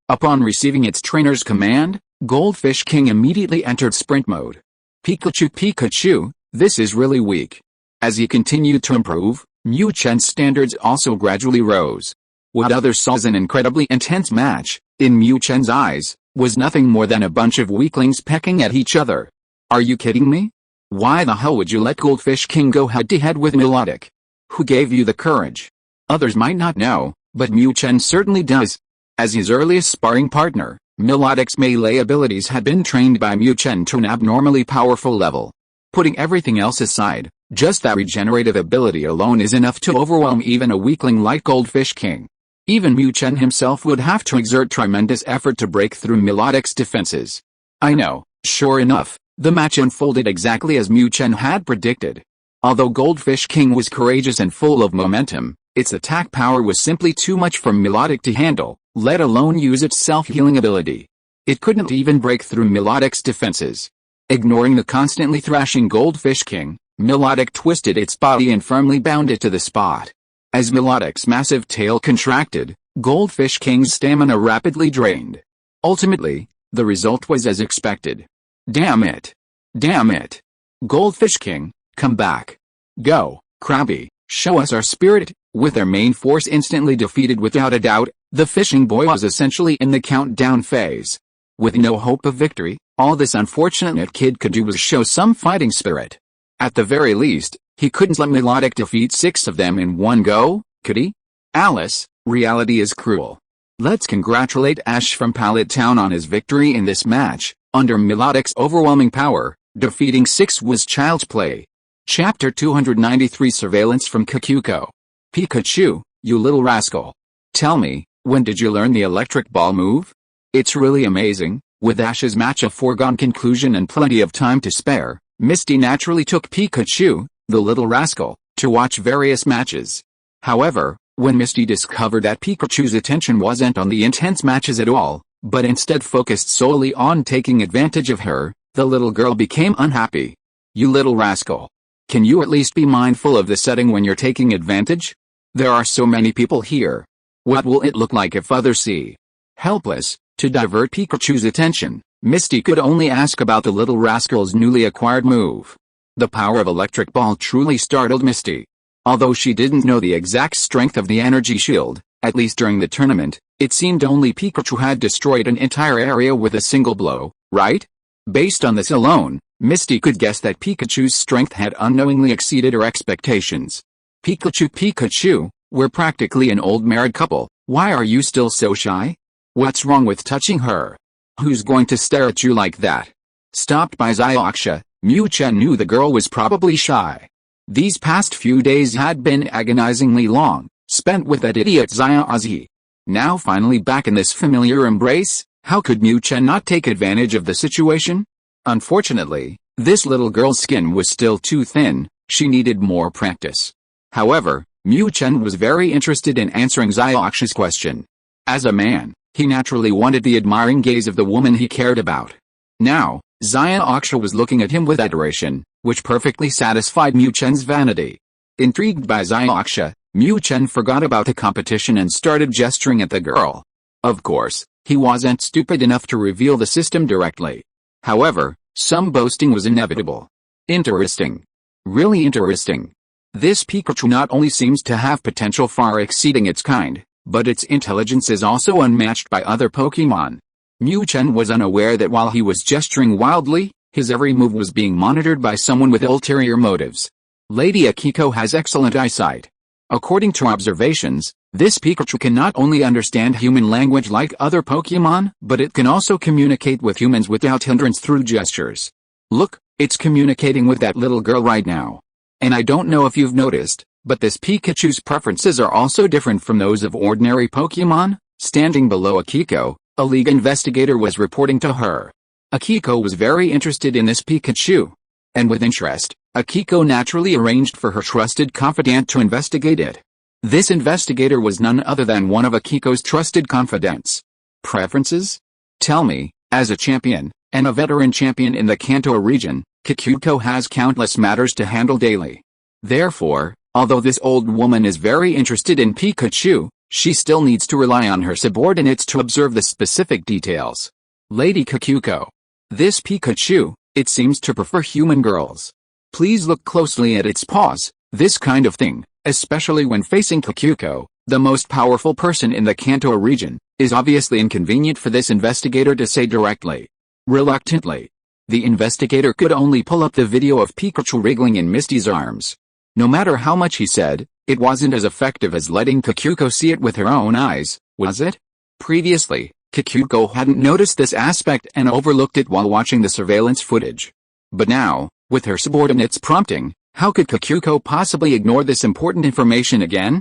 Upon receiving its trainer's command, Goldfish King immediately entered sprint mode. Pikachu, this is really weak. As he continued to improve, Mu Chen's standards also gradually rose. What others saw as an incredibly intense match, in Mu Chen's eyes, was nothing more than a bunch of weaklings pecking at each other. Are you kidding me? Why the hell would you let Goldfish King go head-to-head with Melodic? Who gave you the courage? Others might not know, but Mu Chen certainly does. As his earliest sparring partner, Melodic's melee abilities had been trained by Mu Chen to an abnormally powerful level. Putting everything else aside, just that regenerative ability alone is enough to overwhelm even a weakling like Goldfish King. Even Mu Chen himself would have to exert tremendous effort to break through Melodic's defenses. I know, sure enough, the match unfolded exactly as Mu Chen had predicted. Although Goldfish King was courageous and full of momentum, its attack power was simply too much for Melodic to handle, let alone use its self-healing ability. It couldn't even break through Melodic's defenses. Ignoring the constantly thrashing Goldfish King, Melodic twisted its body and firmly bound it to the spot. As Melodic's massive tail contracted, Goldfish King's stamina rapidly drained. Ultimately, the result was as expected. Damn it! Damn it! Goldfish King, come back. Go, Krabby, show us our spirit. With their main force instantly defeated without a doubt, the fishing boy was essentially in the countdown phase. With no hope of victory, all this unfortunate kid could do was show some fighting spirit. At the very least, he couldn't let Melodic defeat 6 of them in one go, could he? Alice, reality is cruel. Let's congratulate Ash from Pallet Town on his victory in this match. Under Melodic's overwhelming power, defeating 6 was child's play. Chapter 293 Surveillance from Kakuko. Pikachu, you little rascal. Tell me, when did you learn the electric ball move? It's really amazing. With Ash's match a foregone conclusion and plenty of time to spare, Misty naturally took Pikachu, the little rascal, to watch various matches. However, when Misty discovered that Pikachu's attention wasn't on the intense matches at all, but instead focused solely on taking advantage of her, the little girl became unhappy. You little rascal. Can you at least be mindful of the setting when you're taking advantage? There are so many people here. What will it look like if others see? Helpless, to divert Pikachu's attention, Misty could only ask about the little rascal's newly acquired move. The power of Electric Ball truly startled Misty. Although she didn't know the exact strength of the energy shield, at least during the tournament, it seemed only Pikachu had destroyed an entire area with a single blow, right? Based on this alone, Misty could guess that Pikachu's strength had unknowingly exceeded her expectations. Pikachu, we're practically an old married couple, why are you still so shy? What's wrong with touching her? Who's going to stare at you like that? Stopped by Xiaoxia, Mu Chen knew the girl was probably shy. These past few days had been agonizingly long, spent with that idiot Xiaoxi. Now finally back in this familiar embrace, how could Mu Chen not take advantage of the situation? Unfortunately, this little girl's skin was still too thin, she needed more practice. However, Mu Chen was very interested in answering Xiaoxia's question. As a man, he naturally wanted the admiring gaze of the woman he cared about. Now, Xiaoxia was looking at him with adoration, which perfectly satisfied Mu Chen's vanity. Intrigued by Xiaoxia, Mu Chen forgot about the competition and started gesturing at the girl. Of course, he wasn't stupid enough to reveal the system directly. However, some boasting was inevitable. Interesting. Really interesting. This Pikachu not only seems to have potential far exceeding its kind, but its intelligence is also unmatched by other Pokémon. Mu Chen was unaware that while he was gesturing wildly, his every move was being monitored by someone with ulterior motives. Lady Akiko has excellent eyesight. According to observations, this Pikachu can not only understand human language like other Pokémon, but it can also communicate with humans without hindrance through gestures. Look, it's communicating with that little girl right now. And I don't know if you've noticed, but this Pikachu's preferences are also different from those of ordinary Pokémon. Standing below Akiko, a league investigator was reporting to her. Akiko was very interested in this Pikachu. And with interest, Akiko naturally arranged for her trusted confidant to investigate it. This investigator was none other than one of Akiko's trusted confidants. Preferences? Tell me, as a champion, and a veteran champion in the Kanto region, Kakuko has countless matters to handle daily. Therefore, although this old woman is very interested in Pikachu, she still needs to rely on her subordinates to observe the specific details. Lady Kakuko. This Pikachu, it seems to prefer human girls. Please look closely at its paws. This kind of thing, especially when facing Kakuko, the most powerful person in the Kanto region, is obviously inconvenient for this investigator to say directly. Reluctantly, the investigator could only pull up the video of Pikachu wriggling in Misty's arms. No matter how much he said, it wasn't as effective as letting Kakuko see it with her own eyes, was it? Previously, Kakuko hadn't noticed this aspect and overlooked it while watching the surveillance footage. But now, with her subordinates prompting, how could Kakuko possibly ignore this important information again?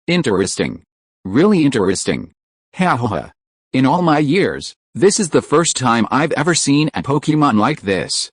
Interesting. Really interesting. Ha ha ha. In all my years, this is the first time I've ever seen a Pokémon like this.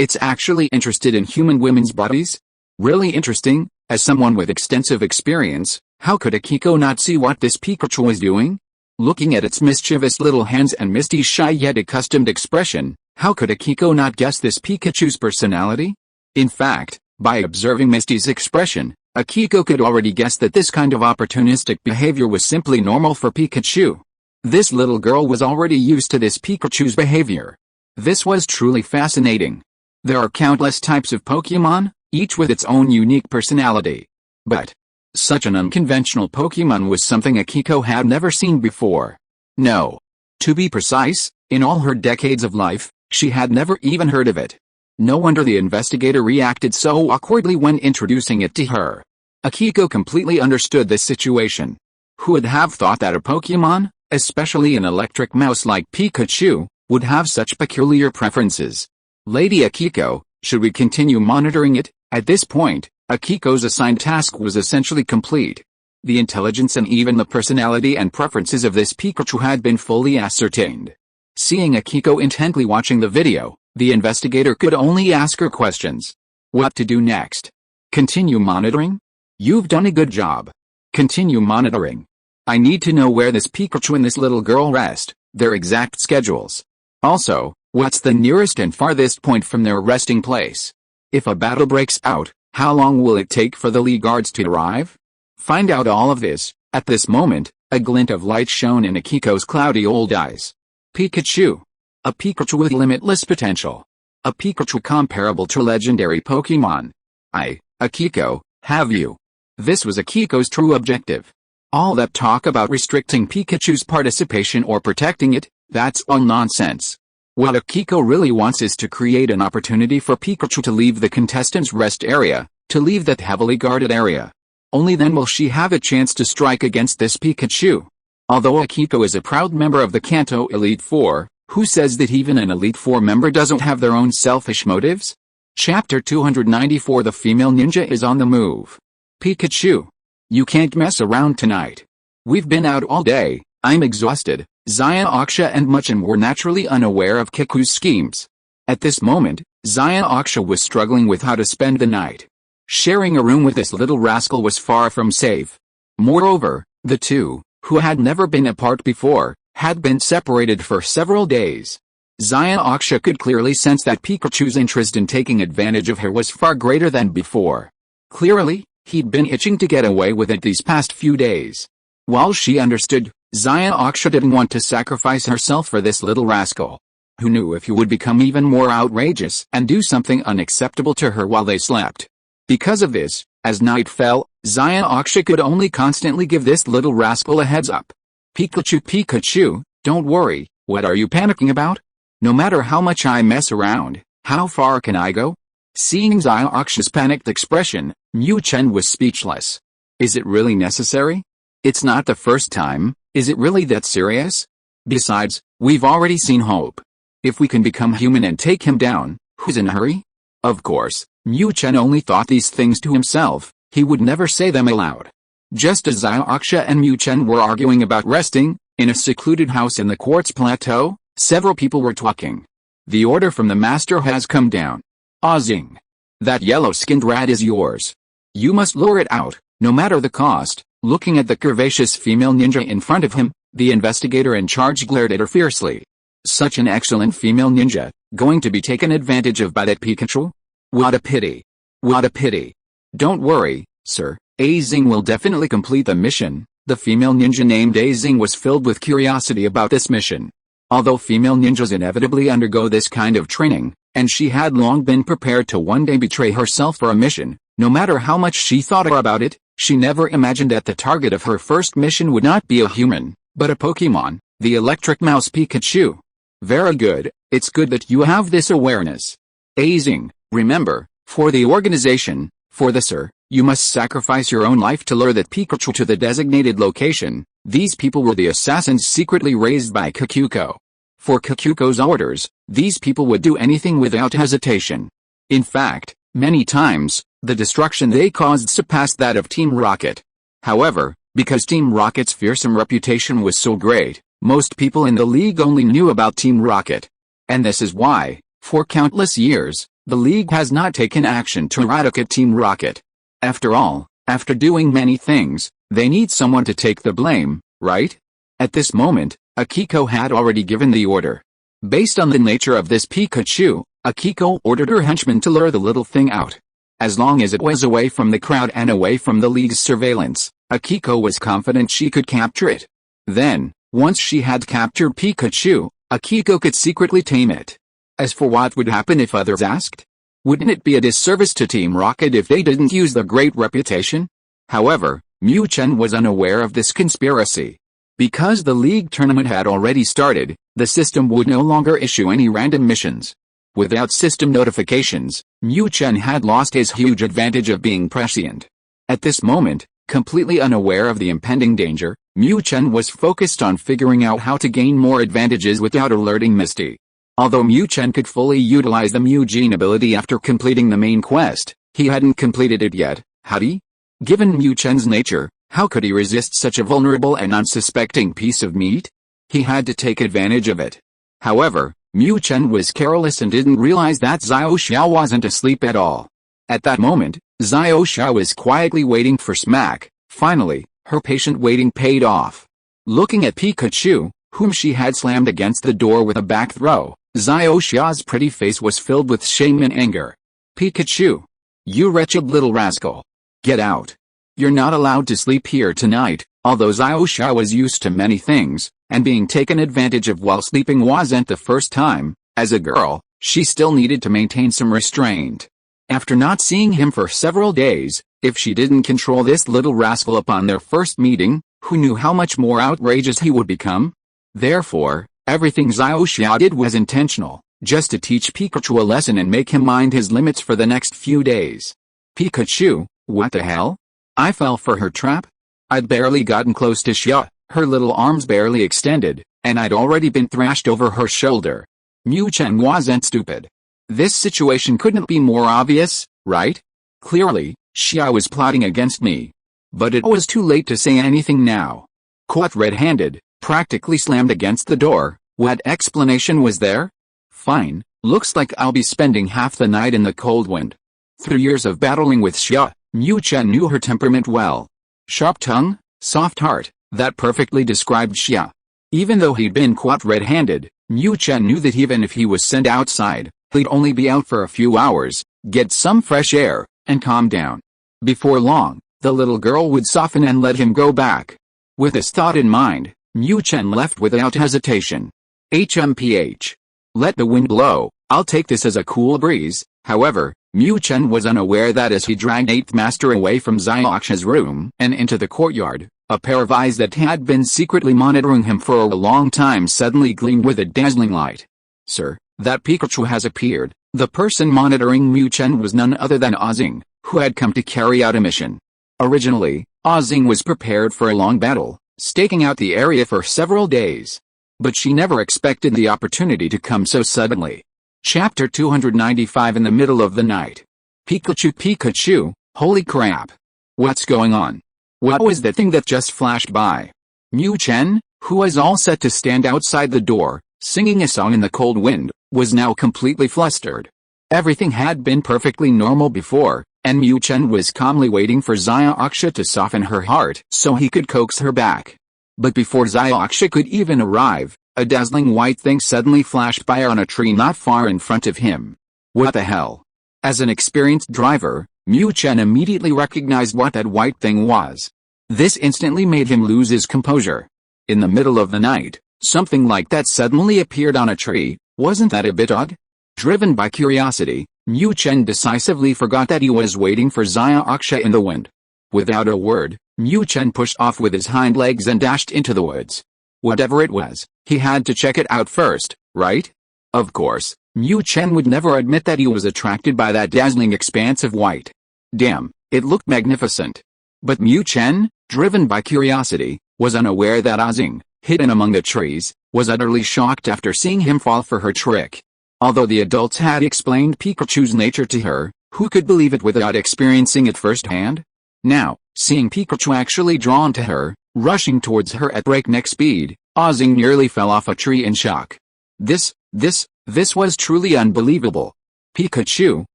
It's actually interested in human women's bodies? Really interesting. As someone with extensive experience, how could Akiko not see what this Pikachu was doing? Looking at its mischievous little hands and Misty's shy yet accustomed expression, How could Akiko not guess this Pikachu's personality? In fact, by observing Misty's expression, Akiko could already guess that this kind of opportunistic behavior was simply normal for Pikachu. This little girl was already used to this Pikachu's behavior. This was truly fascinating. There are countless types of Pokémon, each with its own unique personality. But such an unconventional Pokémon was something Akiko had never seen before. No. To be precise, in all her decades of life, she had never even heard of it. No wonder the investigator reacted so awkwardly when introducing it to her. Akiko completely understood this situation. Who would have thought that a Pokémon, especially an electric mouse like Pikachu, would have such peculiar preferences? Lady Akiko, should we continue monitoring it? At this point, Akiko's assigned task was essentially complete. The intelligence and even the personality and preferences of this Pikachu had been fully ascertained. Seeing Akiko intently watching the video, the investigator could only ask her questions. What to do next? Continue monitoring? You've done a good job. Continue monitoring. I need to know where this Pikachu and this little girl rest, their exact schedules. Also, what's the nearest and farthest point from their resting place? If a battle breaks out, how long will it take for the League Guards to arrive? Find out all of this. At this moment, a glint of light shone in Akiko's cloudy old eyes. Pikachu. A Pikachu with limitless potential. A Pikachu comparable to legendary Pokémon. Akiko, have you? This was Akiko's true objective. All that talk about restricting Pikachu's participation or protecting it, that's all nonsense. What Akiko really wants is to create an opportunity for Pikachu to leave the contestants' rest area, to leave that heavily guarded area. Only then will she have a chance to strike against this Pikachu. Although Akiko is a proud member of the Kanto Elite Four, who says that even an Elite Four member doesn't have their own selfish motives? Chapter 294 The female ninja is on the move. Pikachu. You can't mess around tonight. We've been out all day, I'm exhausted. Zaya, Aksha and Mu Chen were naturally unaware of Kiku's schemes. At this moment, Zaya Aksha was struggling with how to spend the night. Sharing a room with this little rascal was far from safe. Moreover, the two, who had never been apart before, had been separated for several days. Zaya Aksha could clearly sense that Pikachu's interest in taking advantage of her was far greater than before. Clearly, he'd been itching to get away with it these past few days. While she understood, Zaya Aksha didn't want to sacrifice herself for this little rascal. Who knew if he would become even more outrageous and do something unacceptable to her while they slept. Because of this, as night fell, Zaya Aksha could only constantly give this little rascal a heads up. Pikachu, don't worry, what are you panicking about? No matter how much I mess around, how far can I go? Seeing Zaya Aksha's panicked expression, Mu Chen was speechless. Is it really necessary? It's not the first time, is it really that serious? Besides, we've already seen Hope. If we can become human and take him down, who's in a hurry? Of course, Mu Chen only thought these things to himself, he would never say them aloud. Just as Zaya Aksha and Mu Chen were arguing about resting, in a secluded house in the Quartz Plateau, several people were talking. The order from the master has come down. Ozing. That yellow-skinned rat is yours. You must lure it out, no matter the cost. Looking at the curvaceous female ninja in front of him, the investigator in charge glared at her fiercely. Such an excellent female ninja, going to be taken advantage of by that Pikachu? What a pity. What a pity. Don't worry, sir, Azing will definitely complete the mission. The female ninja named Azing was filled with curiosity about this mission. Although female ninjas inevitably undergo this kind of training, and she had long been prepared to one day betray herself for a mission, no matter how much she thought about it, she never imagined that the target of her first mission would not be a human, but a Pokémon, the electric mouse Pikachu. Very good, it's good that you have this awareness. Azing, remember, for the organization, for the sir, you must sacrifice your own life to lure that Pikachu to the designated location. These people were the assassins secretly raised by Kikuko. For Kikuko's orders, these people would do anything without hesitation. In fact, many times, the destruction they caused surpassed that of Team Rocket. However, because Team Rocket's fearsome reputation was so great, most people in the league only knew about Team Rocket. And this is why, for countless years, the league has not taken action to eradicate Team Rocket. After all, after doing many things, they need someone to take the blame, right? At this moment, Akiko had already given the order. Based on the nature of this Pikachu, Akiko ordered her henchmen to lure the little thing out. As long as it was away from the crowd and away from the League's surveillance, Akiko was confident she could capture it. Then, once she had captured Pikachu, Akiko could secretly tame it. As for what would happen if others asked? Wouldn't it be a disservice to Team Rocket if they didn't use their great reputation? However, Mu Chen was unaware of this conspiracy. Because the League tournament had already started, the system would no longer issue any random missions. Without system notifications, Mu Chen had lost his huge advantage of being prescient. At this moment, completely unaware of the impending danger, Mu Chen was focused on figuring out how to gain more advantages without alerting Misty. Although Mu Chen could fully utilize the Mu Gene ability after completing the main quest, he hadn't completed it yet, had he? Given Mu Chen's nature, how could he resist such a vulnerable and unsuspecting piece of meat? He had to take advantage of it. However, Mu Chen was careless and didn't realize that Xiao Xiao wasn't asleep at all. At that moment, Xiao Xiao was quietly waiting for smack. Finally, her patient waiting paid off. Looking at Pikachu, whom she had slammed against the door with a back throw, Xiao Xiao's pretty face was filled with shame and anger. Pikachu! You wretched little rascal! Get out! You're not allowed to sleep here tonight. Although Xiao Xiao was used to many things, and being taken advantage of while sleeping wasn't the first time, as a girl, she still needed to maintain some restraint. After not seeing him for several days, if she didn't control this little rascal upon their first meeting, who knew how much more outrageous he would become? Therefore, everything Xiao Xiao did was intentional, just to teach Pikachu a lesson and make him mind his limits for the next few days. Pikachu, what the hell? I fell for her trap? I'd barely gotten close to Xia, her little arms barely extended, and I'd already been thrashed over her shoulder. Mu Chen wasn't stupid. This situation couldn't be more obvious, right? Clearly, Xia was plotting against me. But it was too late to say anything now. Caught red-handed, practically slammed against the door, what explanation was there? Fine, looks like I'll be spending half the night in the cold wind. Through years of battling with Xia, Mu Chen knew her temperament well. Sharp tongue, soft heart, that perfectly described Xia. Even though he'd been caught red-handed, Mu Chen knew that even if he was sent outside, he'd only be out for a few hours, get some fresh air, and calm down. Before long, the little girl would soften and let him go back. With this thought in mind, Mu Chen left without hesitation. HMPH. Let the wind blow, I'll take this as a cool breeze. However, Mu Chen was unaware that as he dragged 8th Master away from Xiaoxia's room and into the courtyard, a pair of eyes that had been secretly monitoring him for a long time suddenly gleamed with a dazzling light. Sir, that Pikachu has appeared. The person monitoring Mu Chen was none other than Ozing, who had come to carry out a mission. Originally, Ozing was prepared for a long battle, staking out the area for several days. But she never expected the opportunity to come so suddenly. Chapter 295 In the middle of the night. Pikachu Pikachu, holy crap. What's going on? What was that thing that just flashed by? Mu Chen, who was all set to stand outside the door, singing a song in the cold wind, was now completely flustered. Everything had been perfectly normal before, and Mu Chen was calmly waiting for Xiaoxia to soften her heart so he could coax her back. But before Xiaoxia could even arrive, a dazzling white thing suddenly flashed by on a tree not far in front of him. What the hell? As an experienced driver, Mu Chen immediately recognized what that white thing was. This instantly made him lose his composure. In the middle of the night, something like that suddenly appeared on a tree. Wasn't that a bit odd? Driven by curiosity, Mu Chen decisively forgot that he was waiting for Xiaoxia in the wind. Without a word, Mu Chen pushed off with his hind legs and dashed into the woods. Whatever it was, he had to check it out first, right? Of course, Mu Chen would never admit that he was attracted by that dazzling expanse of white. Damn, it looked magnificent. But Mu Chen, driven by curiosity, was unaware that Ozing, hidden among the trees, was utterly shocked after seeing him fall for her trick. Although the adults had explained Pikachu's nature to her, who could believe it without experiencing it firsthand? Now, seeing Pikachu actually drawn to her, rushing towards her at breakneck speed, Ozing nearly fell off a tree in shock. This was truly unbelievable. Pikachu,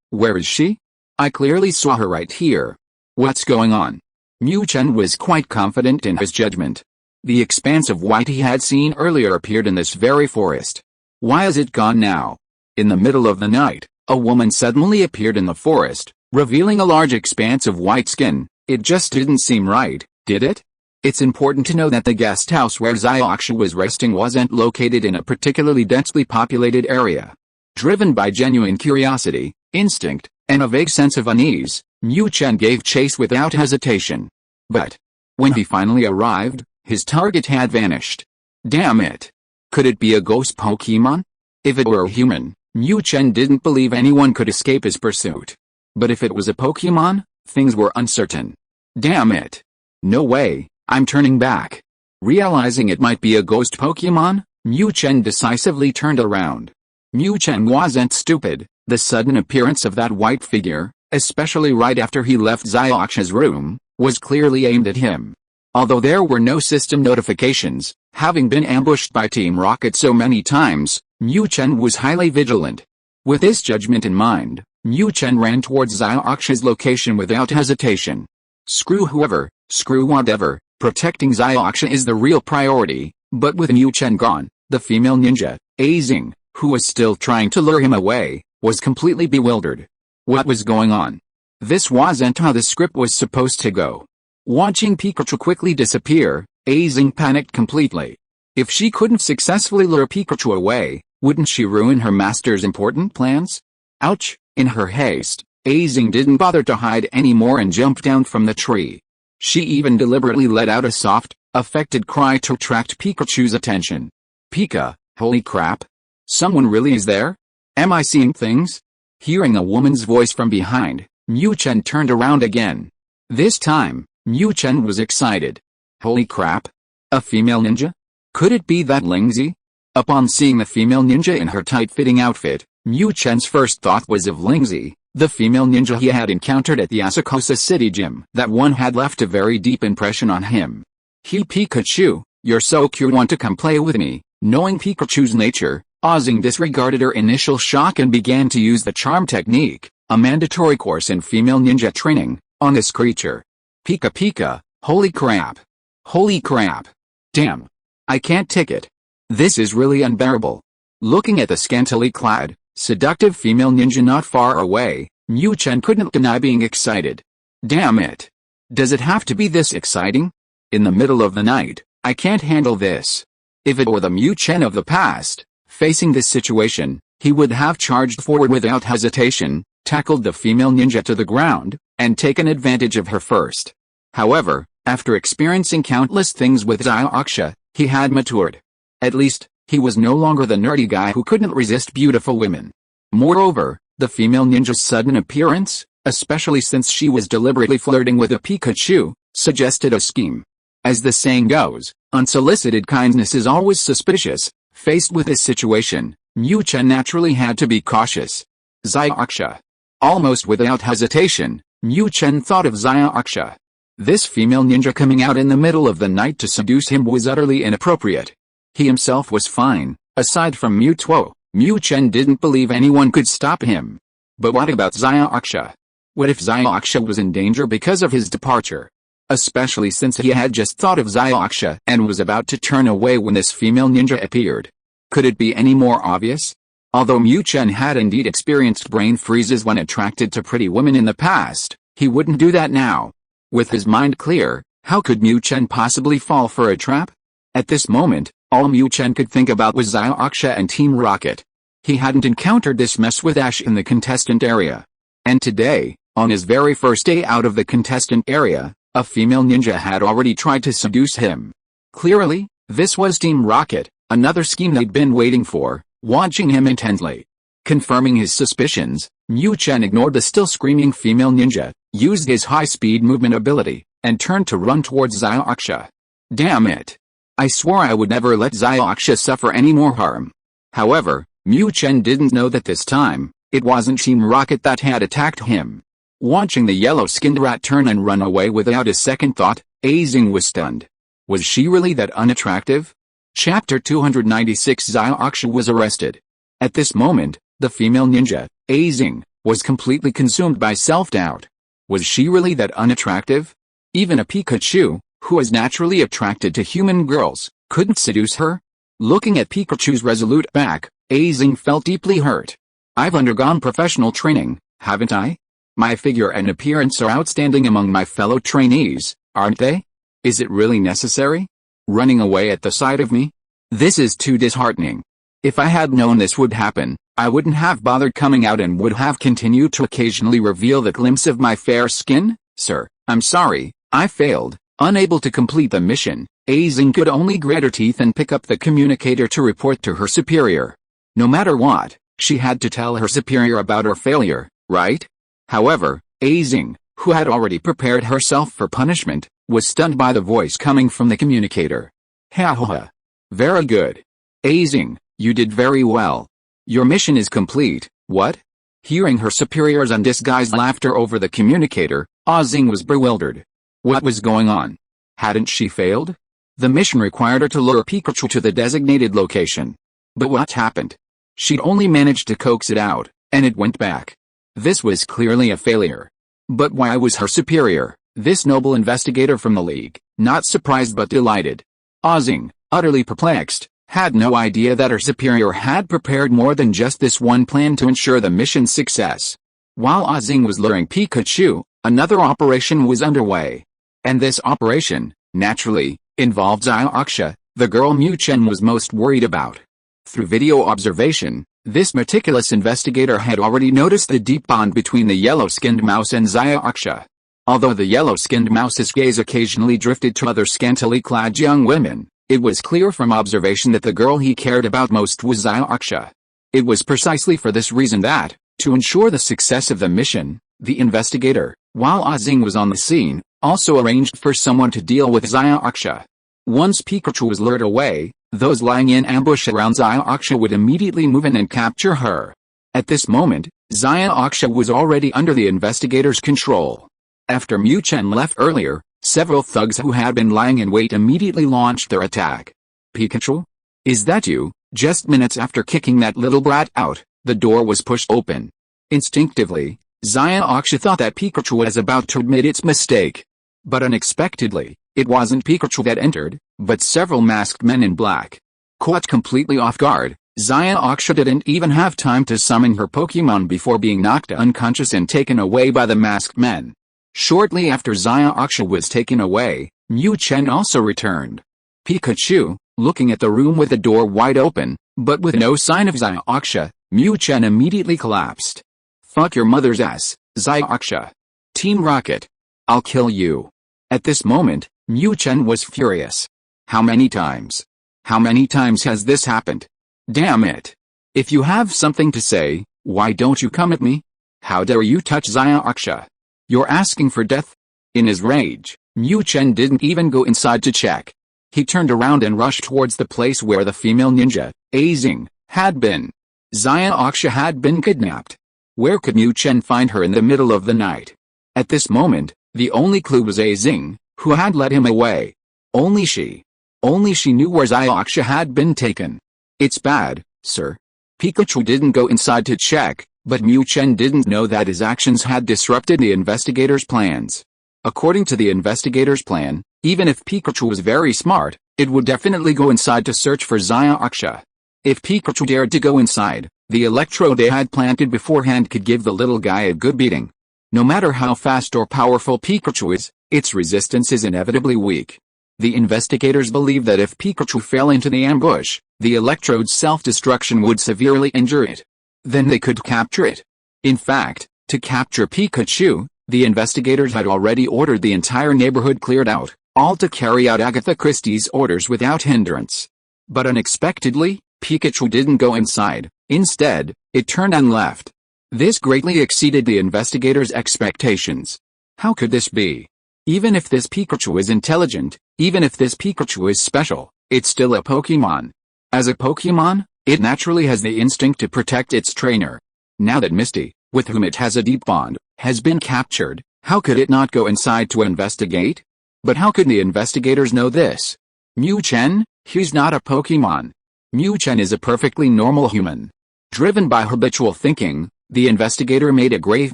where is she? I clearly saw her right here. What's going on? Mu Chen was quite confident in his judgment. The expanse of white he had seen earlier appeared in this very forest. Why is it gone now? In the middle of the night, a woman suddenly appeared in the forest, revealing a large expanse of white skin. It just didn't seem right, did it? It's important to know that the guest house where Xiaoxia was resting wasn't located in a particularly densely populated area. Driven by genuine curiosity, instinct, and a vague sense of unease, Mu Chen gave chase without hesitation. But when he finally arrived, his target had vanished. Damn it! Could it be a ghost Pokémon? If it were a human, Mu Chen didn't believe anyone could escape his pursuit. But if it was a Pokémon, things were uncertain. Damn it! No way, I'm turning back. Realizing it might be a ghost Pokémon, Mu Chen decisively turned around. Mu Chen wasn't stupid. The sudden appearance of that white figure, especially right after he left Xiaoxia's room, was clearly aimed at him. Although there were no system notifications, having been ambushed by Team Rocket so many times, Mu Chen was highly vigilant. With this judgment in mind, Mu Chen ran towards Xiaoxia's location without hesitation. Screw whoever, screw whatever, protecting Xiaoxia is the real priority. But with Mu Chen gone, the female ninja, Azing, who was still trying to lure him away, was completely bewildered. What was going on? This wasn't how the script was supposed to go. Watching Pikachu quickly disappear, Azing panicked completely. If she couldn't successfully lure Pikachu away, wouldn't she ruin her master's important plans? Ouch! In her haste, Azing didn't bother to hide anymore and jumped down from the tree. She even deliberately let out a soft, affected cry to attract Pikachu's attention. Pika, holy crap! Someone really is there? Am I seeing things? Hearing a woman's voice from behind, Mu Chen turned around again. This time, Mu Chen was excited. Holy crap! A female ninja? Could it be that Lingzi? Upon seeing the female ninja in her tight-fitting outfit, Mu Chen's first thought was of Lingzi, the female ninja he had encountered at the Asakusa City Gym. That one had left a very deep impression on him. Hey Pikachu, you're so cute, want to come play with me? Knowing Pikachu's nature, Azing disregarded her initial shock and began to use the charm technique, a mandatory course in female ninja training, on this creature. Pika Pika, holy crap. Holy crap. Damn. I can't take it. This is really unbearable. Looking at the scantily clad, seductive female ninja not far away, Mu Chen couldn't deny being excited. Damn it. Does it have to be this exciting? In the middle of the night, I can't handle this. If it were the Mu Chen of the past, facing this situation, he would have charged forward without hesitation, tackled the female ninja to the ground, and taken advantage of her first. However, after experiencing countless things with Xiaoxia, he had matured. At least, he was no longer the nerdy guy who couldn't resist beautiful women. Moreover, the female ninja's sudden appearance, especially since she was deliberately flirting with a Pikachu, suggested a scheme. As the saying goes, unsolicited kindness is always suspicious. Faced with this situation, Mu Chen naturally had to be cautious. Xiaoxia. Almost without hesitation, Mu Chen thought of Xiaoxia. This female ninja coming out in the middle of the night to seduce him was utterly inappropriate. He himself was fine. Aside from Mu Chen didn't believe anyone could stop him. But what about Xiaoxia? What if Xiaoxia was in danger because of his departure? Especially since he had just thought of Xiaoxia and was about to turn away when this female ninja appeared. Could it be any more obvious? Although Mu Chen had indeed experienced brain freezes when attracted to pretty women in the past, he wouldn't do that now. With his mind clear, how could Mu Chen possibly fall for a trap? At this moment, all Mu Chen could think about was Xiaoxia and Team Rocket. He hadn't encountered this mess with Ash in the contestant area. And today, on his very first day out of the contestant area, a female ninja had already tried to seduce him. Clearly, this was Team Rocket, another scheme they'd been waiting for, watching him intently. Confirming his suspicions, Mu Chen ignored the still screaming female ninja, used his high-speed movement ability, and turned to run towards Xiaoxia. Damn it. I swore I would never let Xiaoxia suffer any more harm. However, Mu Chen didn't know that this time, it wasn't Team Rocket that had attacked him. Watching the yellow-skinned rat turn and run away without a second thought, Azing was stunned. Was she really that unattractive? Chapter 296. Xiaoxia was arrested. At this moment, the female ninja, Azing, was completely consumed by self-doubt. Was she really that unattractive? Even a Pikachu, who was naturally attracted to human girls, couldn't seduce her? Looking at Pikachu's resolute back, Azing felt deeply hurt. I've undergone professional training, haven't I? My figure and appearance are outstanding among my fellow trainees, aren't they? Is it really necessary? Running away at the sight of me? This is too disheartening. If I had known this would happen, I wouldn't have bothered coming out and would have continued to occasionally reveal the glimpse of my fair skin. Sir, I'm sorry, I failed. Unable to complete the mission, Azing could only grit her teeth and pick up the communicator to report to her superior. No matter what, she had to tell her superior about her failure, right? However, Azing, who had already prepared herself for punishment, was stunned by the voice coming from the communicator. Ha ha ha. Very good. Azing, you did very well. Your mission is complete. What? Hearing her superior's undisguised laughter over the communicator, Azing was bewildered. What was going on? Hadn't she failed? The mission required her to lure Pikachu to the designated location. But what happened? She'd only managed to coax it out, and it went back. This was clearly a failure. But why was her superior, this noble investigator from the League, not surprised but delighted? Azing, utterly perplexed, had no idea that her superior had prepared more than just this one plan to ensure the mission's success. While Azing was luring Pikachu, another operation was underway. And this operation, naturally, involved Xiaoxia, the girl Mu Chen was most worried about. Through video observation, this meticulous investigator had already noticed the deep bond between the yellow-skinned mouse and Xiaoxia. Although the yellow-skinned mouse's gaze occasionally drifted to other scantily clad young women, it was clear from observation that the girl he cared about most was Xiaoxia. It was precisely for this reason that, to ensure the success of the mission, the investigator, while Azing was on the scene, also arranged for someone to deal with Xiaoxia. Once Pikachu was lured away, those lying in ambush around Xiaoxia would immediately move in and capture her. At this moment, Xiaoxia was already under the investigator's control. After Mu Chen left earlier, several thugs who had been lying in wait immediately launched their attack. Pikachu? Is that you? Just minutes after kicking that little brat out, the door was pushed open. Instinctively, Xiaoxia thought that Pikachu was about to admit its mistake. But unexpectedly, it wasn't Pikachu that entered, but several masked men in black. Caught completely off guard, Xiaoxia didn't even have time to summon her Pokémon before being knocked unconscious and taken away by the masked men. Shortly after Xiaoxia was taken away, Mu Chen also returned. Pikachu, looking at the room with the door wide open, but with no sign of Xiaoxia, Mu Chen immediately collapsed. Fuck your mother's ass, Xiaoxia. Team Rocket. I'll kill you. At this moment, Mu Chen was furious. How many times? How many times has this happened? Damn it. If you have something to say, why don't you come at me? How dare you touch Xiaoxia? You're asking for death? In his rage, Mu Chen didn't even go inside to check. He turned around and rushed towards the place where the female ninja, Azing, had been. Xiaoxia had been kidnapped. Where could Mu Chen find her in the middle of the night? At this moment, the only clue was Azing, who had led him away. Only she knew where Xiaoxia had been taken. It's bad, sir. Pikachu didn't go inside to check, but Mu Chen didn't know that his actions had disrupted the investigator's plans. According to the investigator's plan, even if Pikachu was very smart, it would definitely go inside to search for Xiaoxia. If Pikachu dared to go inside, the electrode they had planted beforehand could give the little guy a good beating. No matter how fast or powerful Pikachu is, its resistance is inevitably weak. The investigators believe that if Pikachu fell into the ambush, the electrode's self-destruction would severely injure it. Then they could capture it. In fact, to capture Pikachu, the investigators had already ordered the entire neighborhood cleared out, all to carry out Agatha Christie's orders without hindrance. But unexpectedly, Pikachu didn't go inside. Instead, it turned and left. This greatly exceeded the investigators' expectations. How could this be? Even if this Pikachu is intelligent, even if this Pikachu is special, it's still a Pokémon. As a Pokémon, it naturally has the instinct to protect its trainer. Now that Misty, with whom it has a deep bond, has been captured, how could it not go inside to investigate? But how could the investigators know this? Mu Chen, he's not a Pokémon. Mu Chen is a perfectly normal human. Driven by habitual thinking, the investigator made a grave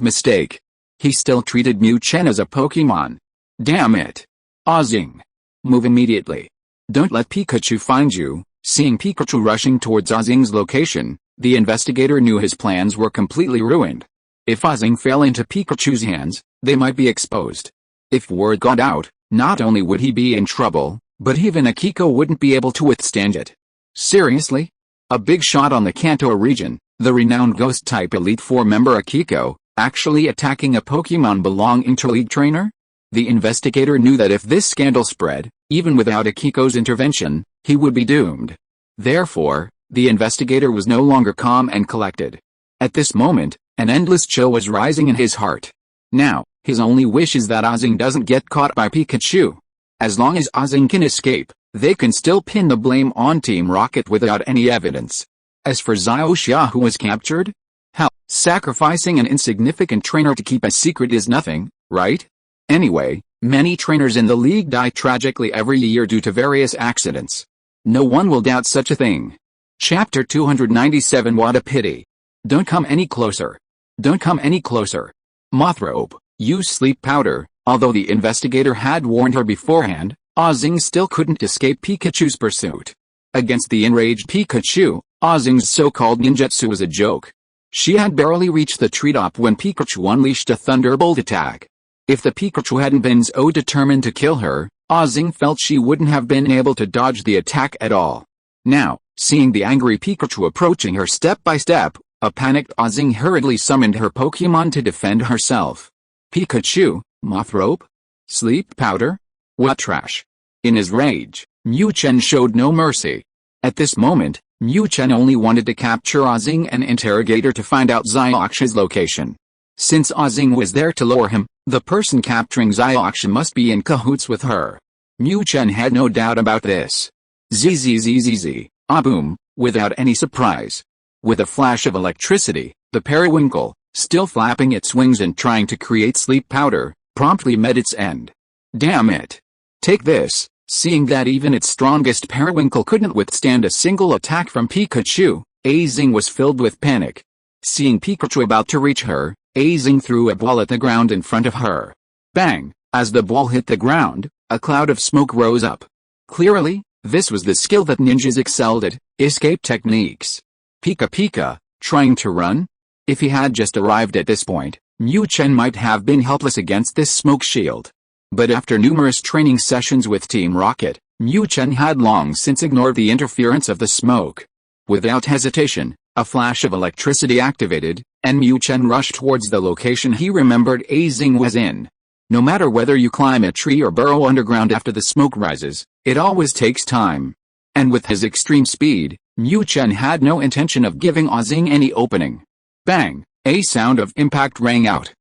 mistake. He still treated Mu Chen as a Pokémon. Damn it. Azing. Move immediately. Don't let Pikachu find you. Seeing Pikachu rushing towards Azing's location, The investigator knew his plans were completely ruined. If Ozing fell into Pikachu's hands, they might be exposed. If word got out, not only would he be in trouble, but even Akiko wouldn't be able to withstand it. Seriously? A big shot on the Kanto region, the renowned Ghost-type Elite Four member Akiko, actually attacking a Pokémon belonging to League Trainer? The investigator knew that if this scandal spread, even without Akiko's intervention, he would be doomed. Therefore, the investigator was no longer calm and collected. At this moment, an endless chill was rising in his heart. Now, his only wish is that Ozing doesn't get caught by Pikachu. As long as Ozing can escape, they can still pin the blame on Team Rocket without any evidence. As for Xiaoxia, who was captured? Hell, sacrificing an insignificant trainer to keep a secret is nothing, right? Anyway, many trainers in the league die tragically every year due to various accidents. No one will doubt such a thing. Chapter 297. What a pity. Don't come any closer. Don't come any closer. Mothrope, use sleep powder. Although the investigator had warned her beforehand, Ozing still couldn't escape Pikachu's pursuit. Against the enraged Pikachu, Ozing's so-called ninjutsu was a joke. She had barely reached the treetop when Pikachu unleashed a thunderbolt attack. If the Pikachu hadn't been so determined to kill her, Ozing felt she wouldn't have been able to dodge the attack at all. Now, seeing the angry Pikachu approaching her step by step, a panicked Ozing hurriedly summoned her Pokémon to defend herself. Pikachu, Mothrope? Sleep powder? What trash? In his rage, Mu Chen showed no mercy. At this moment, Mu Chen only wanted to capture Ozing and interrogate her to find out Xiaoxia's location. Since Ozing was there to lure him, the person capturing Xiaoxia must be in cahoots with her. Mu Chen had no doubt about this. Zzz, boom, without any surprise. With a flash of electricity, the periwinkle, still flapping its wings and trying to create sleep powder, promptly met its end. Damn it. Take this. Seeing that even its strongest periwinkle couldn't withstand a single attack from Pikachu, Ozing was filled with panic. Seeing Pikachu about to reach her, Ozing threw a ball at the ground in front of her. Bang! As the ball hit the ground, a cloud of smoke rose up. Clearly, this was the skill that ninjas excelled at, escape techniques. Pika, trying to run? If he had just arrived at this point, Mu Chen might have been helpless against this smoke shield. But after numerous training sessions with Team Rocket, Mu Chen had long since ignored the interference of the smoke. Without hesitation, a flash of electricity activated, and Mu Chen rushed towards the location he remembered Ozing was in. No matter whether you climb a tree or burrow underground after the smoke rises, it always takes time. And with his extreme speed, Mu Chen had no intention of giving Ozing any opening. Bang! A sound of impact rang out.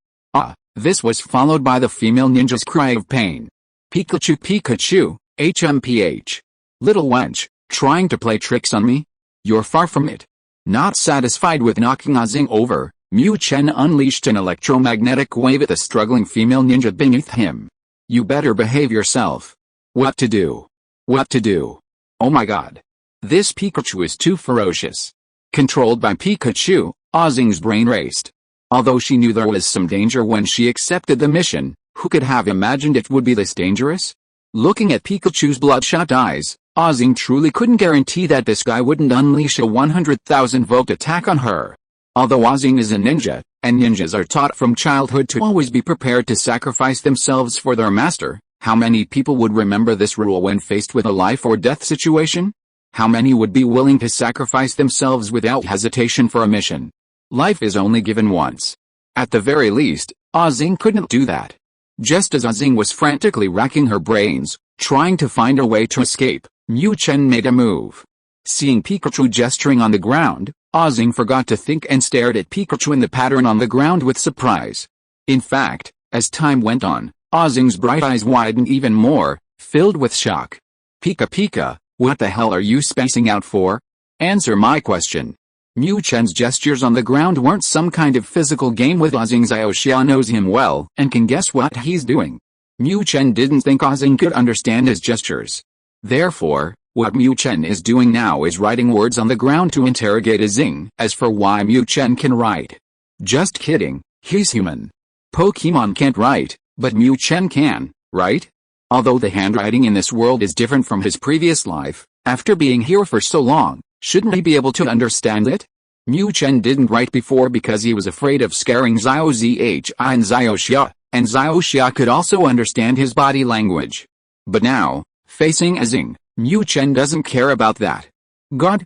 This was followed by the female ninja's cry of pain. Pikachu, HMPH. Little wench, trying to play tricks on me? You're far from it. Not satisfied with knocking Ozing over, Mu Chen unleashed an electromagnetic wave at the struggling female ninja beneath him. You better behave yourself. What to do? What to do? Oh my god. This Pikachu is too ferocious. Controlled by Pikachu, Ozing's brain raced. Although she knew there was some danger when she accepted the mission, who could have imagined it would be this dangerous? Looking at Pikachu's bloodshot eyes, Ozing truly couldn't guarantee that this guy wouldn't unleash a 100,000-volt attack on her. Although Ozing is a ninja, and ninjas are taught from childhood to always be prepared to sacrifice themselves for their master, how many people would remember this rule when faced with a life-or-death situation? How many would be willing to sacrifice themselves without hesitation for a mission? Life is only given once. At the very least, Ozing couldn't do that. Just as Ozing was frantically racking her brains, trying to find a way to escape, Mu Chen made a move. Seeing Pikachu gesturing on the ground, Ozing forgot to think and stared at Pikachu in the pattern on the ground with surprise. In fact, as time went on, Ozing's bright eyes widened even more, filled with shock. Pika, what the hell are you spacing out for? Answer my question. Mu Chen's gestures on the ground weren't some kind of physical game with Ozing. Xiaoxia knows him well and can guess what he's doing. Mu Chen didn't think Ozing could understand his gestures. Therefore, what Mu Chen is doing now is writing words on the ground to interrogate Ozing. As for why Mu Chen can write. Just kidding, he's human. Pokémon can't write, but Mu Chen can, right? Although the handwriting in this world is different from his previous life, after being here for so long, shouldn't he be able to understand it? Mu Chen didn't write before because he was afraid of scaring Xiao Zhi and Xiao Xia, and Xiao Xia could also understand his body language. But now, facing Azing, Mu Chen doesn't care about that. God?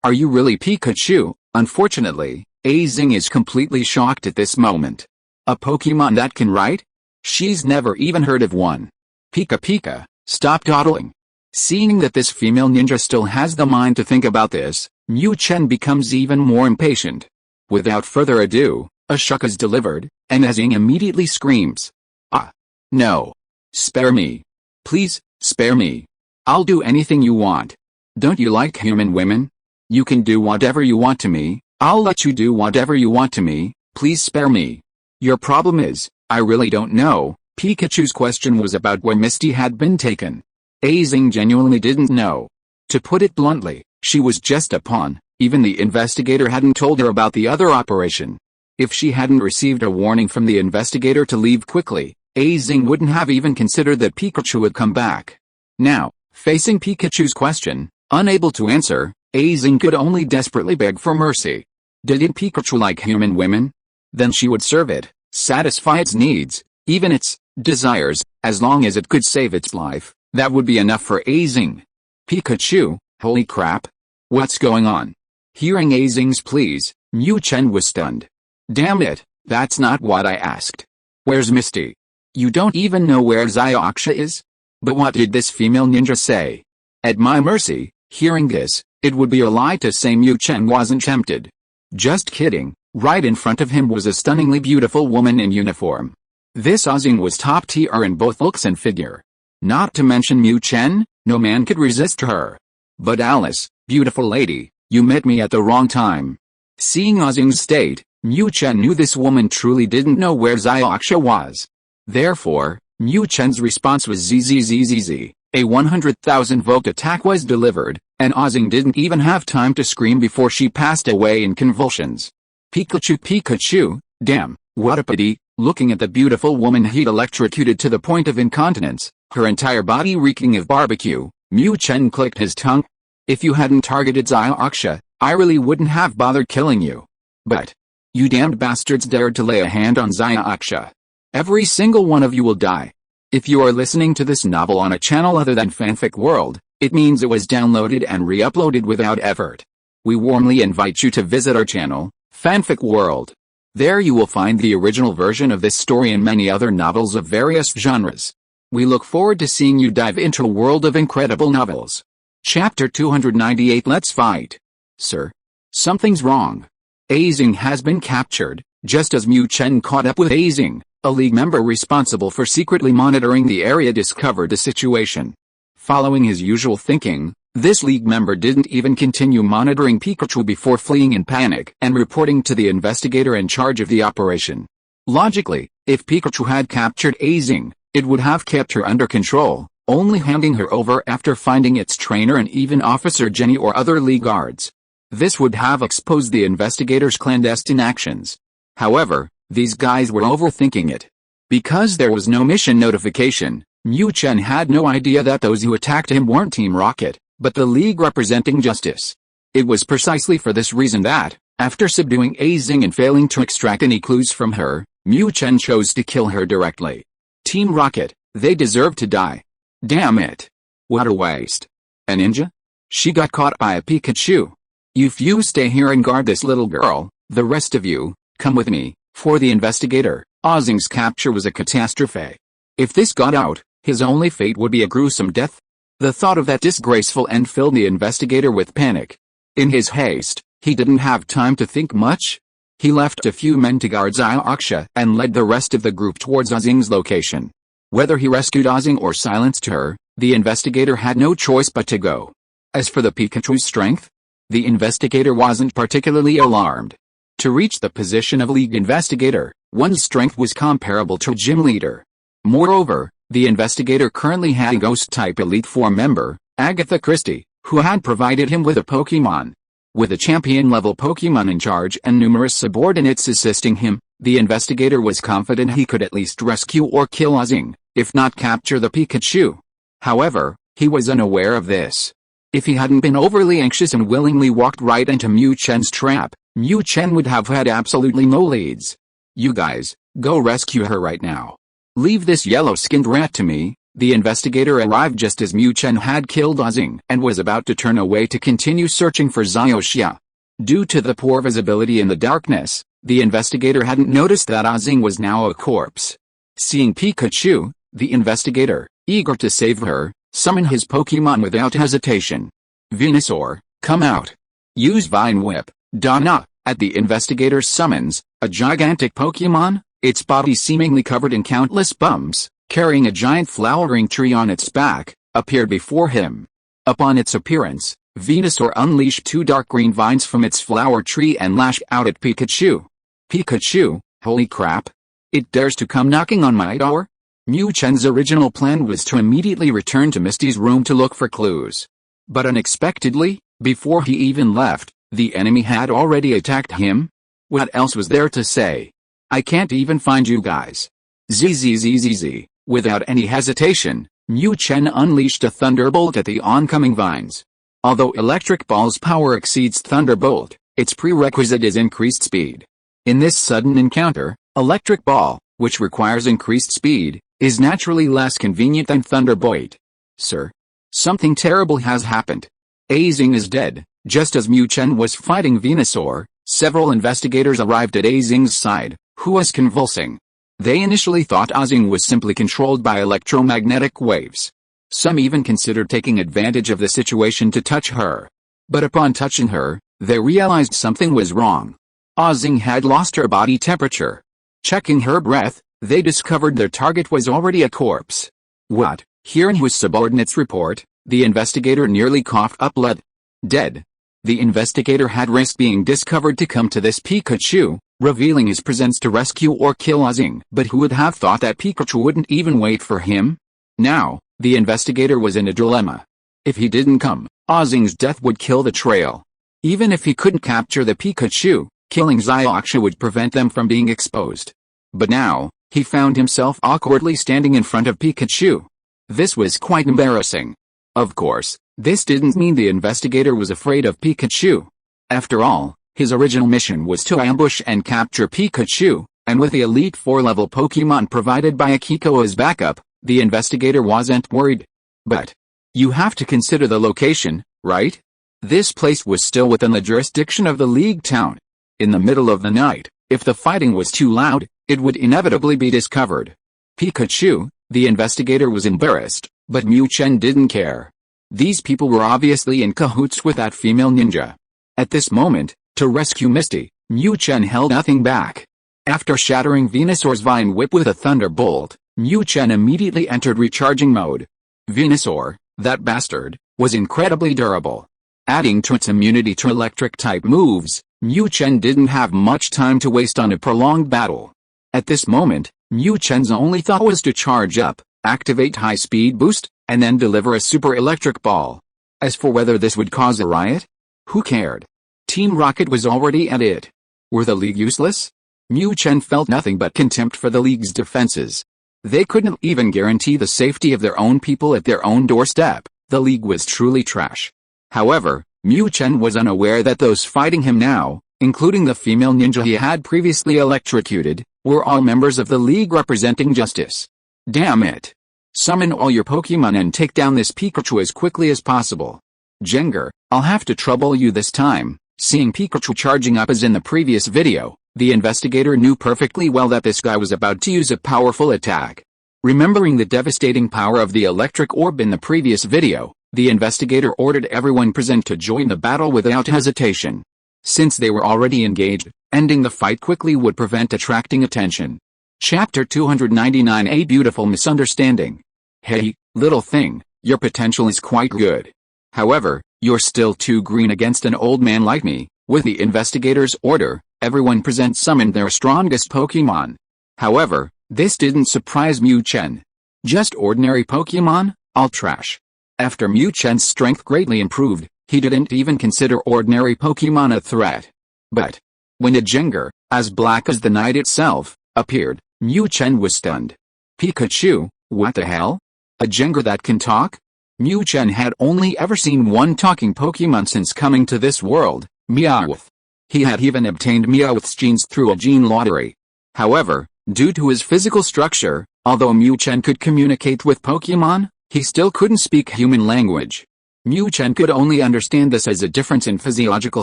Are you really Pikachu? Unfortunately, Azing is completely shocked at this moment. A Pokemon that can write? She's never even heard of one. Pika, stop dawdling. Seeing that this female ninja still has the mind to think about this, Mu Chen becomes even more impatient. Without further ado, a shock is delivered, and Azing immediately screams. Ah! No! Spare me! Please, spare me! I'll do anything you want. Don't you like human women? You can do whatever you want to me, I'll let you do whatever you want to me, please spare me. Your problem is, I really don't know. Pikachu's question was about where Misty had been taken. Azing genuinely didn't know. To put it bluntly, she was just a pawn, even the investigator hadn't told her about the other operation. If she hadn't received a warning from the investigator to leave quickly, Azing wouldn't have even considered that Pikachu would come back. Now, facing Pikachu's question, unable to answer, Azing could only desperately beg for mercy. Didn't Pikachu like human women? Then she would serve it, satisfy its needs, even its desires, as long as it could save its life. That would be enough for Azing. Pikachu, holy crap. What's going on? Hearing Azing's pleas, Mu Chen was stunned. Damn it, that's not what I asked. Where's Misty? You don't even know where Xiaoxia is? But what did this female ninja say? At my mercy. Hearing this, it would be a lie to say Mu Chen wasn't tempted. Just kidding, right in front of him was a stunningly beautiful woman in uniform. This Azing was top tier in both looks and figure. Not to mention Mu Chen, no man could resist her. But Alice, beautiful lady, you met me at the wrong time. Seeing Azing's state, Mu Chen knew this woman truly didn't know where Xiaoxia was. Therefore, Mu Chen's response was zzz. A 100,000 volt attack was delivered, and Azing didn't even have time to scream before she passed away in convulsions. Pikachu, damn, what a pity. Looking at the beautiful woman he'd electrocuted to the point of incontinence, her entire body reeking of barbecue, Mu Chen clicked his tongue. If you hadn't targeted Xiaoxia, I really wouldn't have bothered killing you. But you damned bastards dared to lay a hand on Xiaoxia. Every single one of you will die. If you are listening to this novel on a channel other than Fanfic World, it means it was downloaded and re-uploaded without effort. We warmly invite you to visit our channel, Fanfic World. There you will find the original version of this story and many other novels of various genres. We look forward to seeing you dive into a world of incredible novels. Chapter 298. Let's fight. Sir. Something's wrong. Azing has been captured. Just as Mu Chen caught up with Azing, a League member responsible for secretly monitoring the area discovered the situation. Following his usual thinking, this League member didn't even continue monitoring Pikachu before fleeing in panic and reporting to the investigator in charge of the operation. Logically, if Pikachu had captured Azing, it would have kept her under control, only handing her over after finding its trainer and even Officer Jenny or other League guards. This would have exposed the investigator's clandestine actions. However, these guys were overthinking it. Because there was no mission notification, Mu Chen had no idea that those who attacked him weren't Team Rocket, but the League representing justice. It was precisely for this reason that, after subduing Azing and failing to extract any clues from her, Mu Chen chose to kill her directly. Team Rocket, they deserve to die. Damn it. What a waste. A ninja? She got caught by a Pikachu. You few stay here and guard this little girl, the rest of you, come with me. For the investigator, Azing's capture was a catastrophe. If this got out, his only fate would be a gruesome death. The thought of that disgraceful end filled the investigator with panic. In his haste, he didn't have time to think much. He left a few men to guard Xiaoxia and led the rest of the group towards Azing's location. Whether he rescued Azing or silenced her, the investigator had no choice but to go. As for the Pikachu's strength, the investigator wasn't particularly alarmed. To reach the position of League investigator, one's strength was comparable to a gym leader. Moreover, the investigator currently had a Ghost-type Elite Four member, Agatha Christie, who had provided him with a Pokémon. With a champion-level Pokémon in charge and numerous subordinates assisting him, the investigator was confident he could at least rescue or kill Azing, if not capture the Pikachu. However, he was unaware of this. If he hadn't been overly anxious and willingly walked right into Mu Chen's trap, Mu Chen would have had absolutely no leads. You guys, go rescue her right now. Leave this yellow-skinned rat to me. The investigator arrived just as Mu Chen had killed Azing and was about to turn away to continue searching for Xiaoxia. Due to the poor visibility in the darkness, the investigator hadn't noticed that Azing was now a corpse. Seeing Pikachu, the investigator, eager to save her, summoned his Pokémon without hesitation. Venusaur, come out. Use Vine Whip, Donna. At the investigator's summons, a gigantic Pokémon, its body seemingly covered in countless bumps, carrying a giant flowering tree on its back, appeared before him. Upon its appearance, Venusaur unleashed 2 dark green vines from its flower tree and lashed out at Pikachu. Pikachu, holy crap! It dares to come knocking on my door? Mu Chen's original plan was to immediately return to Misty's room to look for clues. But unexpectedly, before he even left, the enemy had already attacked him? What else was there to say? I can't even find you guys. Zzzzzzz. Without any hesitation, Mu Chen unleashed a thunderbolt at the oncoming vines. Although Electric Ball's power exceeds Thunderbolt, its prerequisite is increased speed. In this sudden encounter, Electric Ball, which requires increased speed, is naturally less convenient than Thunderbolt. Sir, something terrible has happened. Azing is dead. Just as Mu Chen was fighting Venusaur, several investigators arrived at Azing's side, who was convulsing. They initially thought Azing was simply controlled by electromagnetic waves. Some even considered taking advantage of the situation to touch her. But upon touching her, they realized something was wrong. Azing had lost her body temperature. Checking her breath, they discovered their target was already a corpse. What? Hearing his subordinate's report, the investigator nearly coughed up blood. Dead. The investigator had risked being discovered to come to this Pikachu, revealing his presence to rescue or kill Azing. But who would have thought that Pikachu wouldn't even wait for him? Now, the investigator was in a dilemma. If he didn't come, Azing's death would kill the trail. Even if he couldn't capture the Pikachu, killing Xiaoxia would prevent them from being exposed. But now, he found himself awkwardly standing in front of Pikachu. This was quite embarrassing. Of course, this didn't mean the investigator was afraid of Pikachu. After all, his original mission was to ambush and capture Pikachu, and with the Elite 4-level Pokémon provided by Akiko as backup, the investigator wasn't worried. But you have to consider the location, right? This place was still within the jurisdiction of the League Town. In the middle of the night, if the fighting was too loud, it would inevitably be discovered. Pikachu, the investigator was embarrassed, but Mu Chen didn't care. These people were obviously in cahoots with that female ninja. At this moment, to rescue Misty, Mu Chen held nothing back. After shattering Venusaur's Vine Whip with a thunderbolt, Mu Chen immediately entered recharging mode. Venusaur, that bastard, was incredibly durable. Adding to its immunity to electric-type moves, Mu Chen didn't have much time to waste on a prolonged battle. At this moment, Mu Chen's only thought was to charge up, activate high-speed boost, and then deliver a super electric ball. As for whether this would cause a riot, who cared? Team Rocket was already at it. Were the League useless? Mu Chen felt nothing but contempt for the League's defenses. They couldn't even guarantee the safety of their own people at their own doorstep. The League was truly trash. However, Mu Chen was unaware that those fighting him now, including the female ninja he had previously electrocuted, were all members of the League representing justice. Damn it! Summon all your Pokémon and take down this Pikachu as quickly as possible. Jengar, I'll have to trouble you this time. Seeing Pikachu charging up as in the previous video, the investigator knew perfectly well that this guy was about to use a powerful attack. Remembering the devastating power of the electric orb in the previous video, the investigator ordered everyone present to join the battle without hesitation. Since they were already engaged, ending the fight quickly would prevent attracting attention. Chapter 299, A Beautiful Misunderstanding. Hey, little thing, your potential is quite good. However, you're still too green against an old man like me. With the investigator's order, everyone present summoned their strongest Pokémon. However, this didn't surprise Mu Chen. Just ordinary Pokémon? All trash. After Mu Chen's strength greatly improved, he didn't even consider ordinary Pokémon a threat. But when a Jengar, as black as the night itself, appeared, Mu Chen was stunned. Pikachu, what the hell? A Jengar that can talk? Mu Chen had only ever seen one talking Pokémon since coming to this world, Meowth. He had even obtained Meowth's genes through a gene lottery. However, due to his physical structure, although Mu Chen could communicate with Pokémon, he still couldn't speak human language. Mu Chen could only understand this as a difference in physiological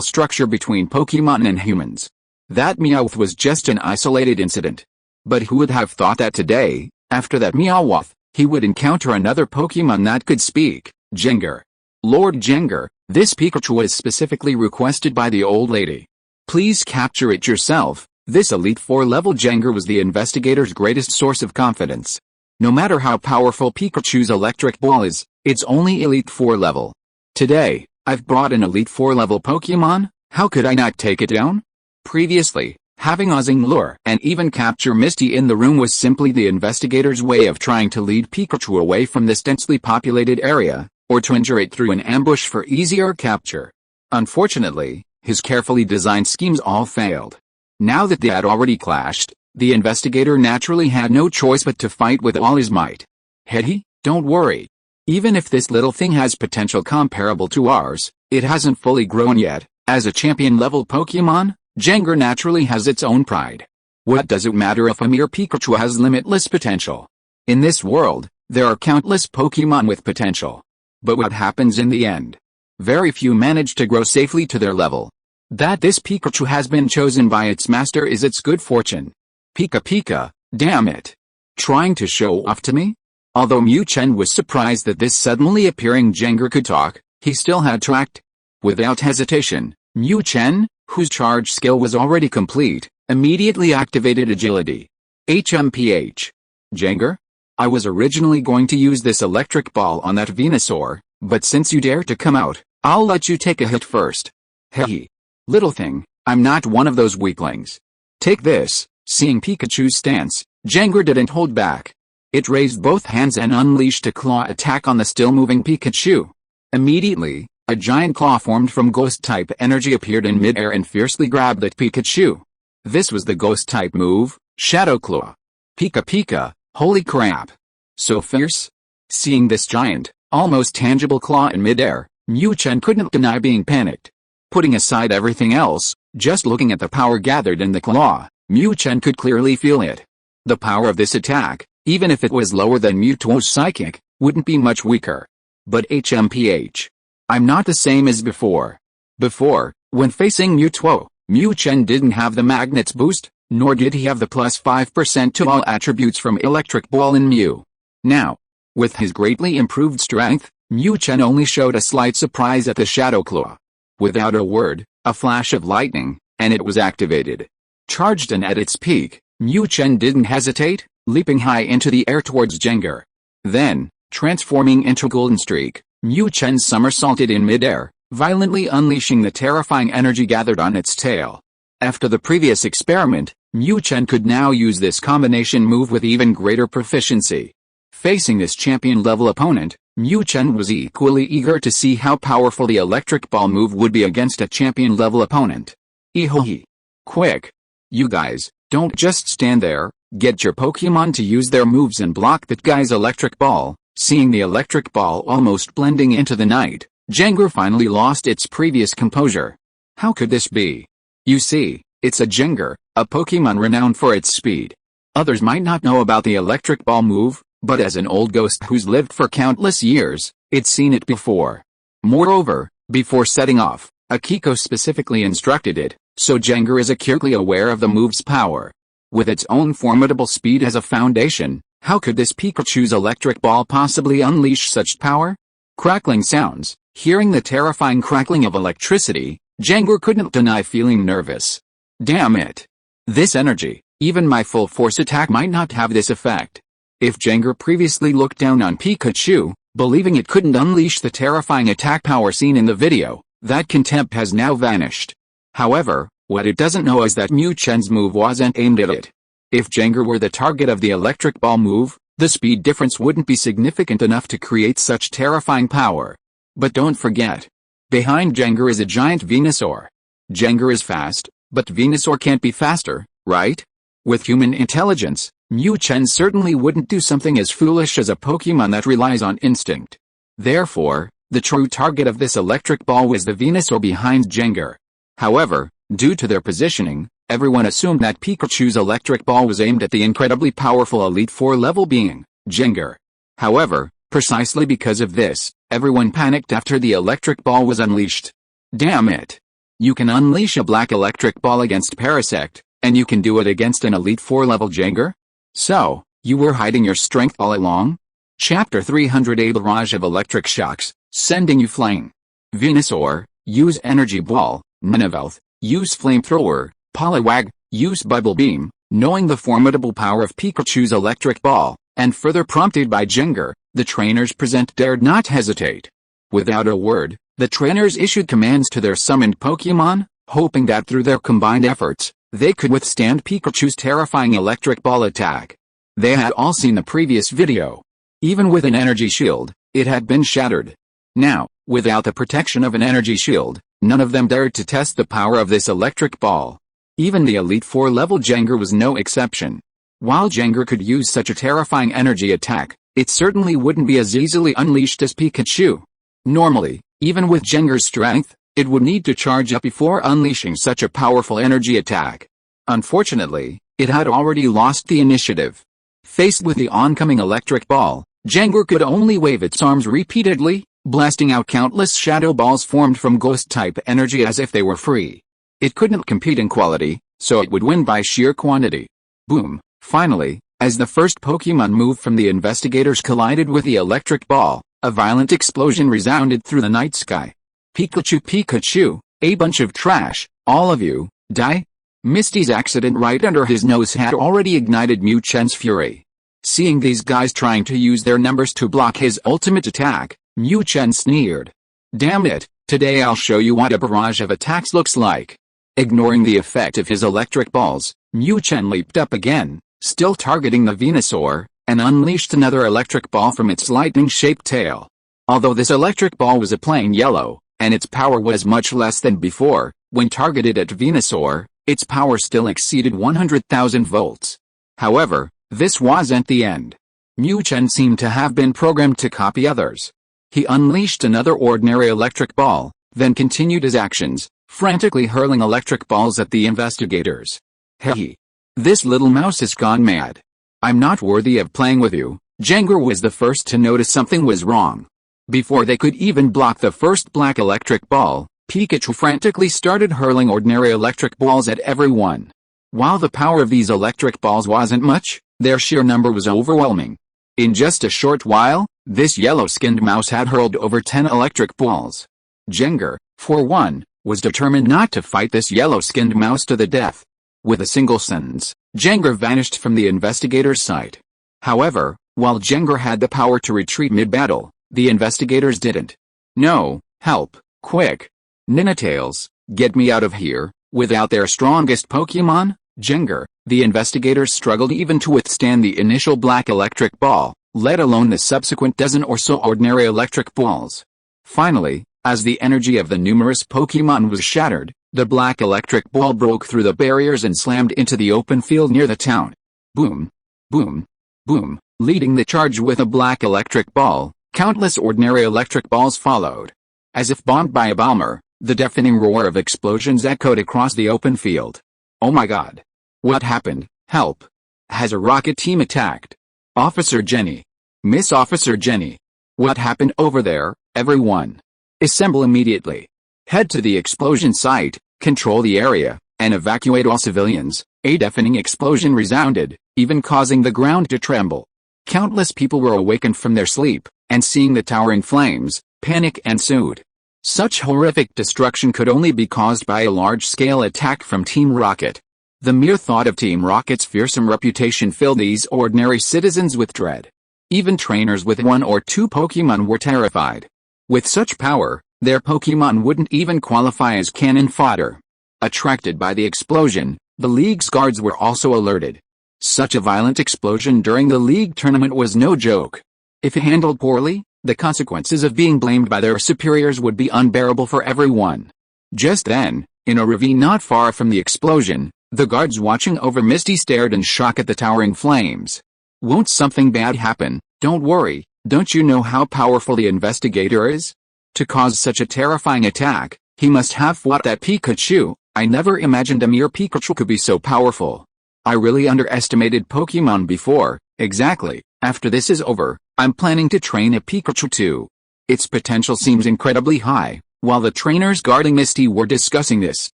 structure between Pokémon and humans. That Meowth was just an isolated incident. But who would have thought that today, after that Meowth, he would encounter another Pokémon that could speak, Jengar. Lord Jengar, this Pikachu was specifically requested by the old lady. Please capture it yourself. This Elite 4 level Jengar was the investigator's greatest source of confidence. No matter how powerful Pikachu's electric ball is, it's only Elite 4 level. Today, I've brought an Elite 4 level Pokémon, how could I not take it down? Previously, having Ozing lure and even capture Misty in the room was simply the investigator's way of trying to lead Pikachu away from this densely populated area, or to injure it through an ambush for easier capture. Unfortunately, his carefully designed schemes all failed. Now that they had already clashed, the investigator naturally had no choice but to fight with all his might. Hetty, don't worry. Even if this little thing has potential comparable to ours, it hasn't fully grown yet. As a champion-level Pokémon, Jengar naturally has its own pride. What does it matter if a mere Pikachu has limitless potential? In this world, there are countless Pokémon with potential. But what happens in the end? Very few manage to grow safely to their level. That this Pikachu has been chosen by its master is its good fortune. Pika, damn it. Trying to show off to me? Although Mu Chen was surprised that this suddenly appearing Jengar could talk, he still had to act. Without hesitation, Mu Chen, whose charge skill was already complete, immediately activated agility. HMPH. Jengar? I was originally going to use this electric ball on that Venusaur, but since you dare to come out, I'll let you take a hit first. Hehe. Little thing, I'm not one of those weaklings. Take this. Seeing Pikachu's stance, Jengar didn't hold back. It raised both hands and unleashed a claw attack on the still-moving Pikachu. Immediately, a giant claw formed from Ghost-type energy appeared in mid-air and fiercely grabbed at Pikachu. This was the Ghost-type move, Shadow Claw. Pika, holy crap. So fierce? Seeing this giant, almost tangible claw in mid-air, Mu Chen couldn't deny being panicked. Putting aside everything else, just looking at the power gathered in the claw, Mu Chen could clearly feel it. The power of this attack, even if it was lower than Mewtwo's psychic, wouldn't be much weaker. But HMPH. I'm not the same as before. Before, when facing Mewtwo, Mu Chen didn't have the magnet's boost, nor did he have the plus 5% to all attributes from Electric Ball in Mew. Now, with his greatly improved strength, Mu Chen only showed a slight surprise at the Shadow Claw. Without a word, a flash of lightning, and it was activated. Charged and at its peak, Mu Chen didn't hesitate, leaping high into the air towards Jengar. Then, transforming into Golden Streak, Mu Chen somersaulted in midair, violently unleashing the terrifying energy gathered on its tail. After the previous experiment, Mu Chen could now use this combination move with even greater proficiency. Facing this champion-level opponent, Mu Chen was equally eager to see how powerful the electric ball move would be against a champion-level opponent. Ehohe! Quick! You guys, don't just stand there, get your Pokémon to use their moves and block that guy's electric ball. Seeing the electric ball almost blending into the night, Jengar finally lost its previous composure. How could this be? You see, it's a Jengar, a Pokémon renowned for its speed. Others might not know about the electric ball move, but as an old ghost who's lived for countless years, it's seen it before. Moreover, before setting off, Akiko specifically instructed it, so Jengar is acutely aware of the move's power. With its own formidable speed as a foundation, how could this Pikachu's electric ball possibly unleash such power? Crackling sounds. Hearing the terrifying crackling of electricity, Jengar couldn't deny feeling nervous. Damn it. This energy, even my full force attack might not have this effect. If Jengar previously looked down on Pikachu, believing it couldn't unleash the terrifying attack power seen in the video, that contempt has now vanished. However, what it doesn't know is that Mu Chen's move wasn't aimed at it. If Jengar were the target of the electric ball move, the speed difference wouldn't be significant enough to create such terrifying power. But don't forget. Behind Jengar is a giant Venusaur. Jengar is fast, but Venusaur can't be faster, right? With human intelligence, Mu Chen certainly wouldn't do something as foolish as a Pokémon that relies on instinct. Therefore, the true target of this electric ball was the Venusaur behind Jengar. However, due to their positioning, everyone assumed that Pikachu's electric ball was aimed at the incredibly powerful Elite Four level being, Jengar. However, precisely because of this, everyone panicked after the electric ball was unleashed. Damn it! You can unleash a black electric ball against Parasect, and you can do it against an Elite Four level Jengar? So, you were hiding your strength all along? Chapter 300 A barrage of electric shocks, sending you flying. Venusaur, use energy ball. Nunavelt, use flamethrower. Poliwag, use bubble beam. Knowing the formidable power of Pikachu's electric ball, and further prompted by Jengar, the trainers present dared not hesitate. Without a word, the trainers issued commands to their summoned Pokémon, hoping that through their combined efforts, they could withstand Pikachu's terrifying electric ball attack. They had all seen the previous video. Even with an energy shield, it had been shattered. Now, without the protection of an energy shield, none of them dared to test the power of this electric ball. Even the Elite Four level Jengar was no exception. While Jengar could use such a terrifying energy attack, it certainly wouldn't be as easily unleashed as Pikachu. Normally, even with Jengar's strength, it would need to charge up before unleashing such a powerful energy attack. Unfortunately, it had already lost the initiative. Faced with the oncoming electric ball, Jengar could only wave its arms repeatedly, blasting out countless shadow balls formed from ghost-type energy as if they were free. It couldn't compete in quality, so it would win by sheer quantity. Boom! Finally, as the first Pokémon move from the investigators collided with the electric ball, a violent explosion resounded through the night sky. Pikachu, Pikachu, a bunch of trash, all of you, die! Misty's accident right under his nose had already ignited Mu Chen's fury. Seeing these guys trying to use their numbers to block his ultimate attack, Mu Chen sneered. Damn it, today I'll show you what a barrage of attacks looks like. Ignoring the effect of his electric balls, Mu Chen leaped up again, still targeting the Venusaur, and unleashed another electric ball from its lightning-shaped tail. Although this electric ball was a plain yellow, and its power was much less than before, when targeted at Venusaur, its power still exceeded 100,000 volts. However, this wasn't the end. Mu Chen seemed to have been programmed to copy others. He unleashed another ordinary electric ball, then continued his actions, frantically hurling electric balls at the investigators. Hey! This little mouse has gone mad. I'm not worthy of playing with you. Jengar was the first to notice something was wrong. Before they could even block the first black electric ball, Pikachu frantically started hurling ordinary electric balls at everyone. While the power of these electric balls wasn't much, their sheer number was overwhelming. In just a short while, this yellow-skinned mouse had hurled over 10 electric balls. Jengar, for one, was determined not to fight this yellow-skinned mouse to the death. With a single sentence, Jengar vanished from the investigator's sight. However, while Jengar had the power to retreat mid-battle, the investigators didn't. No, help, quick. Ninetales, get me out of here. Without their strongest Pokémon, Jengar, the investigators struggled even to withstand the initial black electric ball, let alone the subsequent dozen or so ordinary electric balls. Finally, as the energy of the numerous Pokémon was shattered, the black electric ball broke through the barriers and slammed into the open field near the town. Boom! Boom! Boom! Leading the charge with a black electric ball, countless ordinary electric balls followed. As if bombed by a bomber, the deafening roar of explosions echoed across the open field. Oh my god! What happened? Help! Has a rocket team attacked? Officer Jenny! Miss Officer Jenny! What happened over there, everyone? Assemble immediately. Head to the explosion site, control the area, and evacuate all civilians. A deafening explosion resounded, even causing the ground to tremble. Countless people were awakened from their sleep, and seeing the tower in flames, panic ensued. Such horrific destruction could only be caused by a large-scale attack from Team Rocket. The mere thought of Team Rocket's fearsome reputation filled these ordinary citizens with dread. Even trainers with 1 or 2 Pokémon were terrified. With such power, their Pokémon wouldn't even qualify as cannon fodder. Attracted by the explosion, the League's guards were also alerted. Such a violent explosion during the League tournament was no joke. If handled poorly, the consequences of being blamed by their superiors would be unbearable for everyone. Just then, in a ravine not far from the explosion, the guards watching over Misty stared in shock at the towering flames. Won't something bad happen? Don't worry, Don't you know how powerful the investigator is? To cause such a terrifying attack, he must have fought that Pikachu. I never imagined a mere Pikachu could be so powerful. I really underestimated Pokémon before. Exactly. After this is over, I'm planning to train a Pikachu too. Its potential seems incredibly high. While the trainers guarding Misty were discussing this,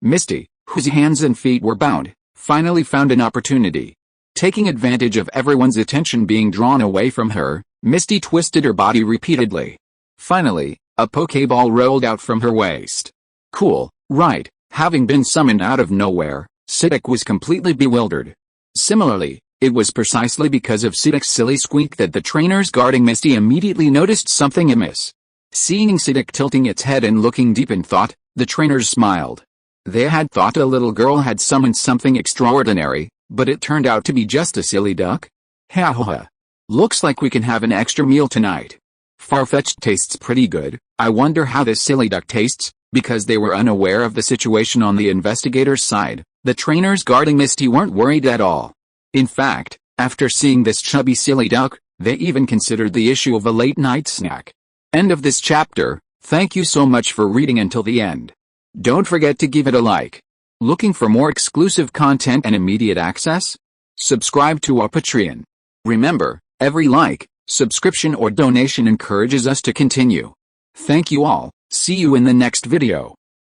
Misty, whose hands and feet were bound, finally found an opportunity. Taking advantage of everyone's attention being drawn away from her, Misty twisted her body repeatedly. Finally, a Pokeball rolled out from her waist. Cool, right? Having been summoned out of nowhere, Psyduck was completely bewildered. Similarly, it was precisely because of Psyduck's silly squeak that the trainers guarding Misty immediately noticed something amiss. Seeing Psyduck tilting its head and looking deep in thought, the trainers smiled. They had thought a little girl had summoned something extraordinary, but it turned out to be just a silly duck? Ha ha ha. Looks like we can have an extra meal tonight. Farfetch'd tastes pretty good. I wonder how this silly duck tastes. Because they were unaware of the situation on the investigator's side, the trainers guarding Misty weren't worried at all. In fact, after seeing this chubby silly duck, they even considered the issue of a late-night snack. End of this chapter. Thank you so much for reading until the end. Don't forget to give it a like. Looking for more exclusive content and immediate access? Subscribe to our Patreon. Remember, every like, subscription or donation encourages us to continue. Thank you all. See you in the next video.